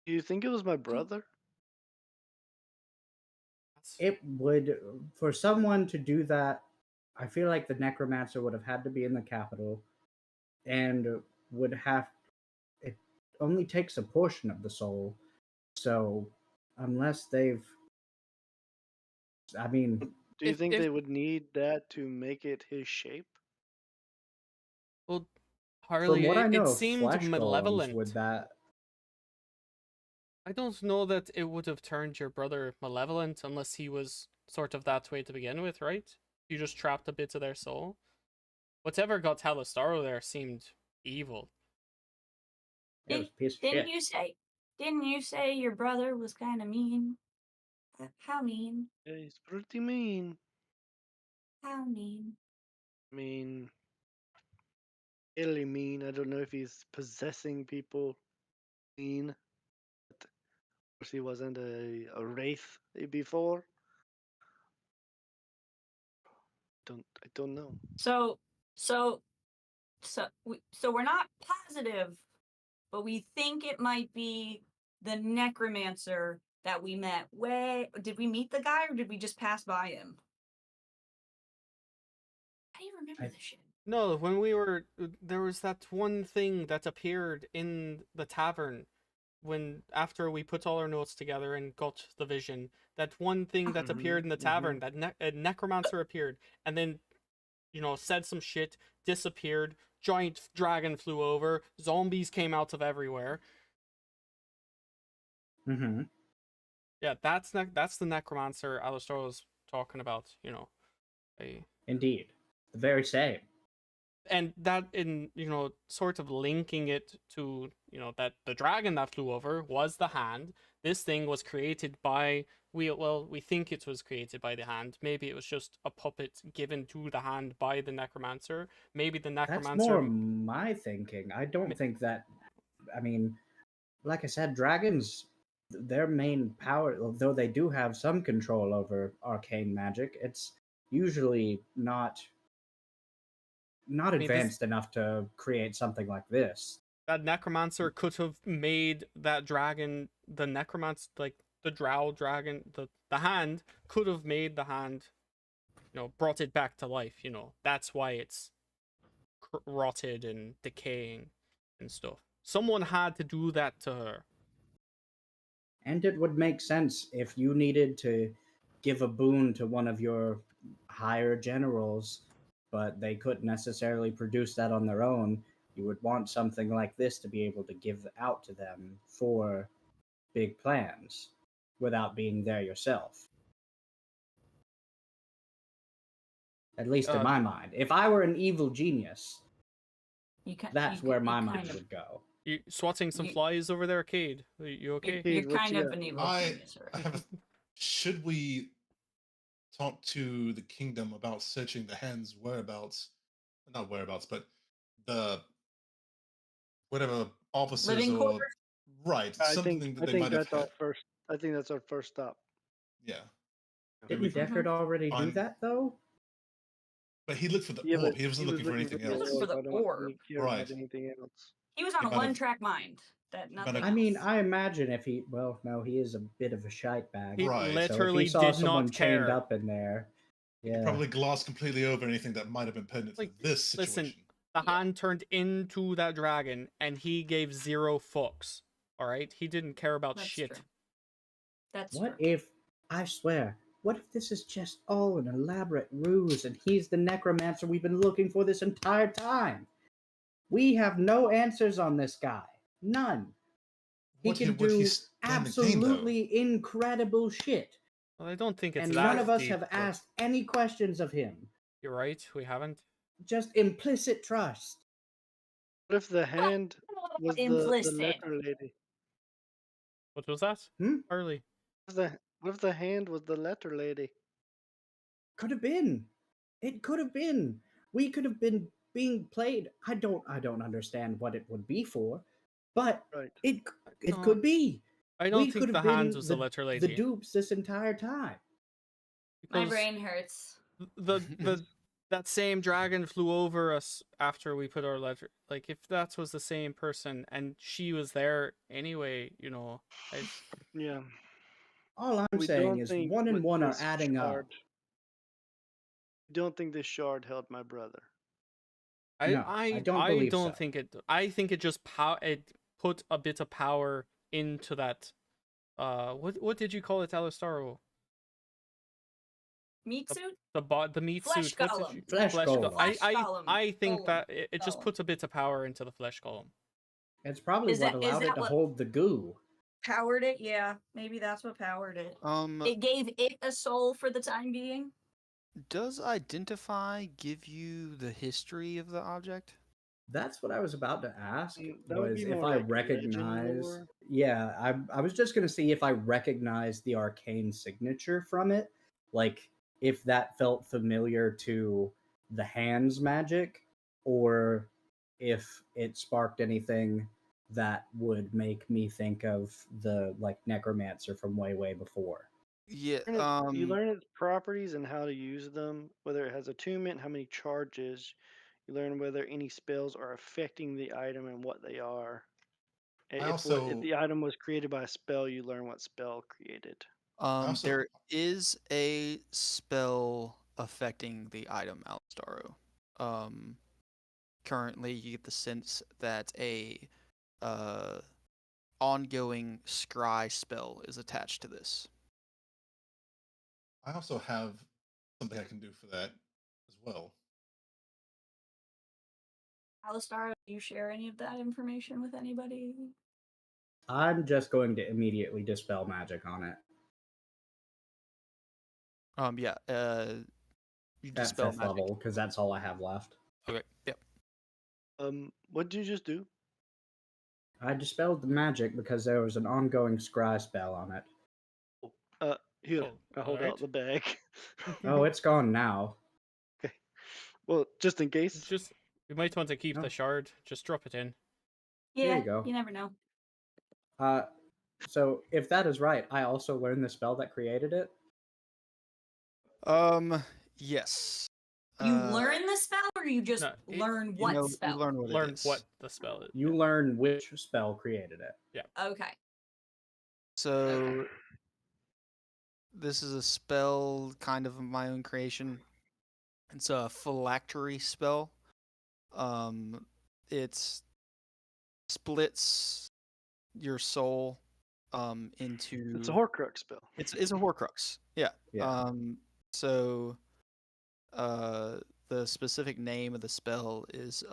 do you think it was my brother? It would, for someone to do that, I feel like the necromancer would have had to be in the capital and would have, it only takes a portion of the soul. So unless they've, I mean, Do you If- think if- they would need that to make it his shape? Well, from Harley, what I know it of seemed flesh golems, malevolent. would that, I don't know that it would have turned your brother malevolent unless he was sort of that way to begin with, right? You just trapped a bit of their soul. Whatever got Talistaro there seemed evil. it was a piece of Didn't shit. you say your brother was kind of mean? How mean? Yeah, he's pretty mean. How mean? I mean, really mean. I don't know if he's possessing people mean. But of course, he wasn't a wraith before. I don't know. So we're not positive, but we think it might be the necromancer that we met. Did we meet the guy or did we just pass by him? How do you remember this shit? No, when we were there was that one thing that appeared in the tavern when after we put all our notes together and got the vision. That one thing that appeared in the tavern, that a necromancer appeared and then said some shit, disappeared, giant dragon flew over, zombies came out of everywhere. Mm-hmm. Yeah, that's the necromancer Alistair was talking about, Indeed. The very same. And that in sort of linking it to that the dragon that flew over was the hand. This thing was created by we think it was created by the hand. Maybe it was just a puppet given to the hand by the necromancer. Maybe the necromancer. That's more my thinking. I don't think that. I mean, like I said, dragons, their main power, although they do have some control over arcane magic, it's usually not advanced enough to create something like this. That necromancer could have made that dragon, the necromancer, like the drow dragon, the hand could have made the hand, brought it back to life. That's why it's rotted and decaying and stuff. Someone had to do that to her. And it would make sense if you needed to give a boon to one of your higher generals, but they couldn't necessarily produce that on their own. You would want something like this to be able to give out to them for big plans without being there yourself. At least in my mind. If I were an evil genius, that's where my mind would go. You swatting some flies over there, Cade? You okay? You're kind of an evil genius, I have should we talk to the kingdom about searching the hen's whereabouts? Not whereabouts, but the whatever officers living or quarters? right. I something think that they might have that's our had. first. I think that's our first stop. Yeah. Didn't Deckard already do that though? But he looked for the Yeah, orb. but He wasn't looking for anything He was else. looking for the I don't orb. really care Right. about anything else. He was on a might have- one-track mind. That nothing have- I else. mean, I imagine if he, well, no, he is a bit of a shite bag. He Right. literally so if he saw did someone not chained care. up in there, He could yeah. probably gloss completely over anything that might have been pertinent to this situation. Listen, the hand turned into that dragon, and he gave 0 fucks. All right, he didn't care about That's shit. true. That's What true. if, I swear, what if this is just all an elaborate ruse and he's the necromancer we've been looking for this entire time? We have no answers on this guy. None. He can do absolutely incredible shit. Well, I don't think it's and that none of us deep, have but asked any questions of him. You're right, we haven't. Just implicit trust. What if the hand was the Implicit. letter lady? What was that? Harley. What if the hand was the letter lady? Could have been. It could have been. We could have been being played. I don't understand what it would be for, but Right. it could be. I don't We think could the have been hand was the letter lady. the dupes this entire time. My Because brain hurts. that same dragon flew over us after we put our letter. Like, if that was the same person and she was there anyway, Yeah. All I'm We saying don't is think 1 and with 1 are this adding up. shard- Don't think this shard held my brother. I don't believe so. think it. I think it just it put a bit of power into that. What did you call it, Alistaro? Meat suit? The meat Flesh suit. What did golem. you- Flesh golem. I think Golem. that it just Golem. puts a bit of power into the flesh golem. It's probably Is what that- is allowed it that to what- hold the goo. Powered it? Yeah, maybe that's what powered it. It gave it a soul for the time being. Does identify give you the history of the object? That's what I was about to ask. That would Was be if more I like legend recognize. lore. Yeah, I was just gonna see if I recognize the arcane signature from it, like if that felt familiar to the hand's magic, or if it sparked anything that would make me think of the necromancer from way before. Yeah. You learn its properties and how to use them, whether it has attunement, how many charges. You learn whether any spells are affecting the item and what they are. If the item was created by a spell, you learn what spell created. There is a spell affecting the item, Alistaro. Currently, you get the sense that a ongoing scry spell is attached to this. I also have something I can do for that as well. Alistar, do you share any of that information with anybody? I'm just going to immediately dispel magic on it. Yeah. You At dispel 5th magic. level, because that's all I have left. Okay. Yep. What did you just do? I dispelled the magic because there was an ongoing scry spell on it. Here, I hold alright. out the bag. Oh, it's gone now. Okay. Well, just in case. You might want to keep the shard. Just drop it in. Yeah, you go. You never know. So if that is right, I also learned the spell that created it. Yes. You learn the spell, or you just No, learn what spell? You learn what Learn it is. what the spell is. You learn which spell created it. Yeah. Okay. So this is a spell kind of my own creation. It's a phylactery spell. It splits your soul It's a into Horcrux spell. it's a Horcrux. Yeah. Yeah. So the specific name of the spell is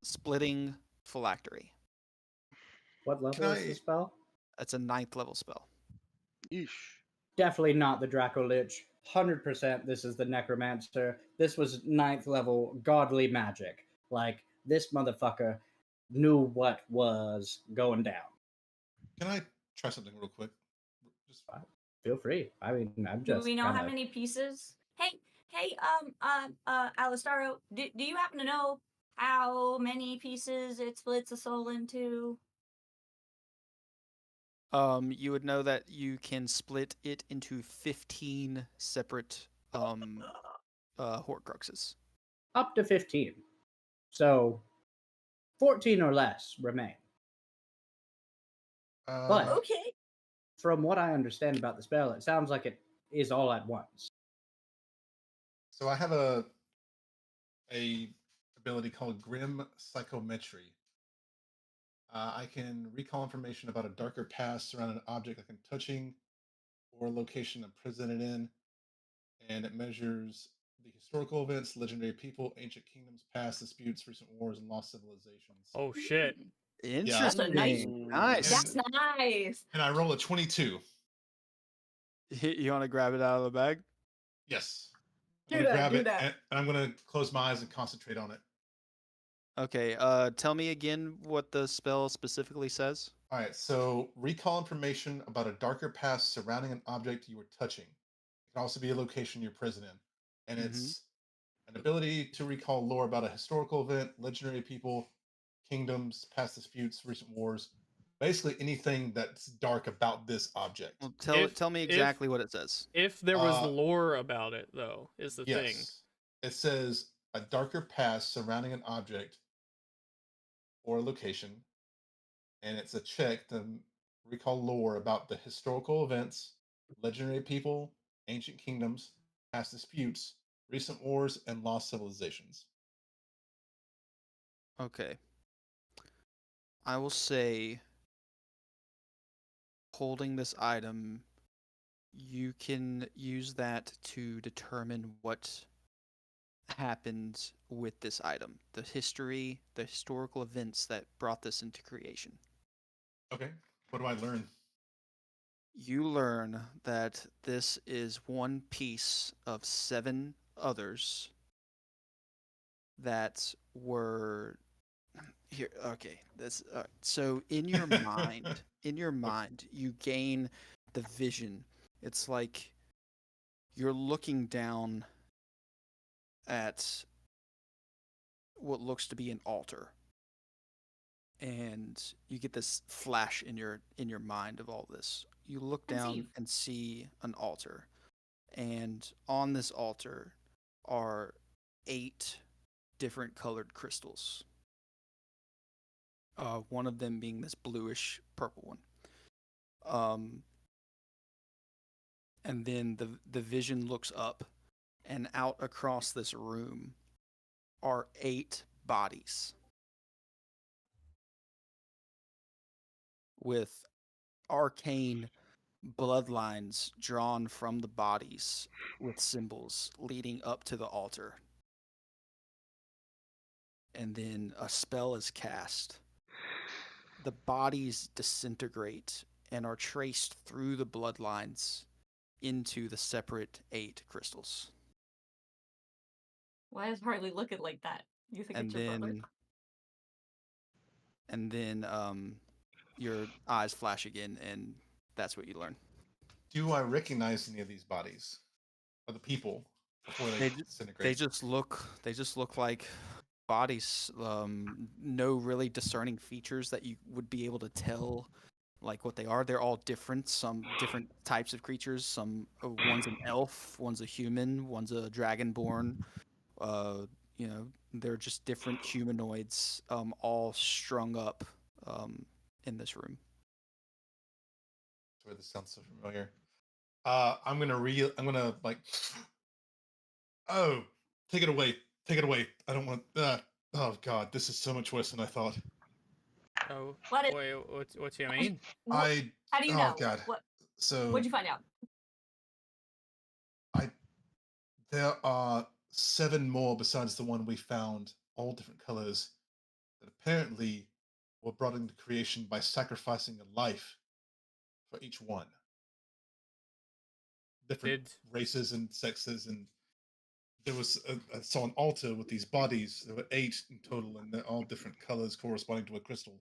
splitting phylactery. What Can level is the I? spell? That's a 9th level spell. Yeesh. Definitely not the Draco Lich. 100% this is the Necromancer. This was 9th level godly magic. Like, this motherfucker knew what was going down. Can I try something real quick? Just Feel free. I mean, I'm Do just we know kind how of. many pieces? Hey, Alistaro, do you happen to know how many pieces it splits a soul into? You would know that you can split it into 15 separate Horcruxes. Up to 15. So 14 or less remain. But Okay. from what I understand about the spell, it sounds like it is all at once. so I have a ability called Grim Psychometry. I can recall information about a darker past surrounding an object like I'm touching or location I'm presented in, and it measures the historical events, legendary people, ancient kingdoms, past disputes, recent wars, and lost civilizations. Oh shit. Yeah, That's a nice. Interesting. Nice. That's nice. and I roll a 22. You want to grab it out of the bag? Yes. Do I'm gonna that, grab do it that. and I'm gonna close my eyes and concentrate on it. Okay. Tell me again what the spell specifically says. All right, so recall information about a darker past surrounding an object you were touching. It can also be a location you're present in. And Mm-hmm. it's an ability to recall lore about a historical event, legendary people, kingdoms, past disputes, recent wars. Basically anything that's dark about this object. Well, If tell me if exactly what it says. if there was Uh lore about it though, is the thing. yes. It says a darker past surrounding an object or a location, and it's a check to recall lore about the historical events, legendary people, ancient kingdoms, past disputes, recent wars, and lost civilizations. Okay. I will say, holding this item, you can use that to determine what happened with this item, the history, the historical events that brought this into creation. Okay, what do I learn? You learn that this is one piece of 7 others that were here. Okay, this. So in your mind, you gain the vision. It's like you're looking down at what looks to be an altar, and you get this flash in your mind of all this. You look down Conceive. and see an altar, and on this altar are 8 different colored crystals. One of them being this bluish purple one. And then the vision looks up, and out across this room are 8 bodies with arcane bloodlines drawn from the bodies with symbols leading up to the altar. And then a spell is cast. The bodies disintegrate and are traced through the bloodlines into the separate 8 crystals. Why is Harley looking like that? You think And it's your brother? then your eyes flash again, and that's what you learn. Do I recognize any of these bodies? Or the people before they disintegrate? They just look like bodies. No really discerning features that you would be able to tell like what they are. They're all different. Some different types of creatures. Some one's an elf, one's a human, one's a dragonborn. Uh, you know, they're just different humanoids, all strung up in this room. Where this sounds so familiar. I'm gonna like Oh, take it away. Take it away. I don't want. Oh God, this is so much worse than I thought. Oh, What is- wait, what do you mean? How do you Oh know? God. What? So What'd you find out? there are 7 more besides the one we found, all different colors, that apparently were brought into creation by sacrificing a life for each one. Different Did races and sexes, and there was I saw an altar with these bodies. There were 8 in total, and they're all different colors corresponding to a crystal.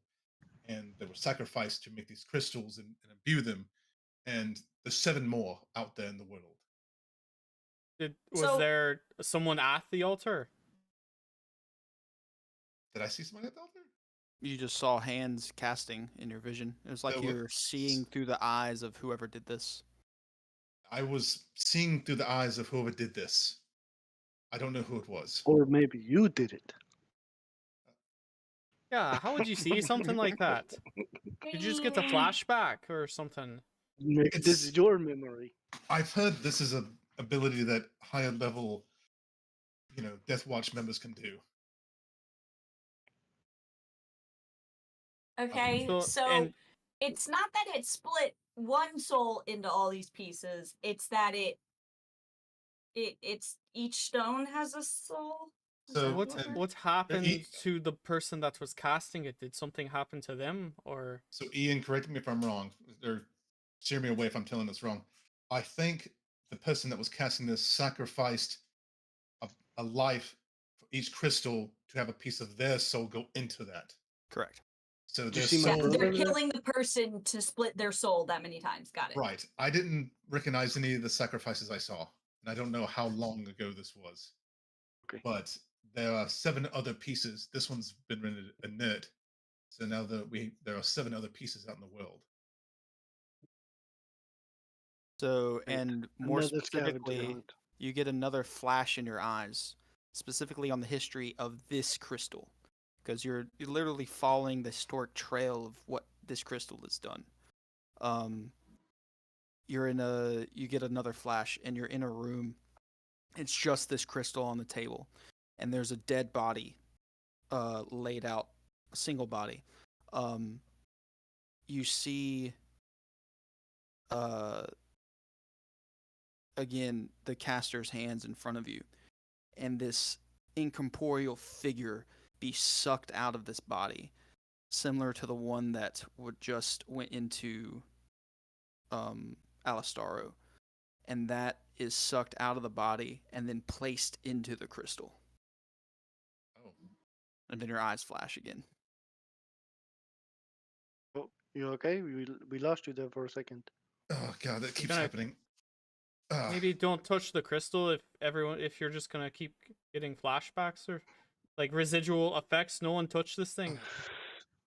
And they were sacrificed to make these crystals and imbue them. And there's 7 more out there in the world. was So- there someone at the altar? Did I see somebody at the altar? You just saw hands casting in your vision. It was like There were- you're seeing through the eyes of whoever did this. I was seeing through the eyes of whoever did this. I don't know who it was. Or maybe you did it. Yeah, how would you see something like that? Did you just get the flashback or something? Maybe this It's- is your memory. I've heard this is a ability that higher level, Death Watch members can do. Okay, So- so and- it's not that it split one soul into all these pieces. It's that it's each stone has a soul. Is So that What right? what happened E- to the person that was casting it? Did something happen to them, or So Ian, correct me if I'm wrong, or steer me away if I'm telling this wrong. I think the person that was casting this sacrificed a life for each crystal to have a piece of their soul go into that. Correct. So Did you their see my Yeah, soul, brother? they're killing the person to split their soul that many times. Got it. right? I didn't recognize any of the sacrifices I saw, and I don't know how long ago this was. Okay. But there are 7 other pieces. This one's been rendered inert, so now there are 7 other pieces out in the world. So, Right. and more Another scavenger specifically, hunt. you get another flash in your eyes, specifically on the history of this crystal, because you're literally following the historic trail of what this crystal has done. You get another flash, and you're in a room. It's just this crystal on the table, and there's a dead body, laid out, a single body. You see, again, the caster's hands in front of you, and this incorporeal figure be sucked out of this body, similar to the one that would just went into Alistaro, and that is sucked out of the body and then placed into the crystal, Oh, and then your eyes flash again. Oh, you okay? We lost you there for a second. oh God, that keeps gonna- happening. Ah, maybe don't touch the crystal if you're just gonna keep getting flashbacks or like residual effects. No one touch this thing.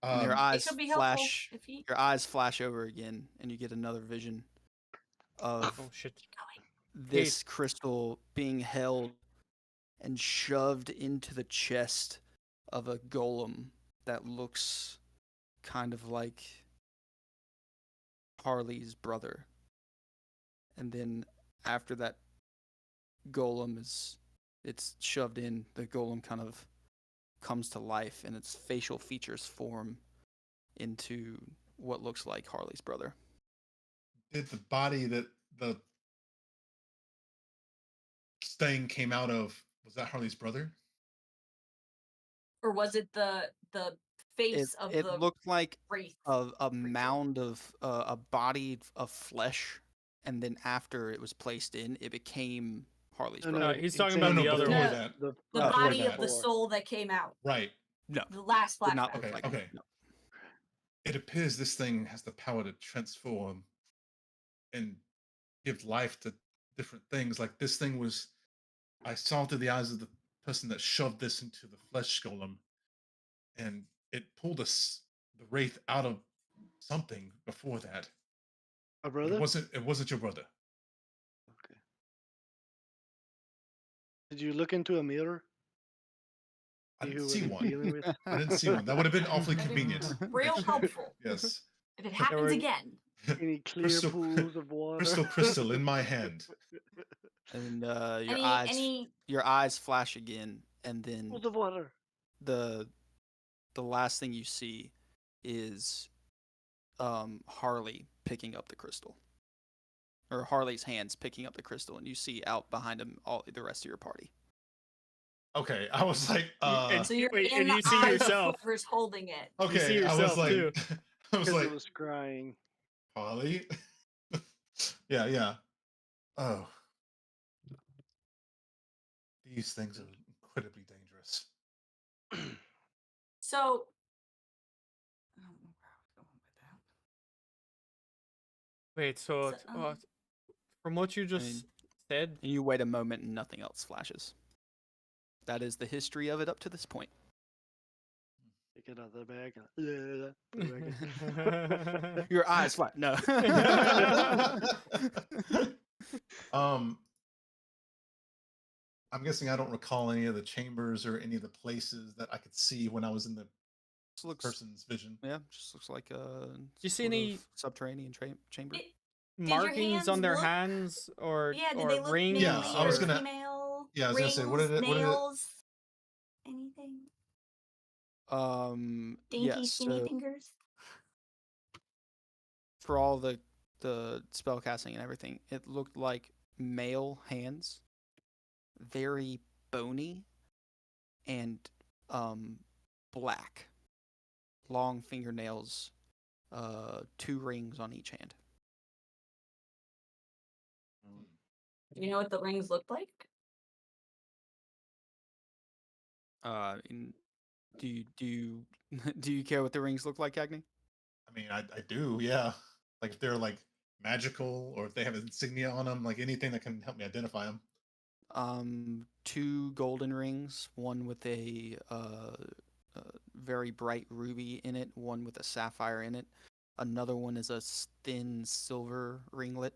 And your um, eyes It could be helpful flash. if he Your eyes flash over again, and you get another vision of Oh shit! going. this crystal being held and shoved into the chest of a golem that looks kind of like Harley's brother. And then after that golem it's shoved in, the golem kind of comes to life and its facial features form into what looks like Harley's brother. did the body that the stain came out of, was that Harley's brother? Or was it the face of It the looked like wraith? a mound of a body of flesh, and then after it was placed in, it became Harley's No, brother. no, he's he's talking saying about the no, other before one. that. The Oh, body before of the that. soul that came out. Right. No, The last did not flashback. look Okay, like okay. it. No. It appears this thing has the power to transform and give life to different things. Like this thing was, I saw through the eyes of the person that shoved this into the flesh golem, and it pulled us the wraith out of something before that. A But brother? it wasn't your brother. Okay. Did you look into a mirror? I See didn't who see we're one. dealing with? I didn't see one. That would have been awfully That'd be convenient. real helpful. Yes. If it happens were- again. Any clear Crystal- pools of water? Crystal in my hand. and Any your eyes flash again, and then Full of water. the last thing you see is Harley picking up the crystal, or Harley's hands picking up the crystal, and you see out behind him all the rest of your party. Okay, I was like, and so you're Wait, in and the you see eyes yourself. of whoever's holding it. okay, see I was yourself, like, too. I was Because like, it was crying. Polly. Yeah. Oh, these things are incredibly dangerous. So I don't know where I was going with that. Wait, so So, from what you just mean- said, And you wait a moment, and nothing else flashes. That is the history of it up to this point. Take it out of the bag. Put it back in. Your eyes flash. No. um, I'm guessing I don't recall any of the chambers or any of the places that I could see when I was in the This looks, person's vision. yeah, just looks like a you see sort of any subterranean chamber. It- markings on hands their look- hands or yeah, did or they look rings? Yeah, manly I was or gonna- female? yeah, I was gonna say, what Rings, did it- nails, anything? Dainty, Yeah, skinny so fingers. for all the spell casting and everything, it looked like male hands, very bony and black, long fingernails, 2 rings on each hand. Do you know what the rings look like? And do you do you care what the rings look like, Cagney? I mean, I do, yeah. Like if they're like magical or if they have insignia on them, like anything that can help me identify them. 2 golden rings, one with a very bright ruby in it, one with a sapphire in it. Another one is a thin silver ringlet,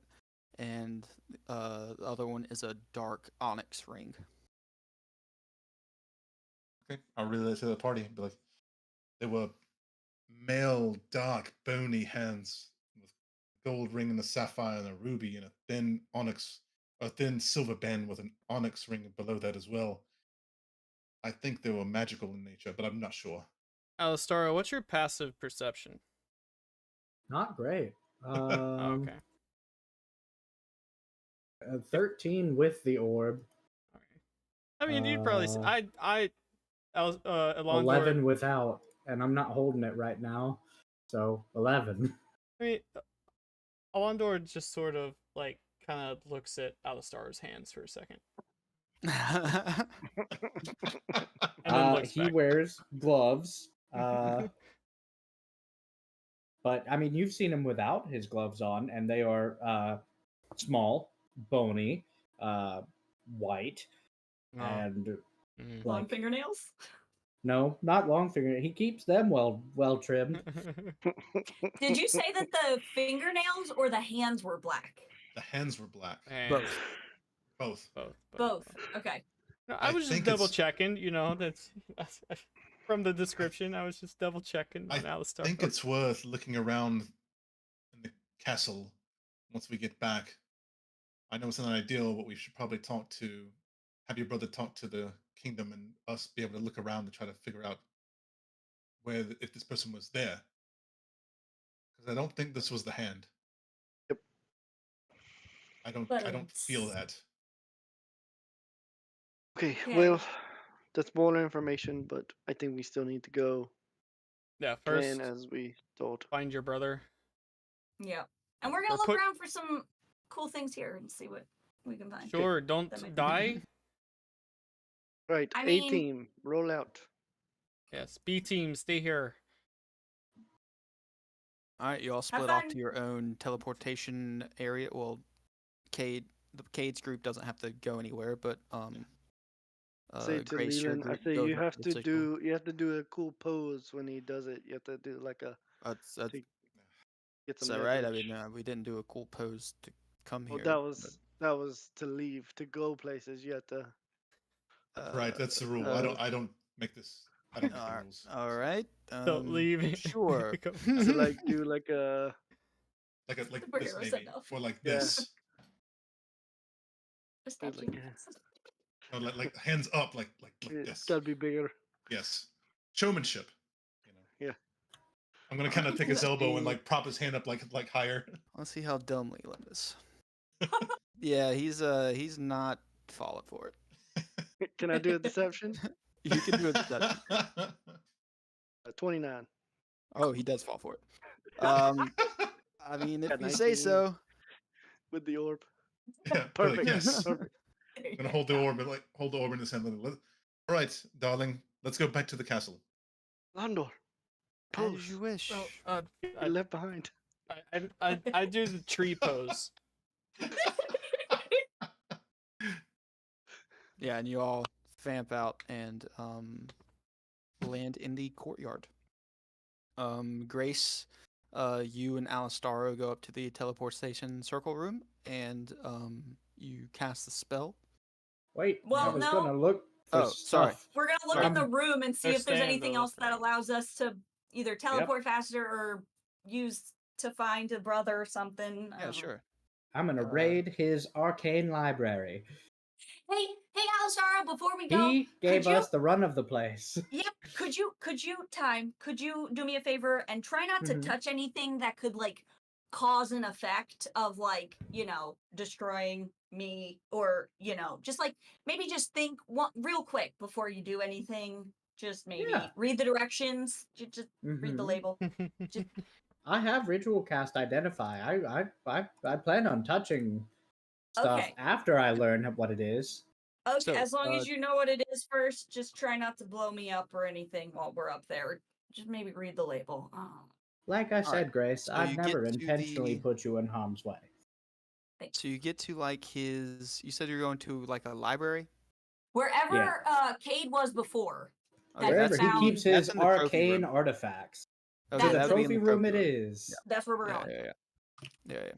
and the other one is a dark onyx ring. Okay, I'll relay it to the party and be like, they were male, dark, bony hands with gold ring and a sapphire and a ruby and a thin silver band with an onyx ring below that as well. I think they were magical in nature, but I'm not sure. Alistar, what's your passive perception? Not great. Okay. 13 with the orb, All right. I mean, you'd probably. Alondor, 11 without, and I'm not holding it right now, so 11. I mean, Alondor just sort of like kind of looks at Alistar's hands for a second, and then looks He back. wears gloves, but I mean, you've seen him without his gloves on, and they are small, bony, white, Oh. and Mm. Long like fingernails? no, not long finger. He keeps them well trimmed. Did you say that the fingernails or the hands were black? The hands were black. Hands. Both. Both. Okay. No, I I was just think double it's- checking. You know, that's from the description. I was just double checking on Alistar. I think it's worth looking around in the castle once we get back. I know it's not ideal, but we should probably have your brother talk to the kingdom and us be able to look around and try to figure out if this person was there. Because I don't think this was the hand. Yep. I don't But feel it's- that. Okay, Okay. well, that's more information, but I think we still need to go Yeah, first plan as we thought. find your brother. Yeah. And we're gonna Or look put- around for some cool things here and see what we can find. Sure, don't That might be- die. Right, I A mean- team, roll out. Yes, B team, stay here. All right, you all split off to your own teleportation area. Well, Cade's group doesn't have to go anywhere, but Say to Grace, your Leland, I group say goes you up have the to signal. do a cool pose when he does it. You have to do like a That's get some all right. I leverage. mean, we didn't do a cool pose to come Well, here. that was to leave to go places. You have to. but, Right, that's the rule. I don't make this. I don't make the rules. all right. Don't leave. Sure. Go- To like do like a Like this Superhero maybe, send-off. or like Yeah. this. A They're statue. like, yeah, No, like hands up, like it's this. gotta be bigger. Yes, showmanship. You know, Yeah. I'm gonna kind of take his Let's elbow and see. like prop his hand up like higher. Let's see how dumb Leland is. Yeah, he's not falling for it. Can I do a deception? You can do it. 29. Oh, he does fall for it. I mean, if Got you say 19 so. with the orb. Yeah, Perfect. Like, yes. Perfect. I'm gonna hold the orb, hold the orb in his hand. All right, darling, let's go back to the castle. Landor, As pose. you wish. Well, You left behind. I do the tree pose. Yeah, and you all vamp out and land in the courtyard. Grace, you and Alistaro go up to the teleportation circle room, and you cast the spell. Wait, I Well, was no. gonna look for Oh, sorry. stuff. We're gonna look Sorry. at the room and see They're if there's staying anything though. else that allows us to either teleport faster or use to find a brother or something. I Yeah, don't know. sure. I'm gonna raid his arcane library. Hey, Alisara, before we go, He gave could you? us the run of the place. Yep. Could you do me a favor and try not to Mhm. touch anything that could like cause an effect of like, destroying me or, just like maybe just think real quick before you do anything. Just maybe Yeah. read the directions. Just read the Mhm. label. I have ritual cast identify. I plan on touching stuff Okay. after I learn what it is. Okay, So, as long as you know what it is first, just try not to blow me up or anything while we're up there. Just maybe read the label. Oh, Like I said, right, Grace, so I'd you never get to intentionally the- put you in harm's way. So you get to like his. You said you're going to like a library. wherever Cade was before. Okay, That Wherever we he found- keeps that's his in the trophy arcane room. artifacts. Okay, To the That's that would be in trophy the room trophy it room. is. That's where we're Yeah, going. yeah.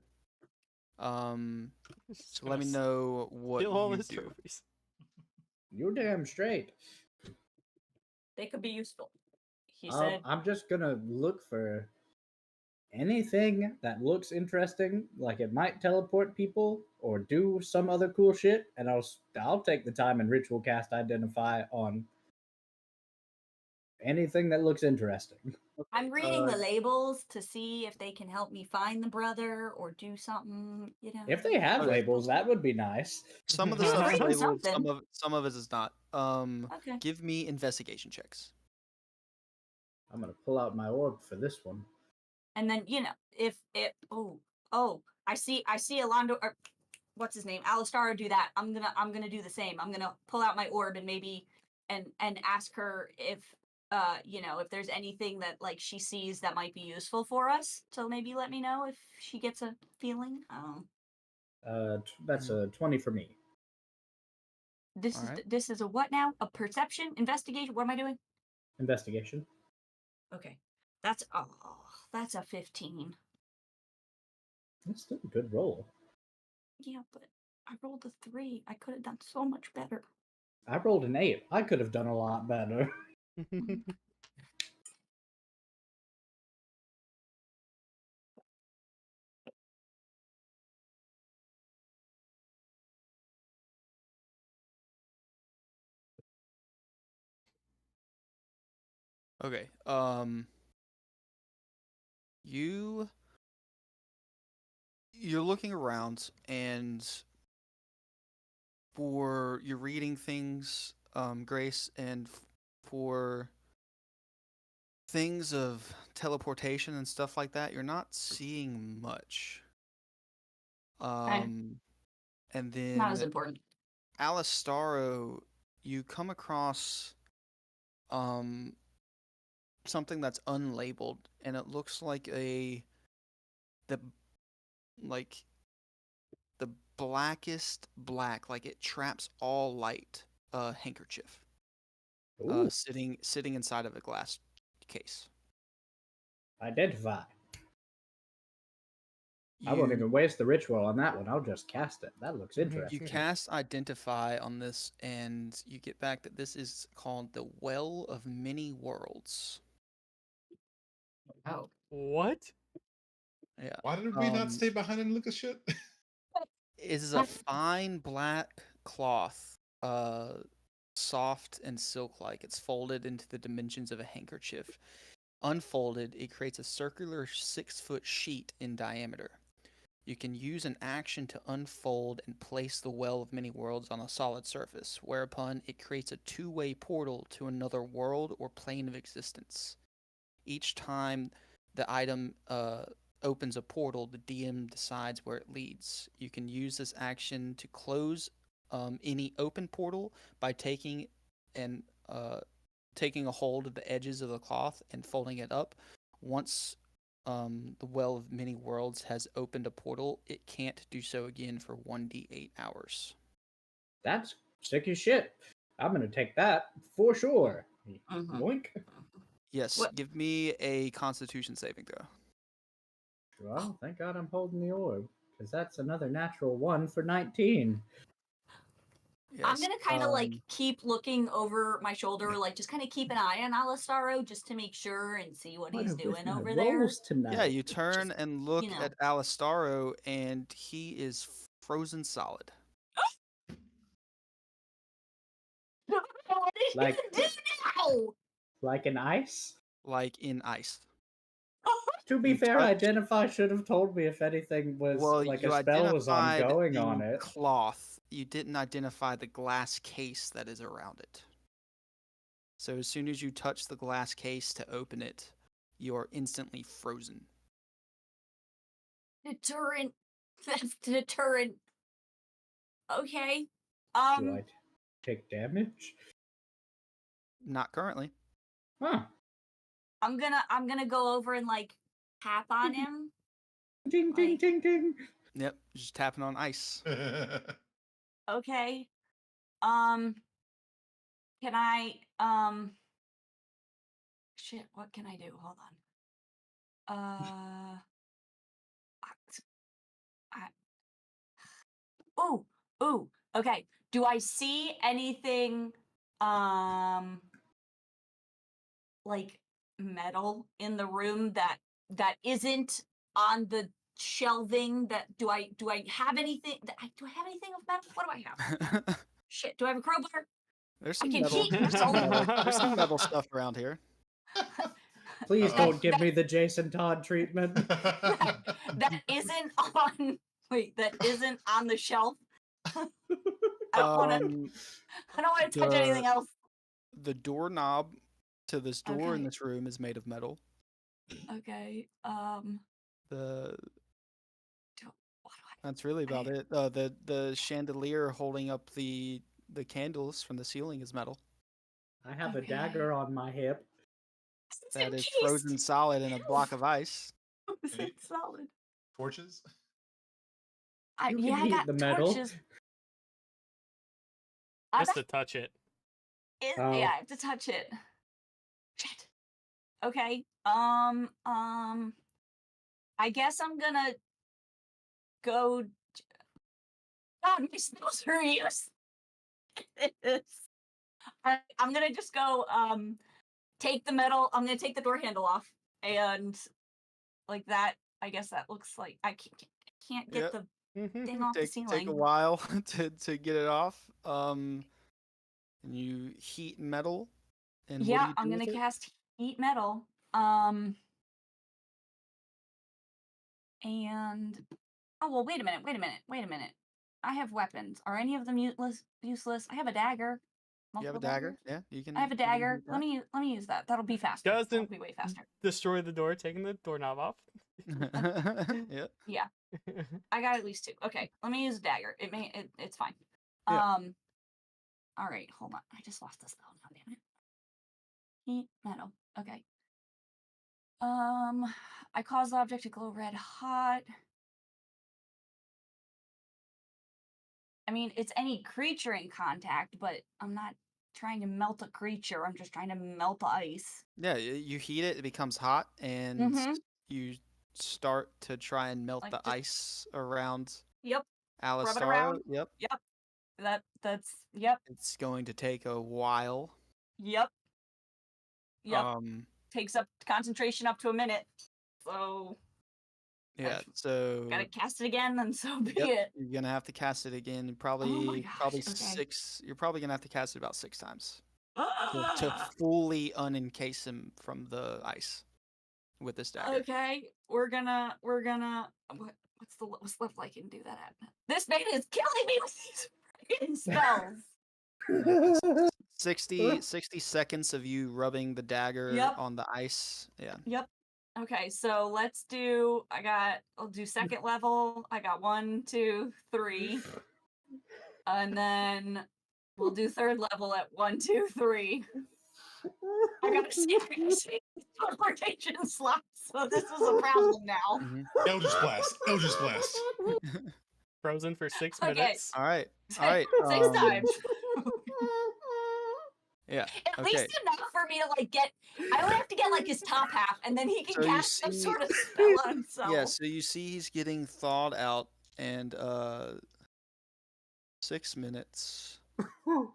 Just So let me gonna know what steal all you his do. trophies. You're damn straight. They could be useful. He said, I'm just gonna look for anything that looks interesting, like it might teleport people or do some other cool shit, and I'll take the time and ritual cast identify on anything that looks interesting. I'm reading the labels to see if they can help me find the brother or do something, If they have Okay. labels, that would be nice. Some of the He's stuff is reading labeled. something. Some of it is not. Okay. Give me investigation checks. I'm gonna pull out my orb for this one. And then, if it I see Alando or what's his name? Alistara do that. I'm gonna do the same. I'm gonna pull out my orb and maybe and ask her if if there's anything that like she sees that might be useful for us. So maybe let me know if she gets a feeling. That's a 20 for me. Alright. This is a what now? A perception investigation? What am I doing? Investigation. Okay. That's a 15. That's still a good roll. Yeah, but I rolled a 3. I could have done so much better. I rolled an 8. I could have done a lot better. Okay. You're looking around and you're reading things, Grace, and for things of teleportation and stuff like that, you're not seeing much. And Not as then important. Alistaro, you come across something that's unlabeled, and it looks like the like the blackest black, like it traps all light, handkerchief, Ooh, sitting inside of a glass case. identify. I won't even waste the ritual on that one. I'll just cast it. That looks You interesting. cast identify on this, and you get back that this is called the Well of Many Worlds. Oh. What? Yeah. Why did we not stay behind and look at shit? is a fine black cloth, soft and silk-like. It's folded into the dimensions of a handkerchief. Unfolded, it creates a circular 6-foot sheet in diameter. You can use an action to unfold and place the Well of Many Worlds on a solid surface, whereupon it creates a two-way portal to another world or plane of existence. Each time the item opens a portal, the DM decides where it leads. You can use this action to close any open portal by and taking a hold of the edges of the cloth and folding it up. Once the Well of Many Worlds has opened a portal, it can't do so again for 1d8 hours. That's sick as shit. I'm gonna take that for sure. Mhm. Yoink. Yes, What- give me a Constitution saving throw. Well, thank God I'm holding the orb, because that's another natural 1 for 19. Yes. I'm gonna kind of like keep looking over my shoulder, like just kind of keep an eye on Alistaro just to make sure and see what he's What are with doing my over there. rolls tonight? Yeah, you turn and look know. at Alistaro, and he is frozen solid. What did Like- you do now? Like an ice? Like in ice. To be You fair, touch- Identify should have told me if anything was Well, like you a spell was identified ongoing the on it. cloth. You didn't identify the glass case that is around it. So as soon as you touch the glass case to open it, you are instantly frozen. Deterrent. That's deterrent. Okay. Do I take damage? Not currently. Huh. I'm gonna go over and like tap on him. Ding, ding, Like- ding, ding. Yep, just tapping on ice. Okay. Can I shit, what can I do? Hold on. Ooh, ooh. Okay. Do I see anything like metal in the room that isn't on the shelving? That do I have anything? Do I have anything of metal? What do I have? Shit. Do I have a crowbar? There's I some can metal. keep There's some metal. metal, there's some metal stuff around here. Please Uh-oh. don't give me the Jason Todd treatment. That isn't on. Wait, that isn't on the shelf. I don't want to. I don't want to touch anything else. The doorknob to this door in Okay. this room is made of metal. Okay. The What do That's really about it. The chandelier holding up the candles from the ceiling is metal. I have a Okay. dagger on my hip. That is frozen solid in a block of ice. Frozen solid. Torches? You Yeah, can I heat got the metal. torches. I Just got to touch it. it. Oh. Yeah, I have to touch it. Shit. Okay. I guess I'm gonna go. God, my spells are useless. I'm gonna just go. Take the metal. I'm gonna take the door handle off, and like that. I guess that looks like I can't get Yep. the thing off the Take a ceiling. while to get it off. And you heat metal. And what do Yeah, you I'm do gonna with it? cast heat metal. And oh well, wait a minute. I have weapons. Are any of them useless? I have a dagger. You have a Multiple dagger? daggers? Yeah, you can. I have a you can dagger. heat Let me use that. That'll be faster. That'll Doesn't be way faster. destroy the door, taking the doorknob off. that. Yeah. Yeah, I got at least 2. Okay, let me use a dagger. It's fine. Yeah. All right, hold on. I just lost the spell now. Damn it. Heat metal. Okay. I cause the object to glow red hot. I mean, it's any creature in contact, but I'm not trying to melt a creature. I'm just trying to melt the ice. Yeah, you heat it, it becomes hot, and Mhm. you start to try and melt Like, the just- ice around Yep. Rub it Alistaro. around. Yep. Yep. That's yep. It's going to take a while. Yep. Yep. Um, Takes up concentration up to a minute. So Yeah, I've so gotta cast it again, then so be yep, it. you're gonna have to cast it again. Oh my Probably gosh. Okay. 6. You're probably gonna have to cast it about 6 times to fully unencase him from the ice with this dagger. Okay, we're gonna what's left I can do that at? This man is killing me with these freaking spells. It's 60 seconds of you rubbing the dagger Yep. on the ice. Yeah. Yep. Okay, so I'll do second level. I got 1, 2, 3. And then we'll do third level at 1, 2, 3. I gotta see teleportation slots, so this is a problem now. Mhm. Eldritch Blast. Eldritch Blast. Frozen for 6 Okay. minutes. All right. All right. 6 times. Yeah. At Okay. least enough for me to like get. I only have to get like his top half, and then he can So you cast some see- sort of spell on himself. Yeah, so you see he's getting thawed out and 6 minutes. I'm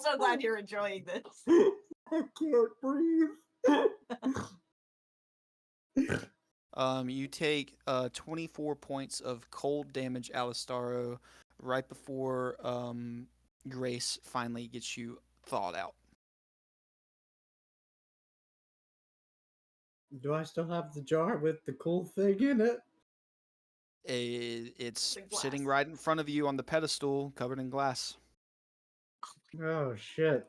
so glad you're enjoying this. I can't breathe. You take 24 points of cold damage, Alistaro, right before Grace finally gets you thawed out. Do I still have the jar with the cool thing in it? It's The sitting glass. right in front of you on the pedestal, covered in glass. Oh shit.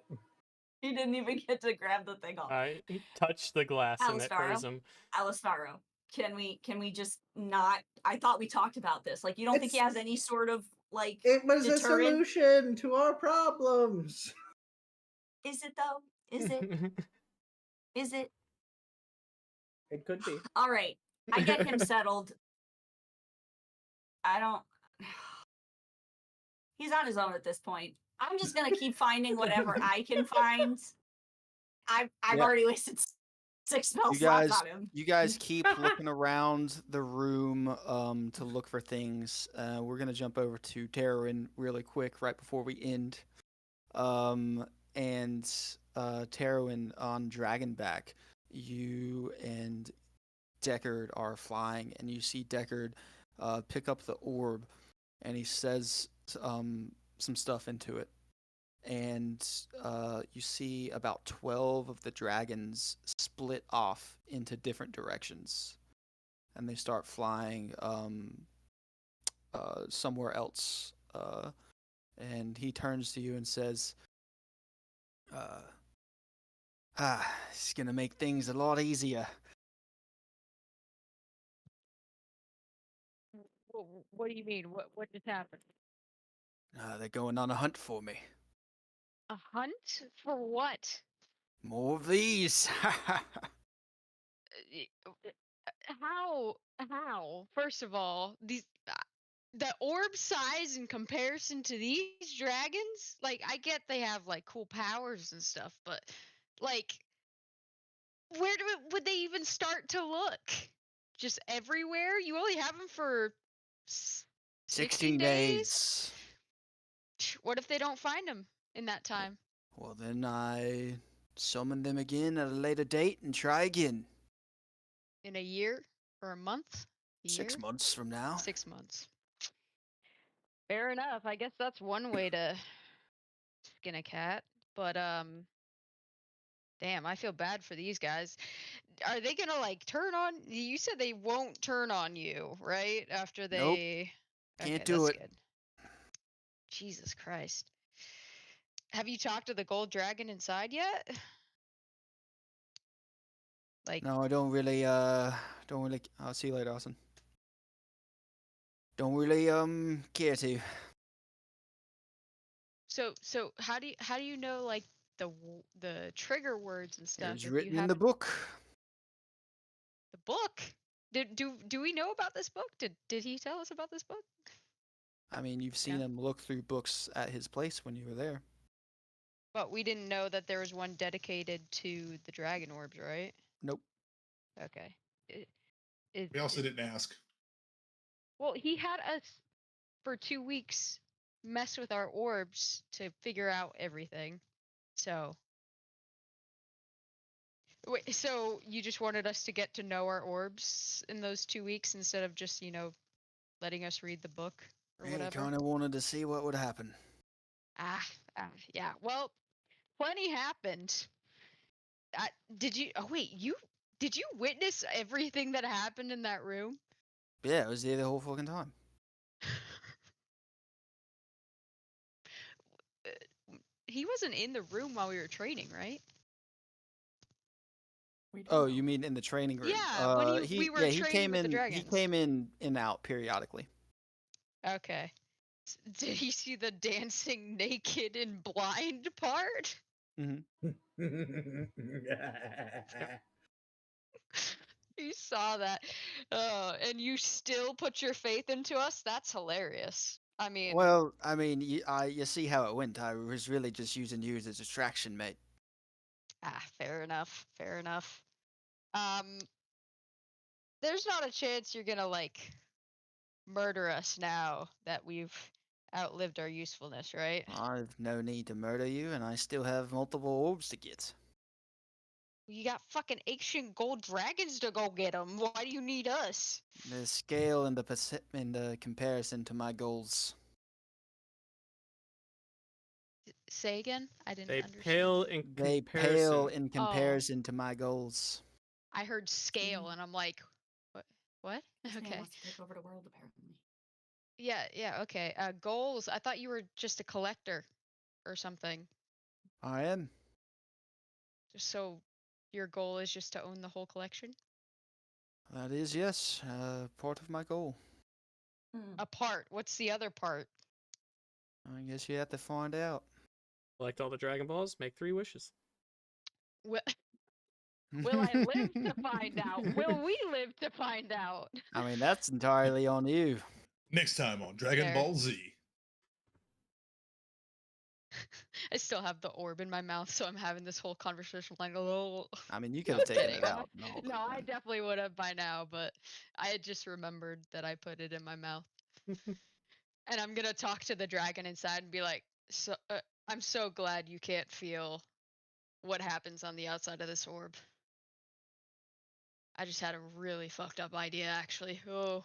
He didn't even get to grab the thing off. He touched the glass and it froze him. Alistaro, can we just not? I thought we talked about this. Like, you don't think he has any sort of like It was a deterrent? solution to our problems. Is it though? Is it? Is it? It could be. All right, I get him settled. I don't. He's on his own at this point. I'm just gonna keep finding whatever I can find. I've Yeah. already wasted 6 spell You slots guys, on him. you guys keep looking around the room to look for things. We're gonna jump over to Terran really quick right before we end. And Terran on Dragonback, you and Deckard are flying, and you see Deckard pick up the orb, and he says some stuff into it. And you see about 12 of the dragons split off into different directions, and they start flying somewhere else. And he turns to you and says, it's gonna make things a lot easier. What do you mean? What just happened? They're going on a hunt for me. A hunt for what? More of these. How? First of all, the orb size in comparison to these dragons, like, I get they have like cool powers and stuff, but like, where would they even start to look? Just everywhere? You only have them for 16 days? What if they don't find them in that time? Well, then I summon them again at a later date and try again. In a year or a month? A 6 year? months from now. 6 months. Fair enough. I guess that's one way to skin a cat. But damn, I feel bad for these guys. Are they gonna like turn on? You said they won't turn on you, right? After Nope. they. Can't Okay, do that's it. good. Jesus Christ. Have you talked to the gold dragon inside yet? Like, No, I don't really. I'll see you later, Austin. Don't really care to. so how do you know like the trigger words and It stuff was if written you in the haven't book. the book? Do we know about this book? Did he tell us about this book? I mean, you've seen Yeah. him look through books at his place when you were there. But we didn't know that there was one dedicated to the dragon orbs, right? Nope. Okay. We also didn't ask. Well, he had us for 2 weeks mess with our orbs to figure out everything. So Wait, so you just wanted us to get to know our orbs in those 2 weeks instead of just, letting us read the book or Really whatever? kind of wanted to see what would happen. Yeah. Well, plenty happened. Did you? Oh wait, did you witness everything that happened in that room? Yeah, I was there the whole fucking time. He wasn't in the room while we were training, right? We don't Oh, know. you mean in the training room? Yeah, when we were he training came with the in. He dragons. came in and out periodically. Okay. Did he see the dancing naked and blind part? You saw that. And you still put your faith into us? That's hilarious. I mean, Well, I mean, you see how it went. I was really just using you as a distraction, mate. fair enough. Fair enough. Um, there's not a chance you're gonna murder us now that we've outlived our usefulness, right? I've no need to murder you, and I still have multiple orbs to get. You got fucking ancient gold dragons to go get them. Why do you need us? The scale and the comparison to my goals. Say again? I didn't They understand. pale in They comparison. pale in comparison to my goals. I heard scale and I'm like, what? What? This man Okay. wants to take over the world, apparently. Yeah, okay. Goals. I thought you were just a collector or something. I am. So your goal is just to own the whole collection? That is, yes, part of my goal. A part. What's the other part? I guess you have to find out. Collect all the Dragon Balls, make 3 wishes. Will I live to find out? Will we live to find out? I mean, that's entirely on you. Next time on Dragon Fair. Ball Z. I still have the orb in my mouth, so I'm having this whole conversation like, oh. I mean, you could have taken Kidding. it out. and all, No, but, I definitely would have by now, but I had just remembered that I put it in my mouth. And I'm gonna talk to the dragon inside and be like, "So, I'm so glad you can't feel what happens on the outside of this orb. I just had a really fucked up idea, actually. Oh,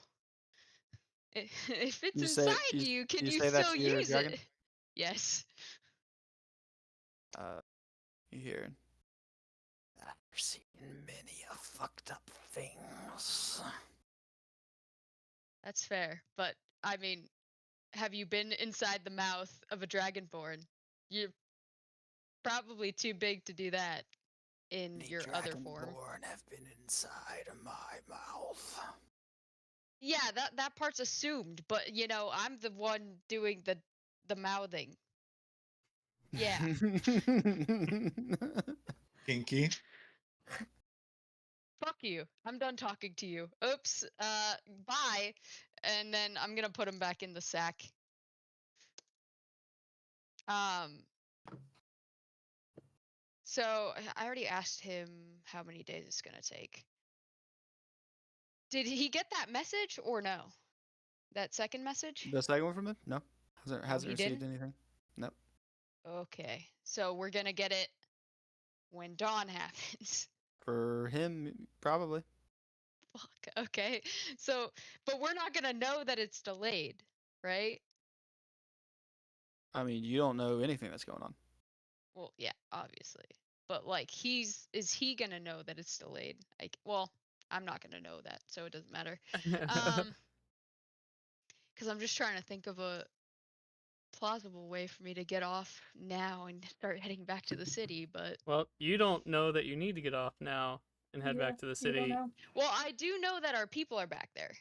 if it's You say- inside you- you, can you you say that still to your use dragon? it? Yes. You hearing? I've seen many a fucked up things. That's fair, but I mean, have you been inside the mouth of a dragonborn? You're probably too big to do that in Many your other form. Dragonborn have been inside of my mouth. Yeah, that part's assumed, but I'm the one doing the mouthing. Yeah. Kinky. Fuck you. I'm done talking to you. Oops. Bye. And then I'm gonna put him back in the sack. So I already asked him how many days it's gonna take. Did he get that message or no? That second message? The second one from him? No. Hasn't he received didn't? anything. Nope. Okay. So we're gonna get it when dawn happens. For him, probably. Fuck. Okay. So, but we're not gonna know that it's delayed, right? I mean, you don't know anything that's going on. Well, yeah, obviously. But is he gonna know that it's delayed? Well, I'm not gonna know that, so it doesn't matter. Because I'm just trying to think of a plausible way for me to get off now and start heading back to the city. But Well, you don't know that you need to get off now and head back to the You city. don't know. well, I do know that our people are back there.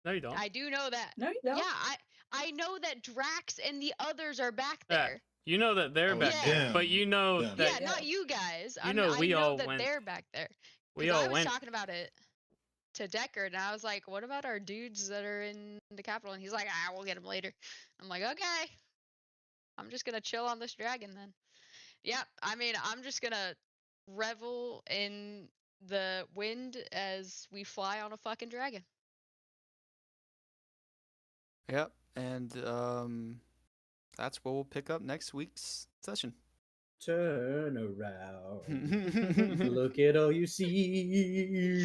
No, you don't. I do know that. No, you don't. Yeah, I know that Drax and the others are back Yeah, there. you know that they're Oh, back there, them. but you know Them. that Yeah, not you guys. You know I we know all that went. they're back there. we Because I all was went. talking about it to Deckard, and I was like, "What about our dudes that are in the capital?" And he's like, we'll get them later." I'm like, "Okay, I'm just gonna chill on this dragon then." Yeah, I mean, I'm just gonna revel in the wind as we fly on a fucking dragon. Yep. And that's what we'll pick up next week's session. turn around. Look at all you see.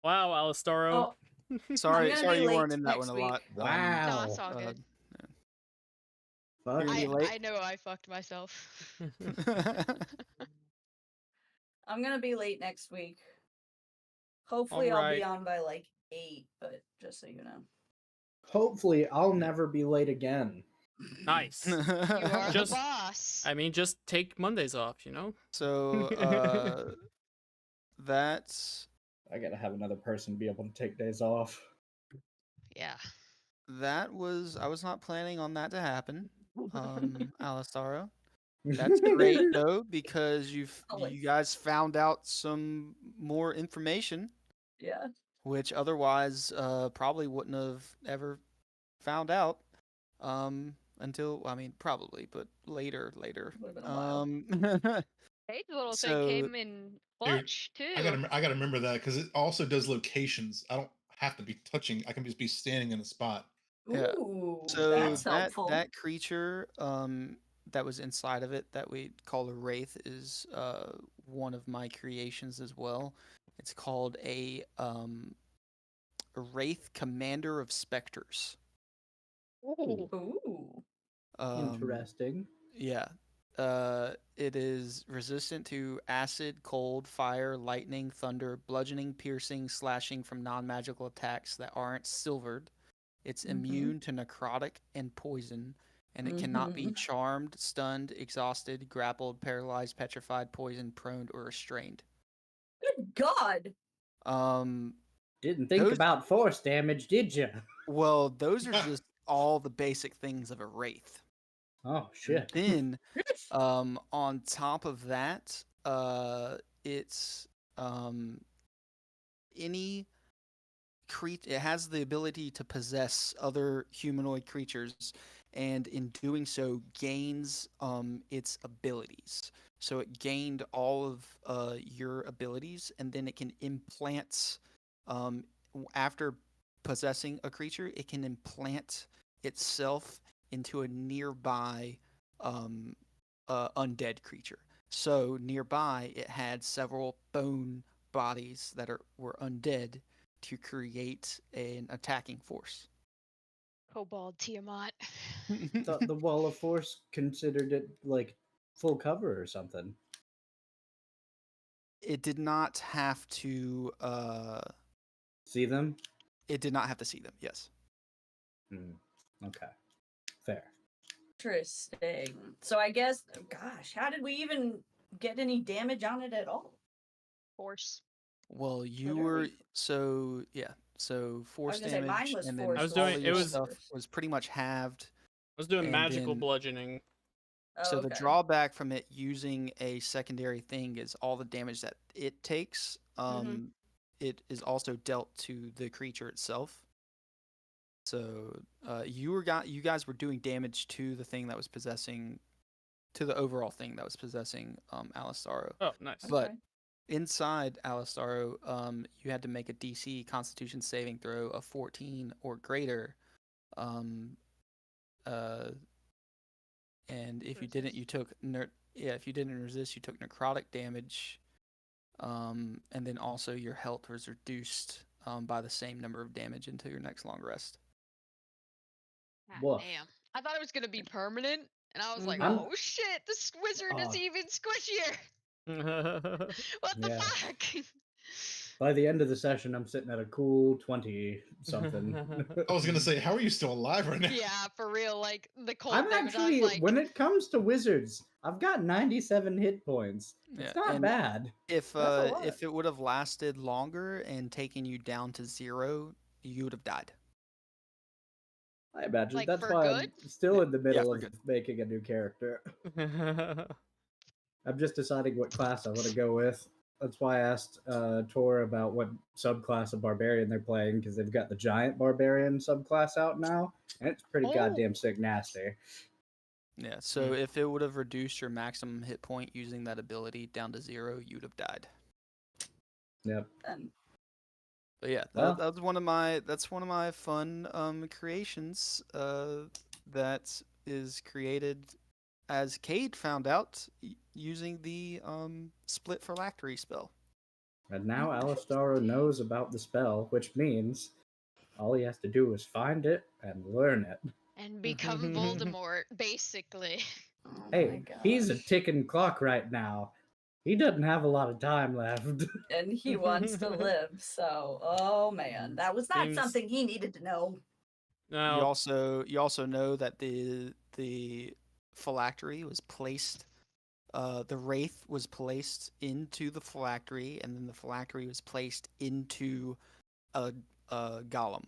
Wow, Alistaro. Oh, Sorry, gonna sorry be you late weren't in that next one a week. lot. No, Wow. it's all good. Fuck. You're gonna be late? I know I fucked myself. I'm gonna be late next week. Hopefully, I'll be on by like 8, but just so you know. Hopefully, I'll never be late again. Nice. You are Just- the boss. I mean, just take Mondays off, you know? So, that's I gotta have another person be able to take days off. Yeah. I was not planning on that to happen. Alistaro. That's great though, because you guys found out some more information, Yeah. which otherwise probably wouldn't have ever found out. Until, I mean, probably, but later. Would've been a while. Hey, the little thing So- came in clutch too. I gotta remember that because it also does locations. I don't have to be touching. I can just be standing in a spot. Yeah. Ooh, So that's helpful. that creature that was inside of it that we call a wraith is one of my creations as well. It's called a wraith commander of specters. Ooh. Ooh. Interesting. Yeah. It is resistant to acid, cold, fire, lightning, thunder, bludgeoning, piercing, slashing from non-magical attacks that aren't silvered. It's immune to necrotic and poison, and it cannot be charmed, stunned, exhausted, grappled, paralyzed, petrified, poisoned, prone, or restrained. Good God. Didn't think Those- about force damage, did you? Well, those are just all the basic things of a wraith. Oh And shit. then, on top of that, it's any creature. It has the ability to possess other humanoid creatures, and in doing so, gains its abilities. So it gained all of your abilities, and then it can implant. After possessing a creature, it can implant itself into a nearby undead creature. So nearby, it had several bone bodies that were undead to create an attacking force. Kobold Tiamat. Thought the wall of force considered it like full cover or something. It did not have to. See them? It did not have to see them. Yes. Okay. Fair. Interesting. So I guess, gosh, how did we even get any damage on it at all? Force. Well, you Literally. were so yeah. So force gonna say, mine damage, was and force, then I was all doing- of it your was- stuff was pretty much halved. I was doing And magical then- bludgeoning. Oh, So the okay. drawback from it using a secondary thing is all the damage that it takes. It is also dealt to the creature itself. So you guys were doing damage to the thing that was possessing, to the overall thing that was possessing Alistaro. Oh, nice. But Okay. inside Alistaro, you had to make a DC Constitution saving throw of 14 or greater. And if you didn't, you took if you didn't resist, you took necrotic damage. And then also your health was reduced by the same number of damage until your next long rest. God Woof. damn. I thought it was gonna be permanent, and I was like, Mhm. oh shit, this wizard is Oh. even squishier. What the Yeah. fuck? By the end of the session, I'm sitting at a cool 20 something. I was gonna say, how are you still alive right now? Yeah, for real. Like the cold I'm damage. I actually, was like, when it comes to wizards, I've got 97 hit points. It's Yeah, not and bad. If That's a lot. if it would have lasted longer and taken you down to 0, you would have died. I imagine. Like, That's for why good? I'm still in the Yeah, middle for of good. making a new character. I'm just deciding what class I want to go with. That's why I asked Tor about what subclass of barbarian they're playing, because they've got the giant barbarian subclass out now, and it's pretty Oh. goddamn sick nasty. Yeah, so if it would have reduced your maximum hit point using that ability down to 0, you'd have died. Yep. Then But yeah, Well- that's one of my fun creations that is created as Cade found out using the split phylactery spell. And now Alistaro knows about the spell, which means all he has to do is find it and learn it. And become Voldemort, basically. Oh my Hey, he's a gosh. ticking clock right now. He doesn't have a lot of time left. And he wants to live, so oh man, that was not Seems- something he needed to know. You Now, also know that the phylactery was placed. The wraith was placed into the phylactery, and then the phylactery was placed into a golem.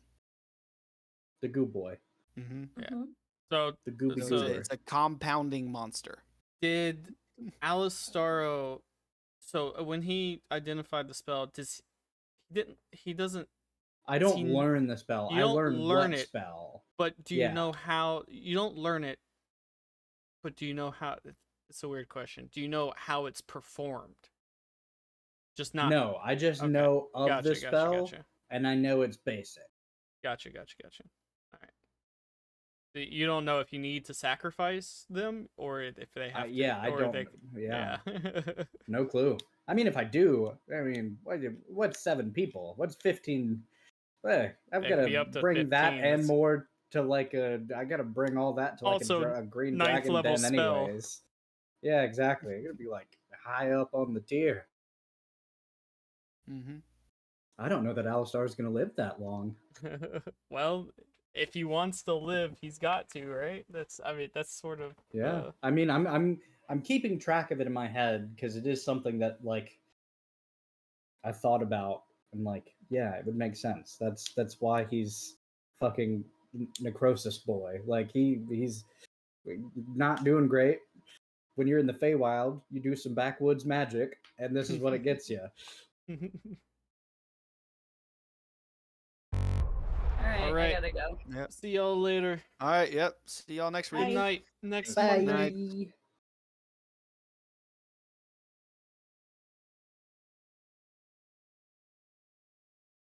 The goo boy. Mm-hmm. Yeah. Mhm. so The gooby So- goober. It's a compounding monster. did Alistaro? So when he identified the spell, he doesn't? I don't he- learn the spell. you I don't learn learn what it. spell. But do you Yeah. know how? You don't learn it. But do you know how? It's a weird question. Do you know how it's performed? Just not. No, I just Okay. know of Gotcha, the gotcha, spell, gotcha. and I know it's basic. Gotcha. All right. You don't know if you need to sacrifice them or if they have to. Yeah, I or don't. They, Yeah, yeah. no clue. I mean, if I do, what's 7 people? What's 15? I've It got could be to up to bring that 15, and that's- more to like a. I got to bring all that to like Also, a green ninth dragon level den, spell. anyways. Yeah, exactly. It's gonna be like high up on the tier. Mm-hmm. I don't know that Alistar is gonna live that long. Well, if he wants to live, he's got to, right? That's sort of Yeah, I mean, I'm keeping track of it in my head because it is something that like I thought about and like, yeah, it would make sense. That's why he's fucking necrosis boy. Like he's not doing great. When you're in the Feywild, you do some backwoods magic, and this is what it gets you. All right, Alright. I gotta go. Yep. See y'all later. All right. Yep. See y'all next week. Good Bye. night. Next Bye. Monday. Night.